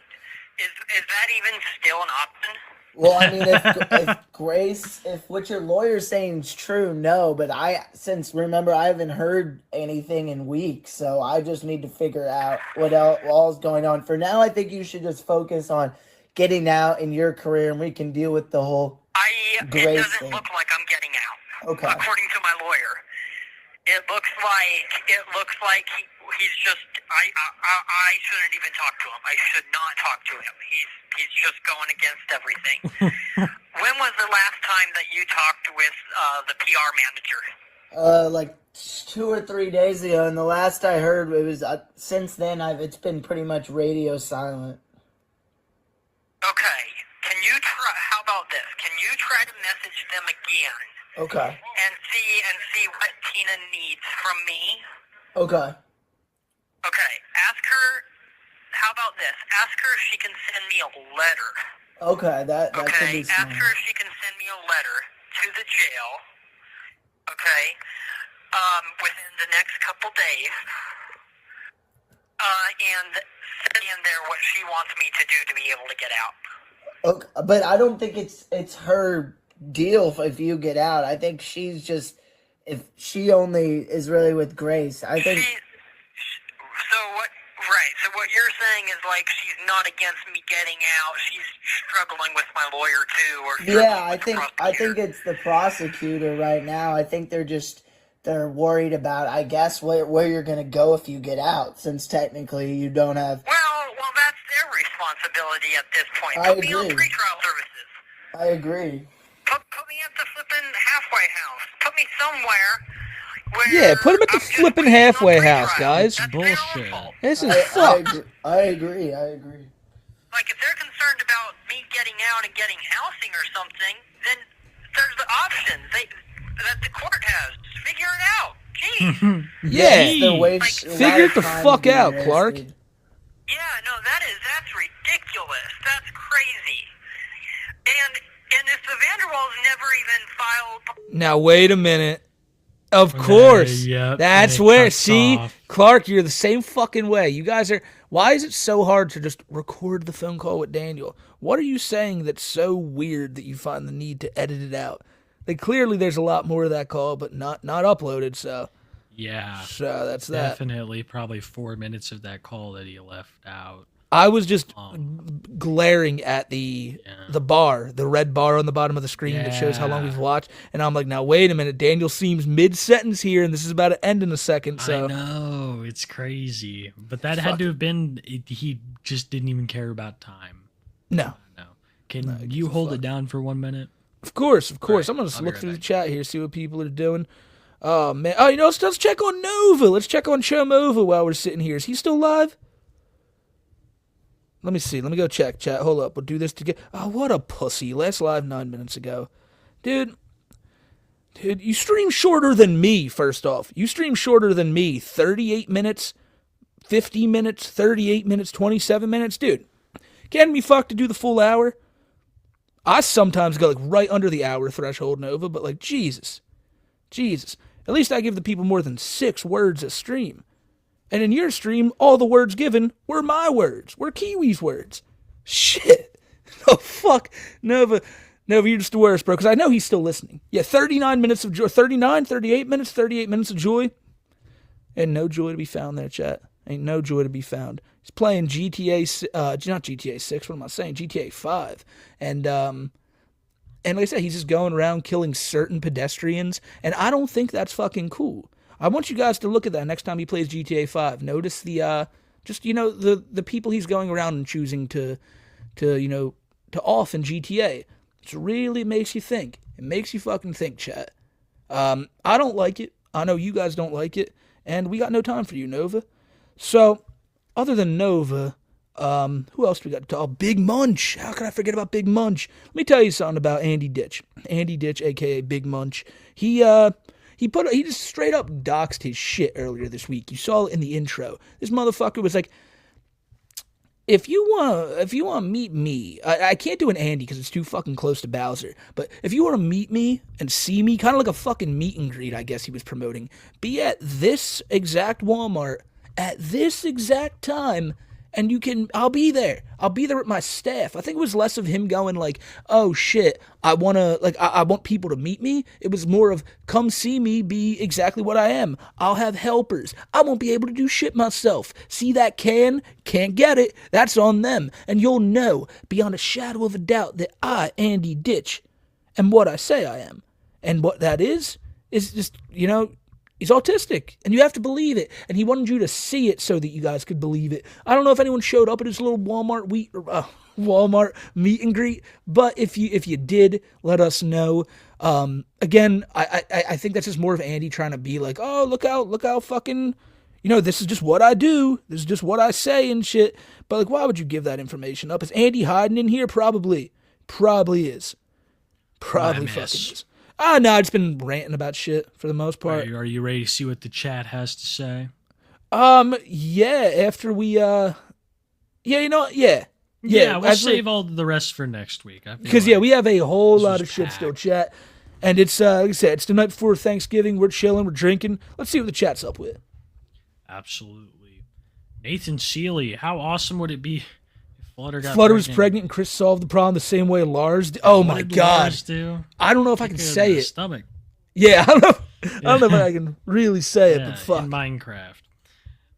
Is that even still an option? Well, I mean, if Grace, if what your lawyer's saying is true, no. But remember, I haven't heard anything in weeks, so I just need to figure out what all's going on. For now, I think you should just focus on getting out in your career, and we can deal with the whole It Grace doesn't thing. look like I'm getting out. Okay. According to my lawyer, it looks like he's just. I shouldn't even talk to him. I should not talk to him. He's just going against everything. When was the last time that you talked with the PR manager? Like 2 or 3 days ago, and the last I heard, it was since then. It's been pretty much radio silent. Okay. Can you try? How about this? Can you try to message them again? Okay. And see what Tina needs from me. Okay. Okay. Ask her. How about this? Ask her if she can send me a letter. Okay, that could Okay. be smart. Ask her if she can send me a letter to the jail. Okay. Within the next couple days. And send in there what she wants me to do to be able to get out. Okay, but I don't think it's her deal if you get out. I think she's just if she only is really with Grace. I think. So what? Right. So what you're saying is like she's not against me getting out. She's struggling with my lawyer too, or Yeah, struggling with the I think prosecutor. it's the prosecutor right now. I think they're worried about, I guess, where you're gonna go if you get out, since technically you don't have. Well, that's their responsibility at this point. I Put me on agree. pretrial services. I agree. Put me at the flipping halfway house. Put me somewhere where. Yeah, put him at the I'm just flipping waiting on halfway house, pretrial. guys. That's their own Bullshit. fault. This is I fucked. agree. Like, if they're concerned about me getting out and getting housing or something, then there's the options that the court has. Just figure it out. Jeez. Yeah. They're way- Like, a lot figure of it the time fuck being out, Clark. arrested. Yeah, no, that's ridiculous. That's crazy. And if the Vanderwalls never even filed. Now wait a minute. Of course. Yep, That's and it where. cuts See, off. Clark, you're the same fucking way. You guys are. Why is it so hard to just record the phone call with Daniel? What are you saying that's so weird that you find the need to edit it out? Like, clearly there's a lot more to that call, but not uploaded. So Yeah. that's that. Definitely probably 4 minutes of that call that he left out. I was just glaring at the bar, the red bar on the bottom of the screen that shows how long we've watched, and I'm like, now wait a minute, Daniel seems mid-sentence here, and this is about to end in a second. So I know, it's crazy. But that had to have been, he just didn't even care about time. no, No. Can you hold it down for 1 minute? of course. Right, I'm gonna just I'll be look right through the back. chat here, see what people are doing. Oh man, oh let's check on Nova. Let's check on Chomova while we're sitting here. Is he still live? Let me see. Let me go check chat. Hold up. We'll do this together. Oh, what a pussy. Last live 9 minutes ago. Dude, you stream shorter than me, first off. You stream shorter than me. 38 minutes, 50 minutes, 38 minutes, 27 minutes. Dude, can me fuck to do the full hour? I sometimes go like right under the hour threshold, Nova, but like, Jesus. At least I give the people more than 6 words a stream. And in your stream, all the words given were my words. Were Kiwi's words. Shit. Oh, fuck. Nova, you're just the worst, bro, because I know he's still listening. Yeah, 39 minutes of joy. 38 minutes of joy. And no joy to be found there, chat. Ain't no joy to be found. He's playing GTA, not GTA 6, what am I saying? GTA 5. And like I said, he's just going around killing certain pedestrians, and I don't think that's fucking cool. I want you guys to look at that next time he plays GTA 5. Notice the the people he's going around and choosing to off in GTA. It really makes you think. It makes you fucking think, chat. I don't like it. I know you guys don't like it, and we got no time for you, Nova. So, other than Nova, who else we got to talk? Oh, Big Munch. How could I forget about Big Munch? Let me tell you something about Andy Ditch. Andy Ditch, aka Big Munch. He just straight up doxed his shit earlier this week. You saw it in the intro. This motherfucker was like, if you want to meet me, I can't do an Andy because it's too fucking close to Bowser. But if you want to meet me and see me, kind of like a fucking meet and greet, I guess he was promoting, be at this exact Walmart at this exact time and I'll be there. I'll be there with my staff. I think it was less of him going like, oh shit, I want people to meet me. It was more of, come see me be exactly what I am. I'll have helpers. I won't be able to do shit myself. See that can't get it. That's on them. And you'll know beyond a shadow of a doubt that I, Andy Ditch, am what I say I am. And what that is just, he's autistic, and you have to believe it. And he wanted you to see it so that you guys could believe it. I don't know if anyone showed up at his little Walmart meet and greet, but if you did, let us know. Again, I think that's just more of Andy trying to be like, oh, look how fucking, this is just what I do. This is just what I say and shit. But like, why would you give that information up? Is Andy hiding in here? Probably is. Probably fucking is. No, I've just been ranting about shit for the most part. Are you ready to see what the chat has to say? Yeah, after we, yeah. Yeah, we'll save all the rest for next week. Because, we have a whole lot of shit still, chat. And it's, like I said, it's the night before Thanksgiving. We're chilling, we're drinking. Let's see what the chat's up with. Absolutely. Nathan Seeley, how awesome would it be if Flutter was pregnant and Chris solved the problem the same way Lars did? Oh my God. Lars do? I don't know if I can say it. Stomach. Yeah, I don't know if I can really say it, but fuck. In Minecraft.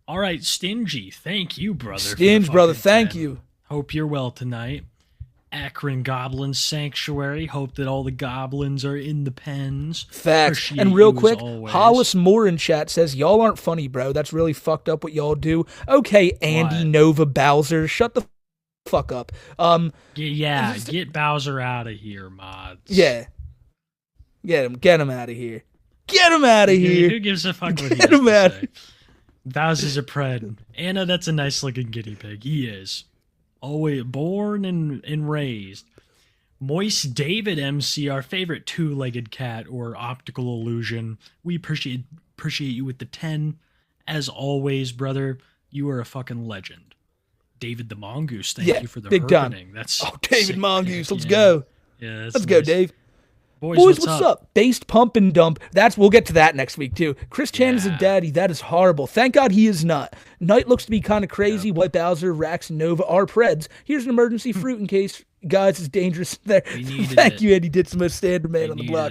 All right, Stingy, thank you, brother. Stingy, brother, thank you. Hope you're well tonight. Akron Goblin Sanctuary. Hope that all the goblins are in the pens. Facts. Appreciate and real you quick, as always. Hollis Moore in chat says, y'all aren't funny, bro. That's really fucked up what y'all do. Okay, Andy Nova Bowser, shut the fuck up. Get Bowser out of here, mods. Yeah. Get him out of here. Get him out of here. Who gives a fuck what he has to say? Bowser's a pred. Anna, that's a nice looking guinea pig. He is. Always born and raised. Moist David MC, our favorite two-legged cat or optical illusion. We appreciate you with the 10. As always, brother, you are a fucking legend. David the Mongoose, thank you for the big herpening. That's David Mongoose, let's go. Yeah, let's go, Dave. Boys, what's up? Based pump and dump. We'll get to that next week too. Chris Chan is a daddy. That is horrible. Thank God he is not. Night looks to be kind of crazy. White Bowser, Rax, and Nova are Preds. Here's an emergency fruit in case guys is dangerous in there. Thank you, Andy. Did some most standard man on the block.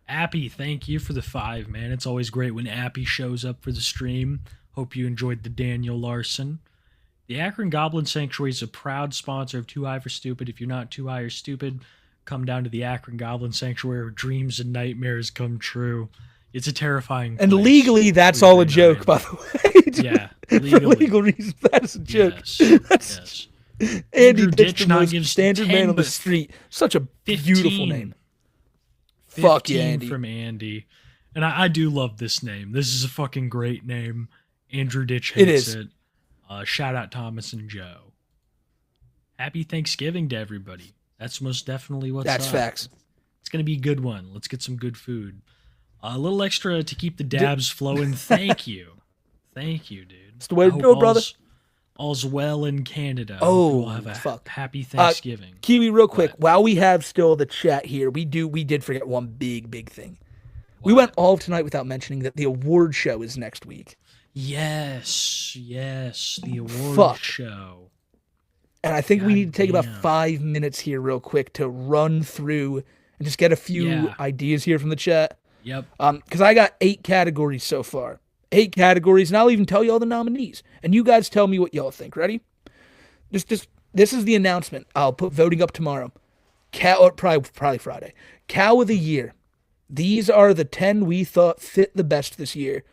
Appy, thank you for the 5, man. It's always great when Appy shows up for the stream. Hope you enjoyed the Daniel Larson. The Akron Goblin Sanctuary is a proud sponsor of Too High for Stupid. If you're not too high or stupid, come down to the Akron Goblin Sanctuary where dreams and nightmares come true. It's a terrifying place. And legally, that's all a joke, by the way. Yeah, legally. For legal reasons, that is a joke. Yes. Andy Ditch, the most standard man on the street. Such a beautiful name. Fuck yeah, Andy. From Andy. And I do love this name. This is a fucking great name. Andrew Ditch hates it. Shout out Thomas and Joe. Happy Thanksgiving to everybody. That's most definitely what's up. That's facts. It's going to be a good one. Let's get some good food. A little extra to keep the dabs flowing. Thank you. Thank you, dude. It's the way to go, brother. All's well in Canada. Oh, we'll have a fuck. Happy Thanksgiving. Kiwi, real quick, while we have still the chat here, we did forget one big thing. What? We went all tonight without mentioning that the award show is next week. Yes, the award show. And I think we need to take about 5 minutes here real quick to run through and just get a few ideas here from the chat. Yep. Because I got 8 categories so far. 8 categories, and I'll even tell you all the nominees. And you guys tell me what y'all think. Ready? This is the announcement. I'll put voting up tomorrow. Probably Friday. Cow of the Year. These are the 10 we thought fit the best this year.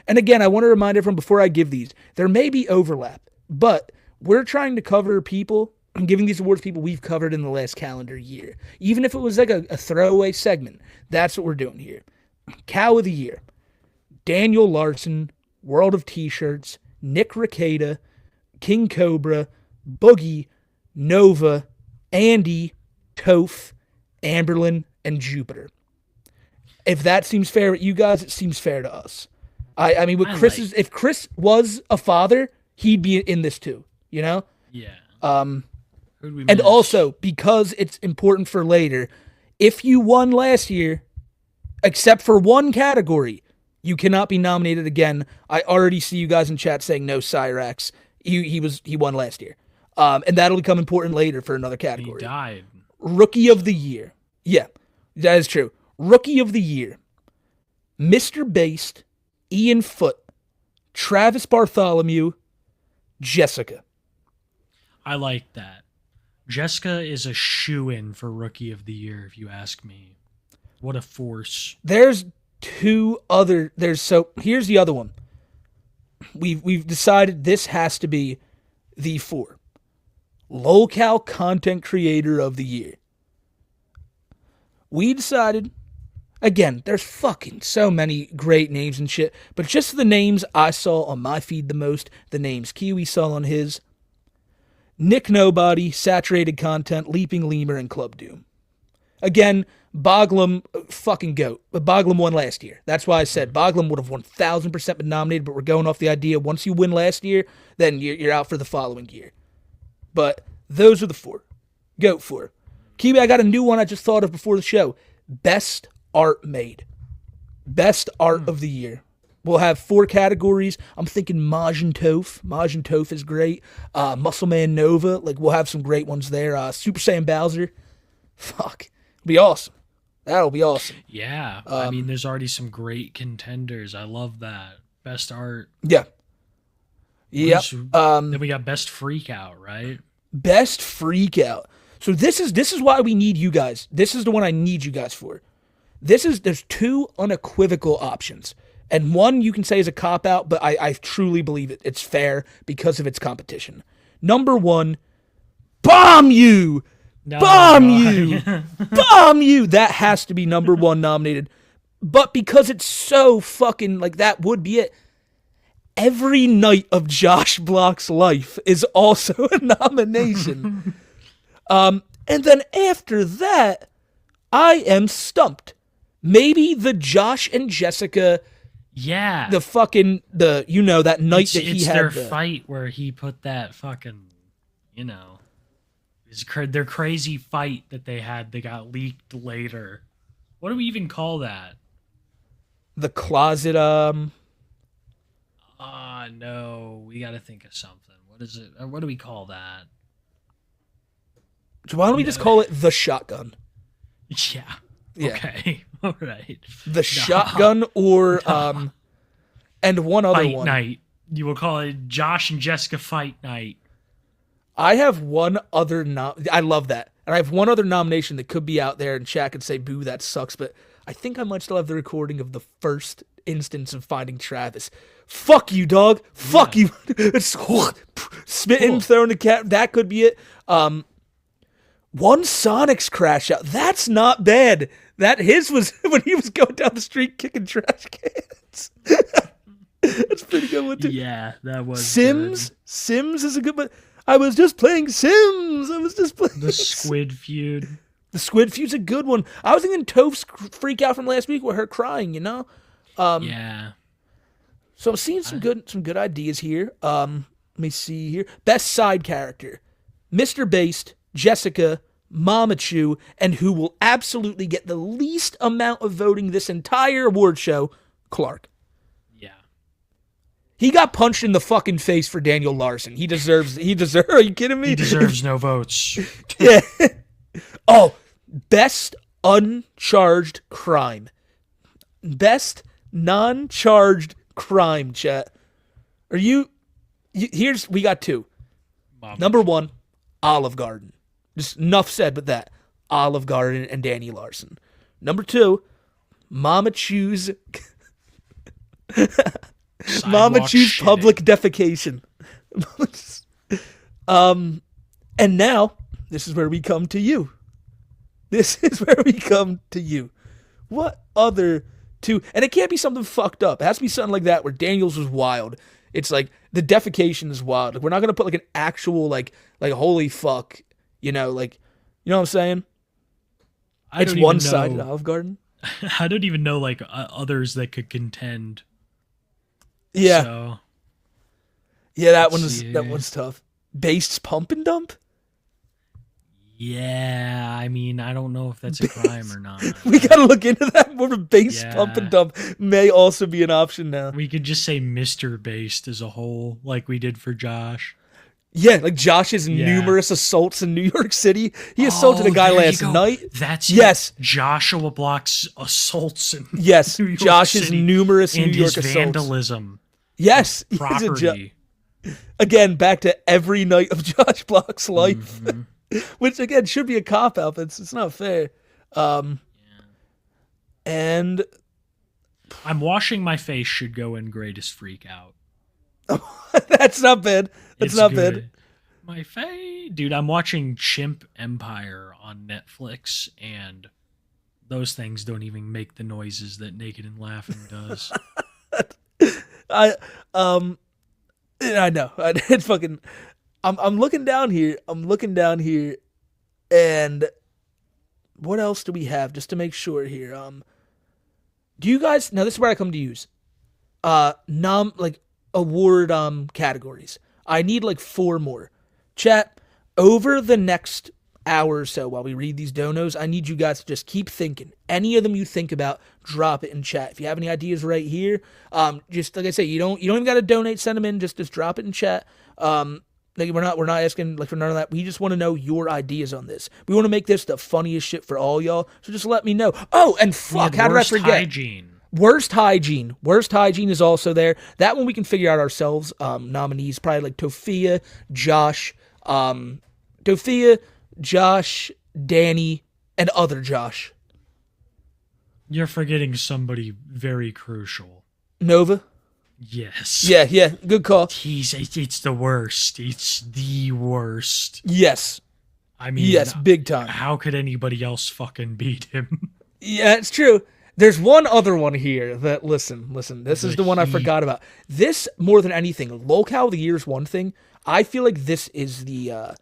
And again, I want to remind everyone before I give these, there may be overlap, but we're trying to cover people and giving these awards people we've covered in the last calendar year. Even if it was like a throwaway segment, that's what we're doing here. Cow of the Year. Daniel Larson, World of T-Shirts, Nick Ricada, King Cobra, Boogie, Nova, Andy, Toph, Amberlin, and Jupiter. If that seems fair with you guys, it seems fair to us. I mean, with if Chris was a father, he'd be in this too, you know? Yeah. And also, because it's important for later, if you won last year, except for one category, you cannot be nominated again. I already see you guys in chat saying no Cyrax. He won last year. And that'll become important later for another He category. died. Rookie of the Year. Yeah, that is true. Rookie of the Year. Mr. Based, Ian Foote, Travis Bartholomew, Jessica. I like that. Jessica is a shoo-in for Rookie of the Year, if you ask me. What a force. There's here's the other one. We've decided this has to be the 4. Local Content Creator of the Year. We decided, again, there's fucking so many great names and shit, but just the names I saw on my feed the most, the names Kiwi saw on his: Nick Nobody, Saturated Content, Leaping Lemur, and Club Doom. Again, Boglum, fucking goat. But Boglum won last year. That's why I said Boglum would have 1,000% been nominated, but we're going off the idea once you win last year, then you're out for the following year. But those are the 4. Goat 4. Kiwi, I got a new one I just thought of before the show. Best Art Made. Best Art of the Year. We'll have 4 categories. I'm thinking Majin Toph. Majin Toph is great. Muscle Man Nova. Like, we'll have some great ones there. Super Saiyan Bowser. Fuck. It'll be awesome. That'll be awesome. Yeah. I mean, there's already some great contenders. I love that. Best art. Yeah. Yep. Then we got Best Freak Out, right? Best Freak Out. So this is why we need you guys. This is the one I need you guys for. There's 2 unequivocal options. And one you can say is a cop-out, but I truly believe it's fair because of its competition. Number 1, Bomb You! No, Bomb no. You! Bomb You! That has to be number 1 nominated. But because it's so fucking, like, that would be it. Every Night of Josh Block's Life is also a nomination. And then after that, I am stumped. Maybe the Josh and Jessica... Yeah. that night that he it's had their fight where he put that fucking, their crazy fight that they had that got leaked later. What do we even call that? the closet. No, we got to think of something. What is it? What do we call that? So why don't we just call it the shotgun? Yeah. Yeah. Okay. All right. The shotgun, or and one other Fight one. night. You will call it Josh and Jessica Fight Night. I have one other I love that. And I have one other nomination that could be out there, and chat could say, boo, that sucks, but I think I might still have the recording of the first instance of finding Travis. Fuck you, dog. Fuck you. It's spitting, throwing the cat. That could be it. One Sonic's crash out. That's not bad. That his was when he was going down the street kicking trash cans. That's a pretty good one too. Yeah, that was Sims. good. Sims is a good one. I was just playing Sims. The Squid Feud. The Squid Feud's a good one. I was thinking Toph's freak out from last week with her crying, you know? Yeah. So I'm seeing some good ideas here. Let me see here. Best side character. Mr. Based, Jessica, Mama Chew, and who will absolutely get the least amount of voting this entire award show, Clark. Yeah. He got punched in the fucking face for Daniel Larson. He deserves, are you kidding me? He deserves no votes. Yeah. Oh, best uncharged crime. Best non-charged crime, chat. We got two. Number one, Olive Garden. Just enough said with that. Olive Garden and Danny Larson. Number two, Mama Chew's Mama Chew's public defecation. And now, this is where we come to you. What other two? And it can't be something fucked up. It has to be something like that where Daniels was wild. It's like the defecation is wild. Like, we're not gonna put like an actual like holy fuck, you know what I'm saying? It's one-sided Olive Garden. I don't even know like others that could contend. Yeah. So, yeah, that one's tough. Based's Pump and Dump? Yeah, I mean, I don't know if that's a crime or not. We gotta look into that. More of a base Yeah. pump and dump may also be an option now. We could just say Mr. Based as a whole, like we did for Josh. Yeah, like Josh's Yeah. numerous assaults in New York City. He assaulted a guy there you last go. night. That's Yes. it. Joshua Block's assaults in Yes, New York Josh's City numerous and New York his assaults. vandalism Yes, he's a property. again, back to every night of Josh Block's life, Mhm. which again should be a cop out, but it's not fair. And I'm washing my face should go in greatest freak out. that's not bad. That's It's not good. bad. My face, dude. I'm watching Chimp Empire on Netflix, and those things don't even make the noises that Naked and Laughing does. I know. It's fucking. I'm looking down here. And what else do we have just to make sure here? Do you guys now? This is where I come to use award categories. I need like 4 more. Chat, over the next hour or so while we read these donos, I need you guys to just keep thinking. Any of them you think about, drop it in chat. If you have any ideas right here, just like I say, you don't even got to donate, send them in, just drop it in chat. Like we're not asking like for none of that. We just want to know your ideas on this. We want to make this the funniest shit for all y'all. So just let me know. Oh, and fuck, how did I Worst forget? hygiene. Worst hygiene. Worst hygiene is also there. That one we can figure out ourselves. Nominees probably like Tofia, Josh, Danny, and other Josh. You're forgetting somebody very crucial. Nova. Yes. Yeah. Good call. It's the worst. It's the worst. Yes. I mean, Yes, big time. How could anybody else fucking beat him? Yeah, it's true. There's one other one here that, listen, this is the one I forgot about. This, more than anything, locale of the year is one thing. I feel like this is the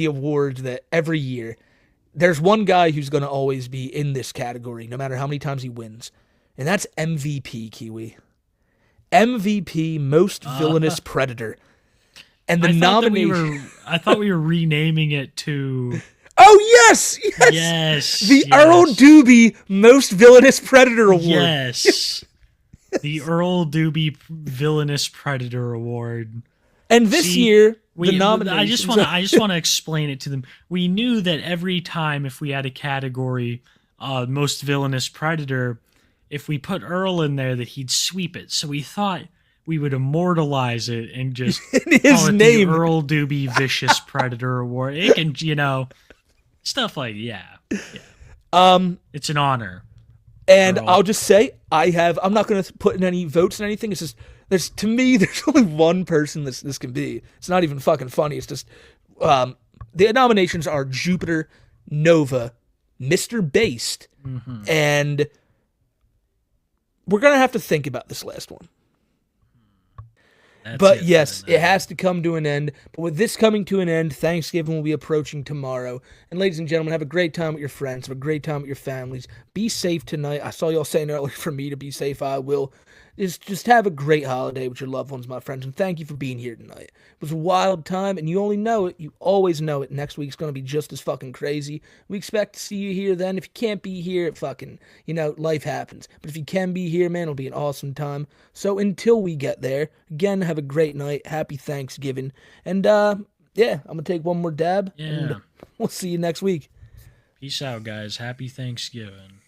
award that every year, there's one guy who's going to always be in this category, no matter how many times he wins. And that's MVP, Kiwi. MVP, Most Villainous Predator. And the nomination... I thought we were renaming it to... Oh, yes! The Earl Doobie Most Villainous Predator Award. Yes. The Earl Doobie Villainous Predator Award. And this year, the nomination... I just want to explain it to them. We knew that every time if we had a category, Most Villainous Predator, if we put Earl in there, that he'd sweep it. So we thought we would immortalize it and just in his call it name. the Earl Doobie Vicious Predator Award. It can, stuff like it's an honor. And Earl. I'll just say I'm not going to put in any votes and anything. It's just there's only one person this can be. It's not even fucking funny. It's just the nominations are Jupiter, Nova, Mr. Based, and we're going to have to think about this last one. But yes, it has to come to an end. But with this coming to an end, Thanksgiving will be approaching tomorrow. And ladies and gentlemen, have a great time with your friends. Have a great time with your families. Be safe tonight. I saw y'all saying earlier for me to be safe. I will. Just have a great holiday with your loved ones, my friends. And thank you for being here tonight. It was a wild time, and you only know it. You always know it. Next week's going to be just as fucking crazy. We expect to see you here then. If you can't be here, it fucking, life happens. But if you can be here, man, it'll be an awesome time. So until we get there, again, have a great night. Happy Thanksgiving. And, I'm going to take one more dab. Yeah. And we'll see you next week. Peace out, guys. Happy Thanksgiving.